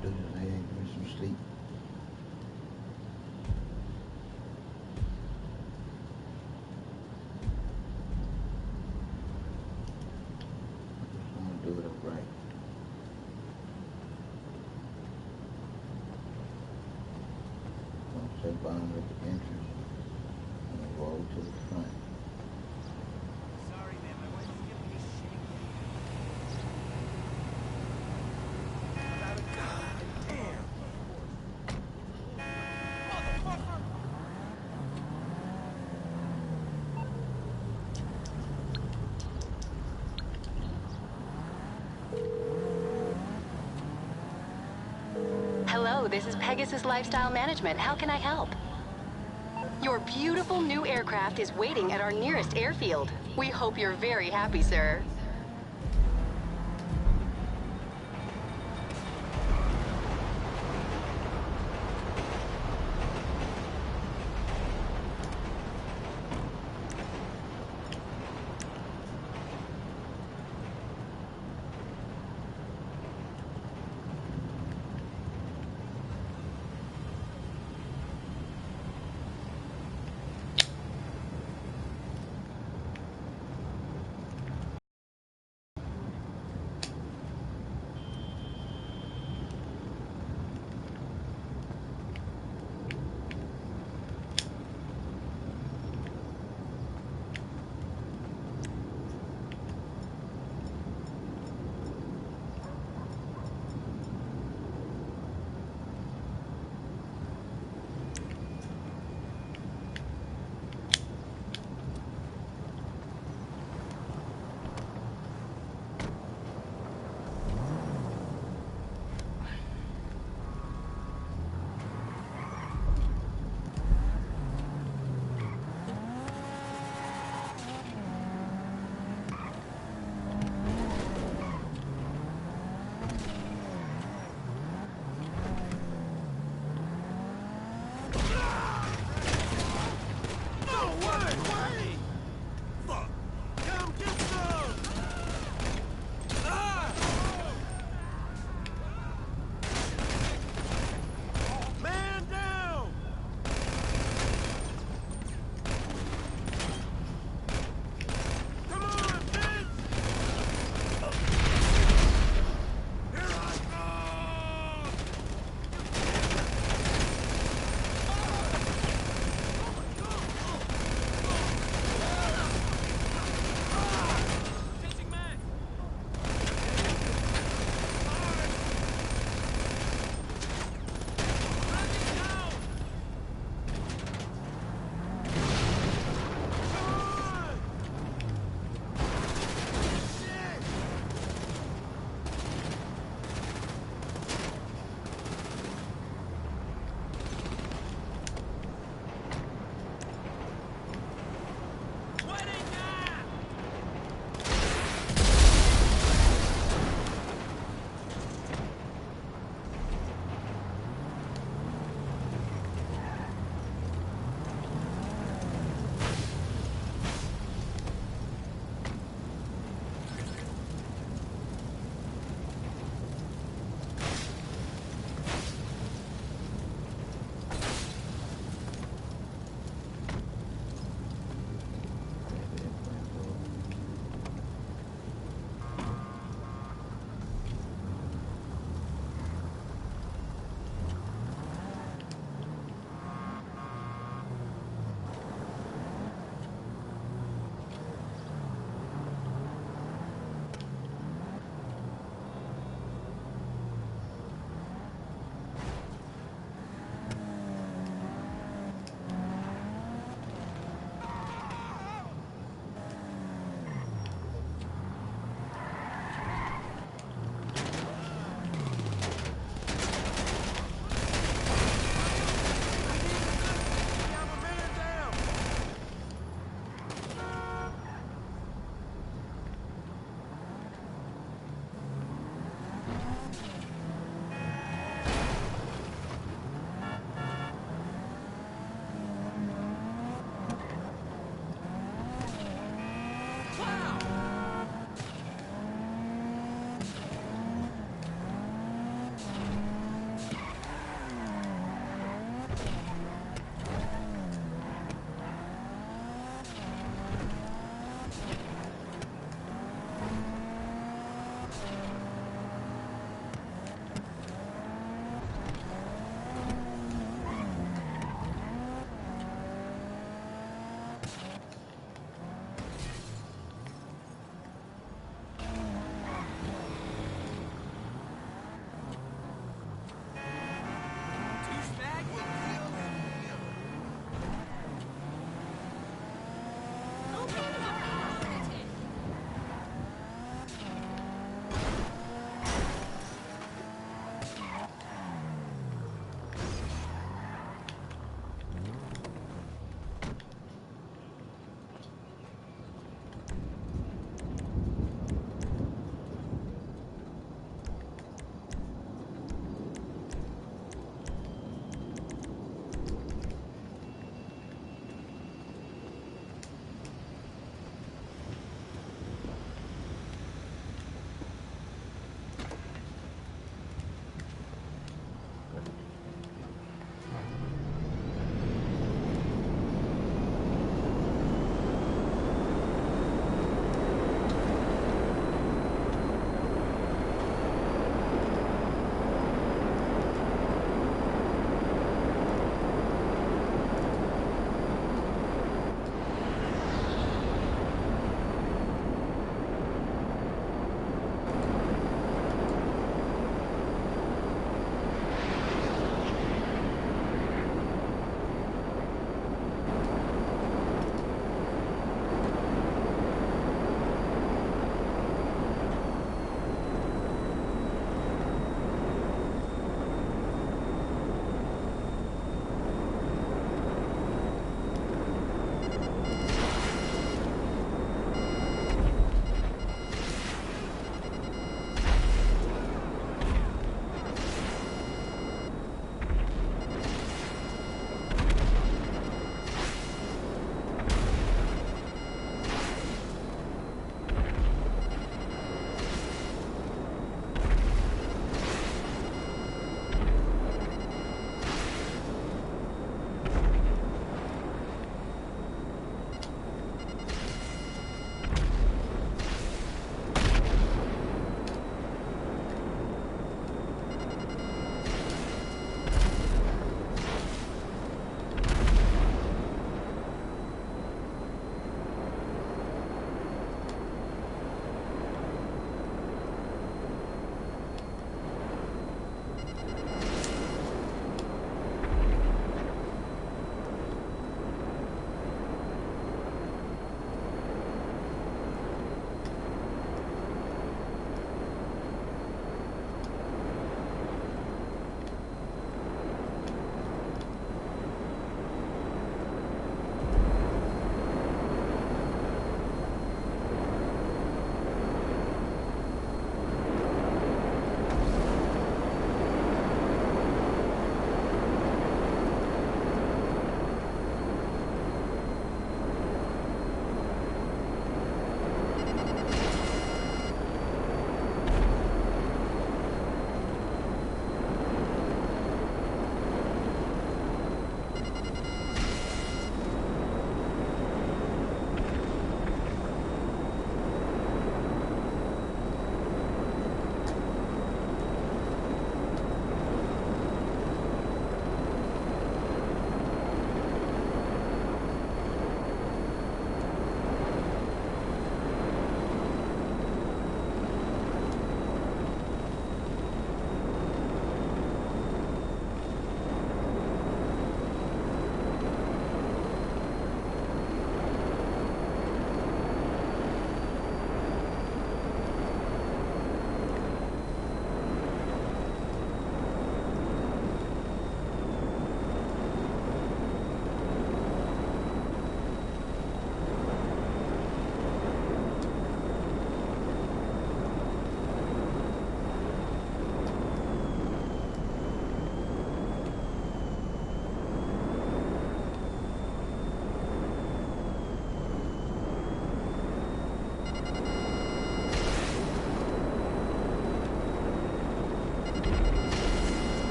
Do his leg, give me some sleep. I'm gonna do it upright. Gonna say bottom at the entrance. And roll to the front. Sorry, man, my wife is giving me shit. Without a goddamn, motherfucker! Hello, this is Pegasus Lifestyle Management. How can I help? Your beautiful new aircraft is waiting at our nearest airfield. We hope you're very happy, sir.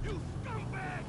You scumbag!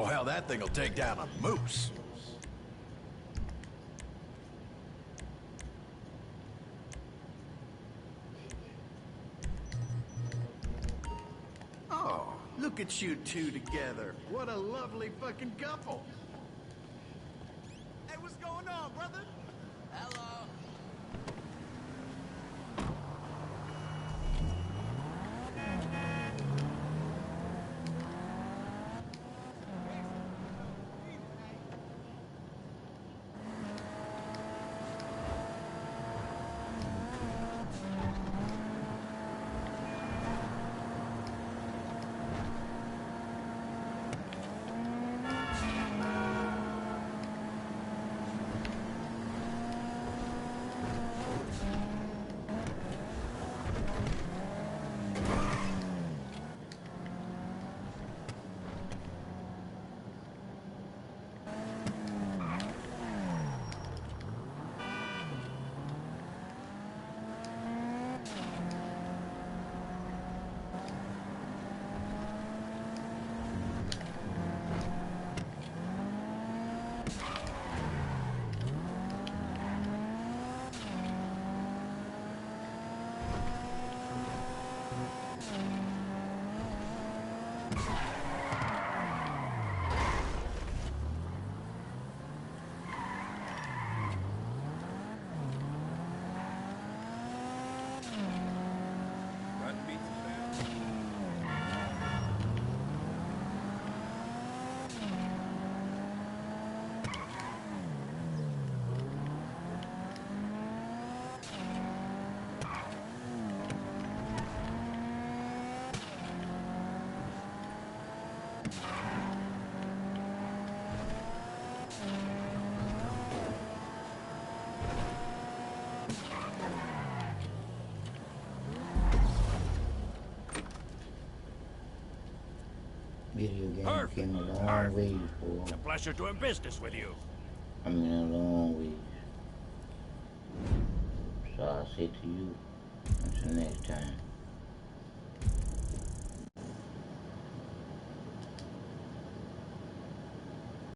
Oh, hell, that thing will take down a moose. Oh, look at you two together. What a lovely fucking couple. Hey, what's going on, brother? Hello. Video game came a long way for. It's a pleasure doing business with you. I mean, a long way. So I'll say to you, until next time.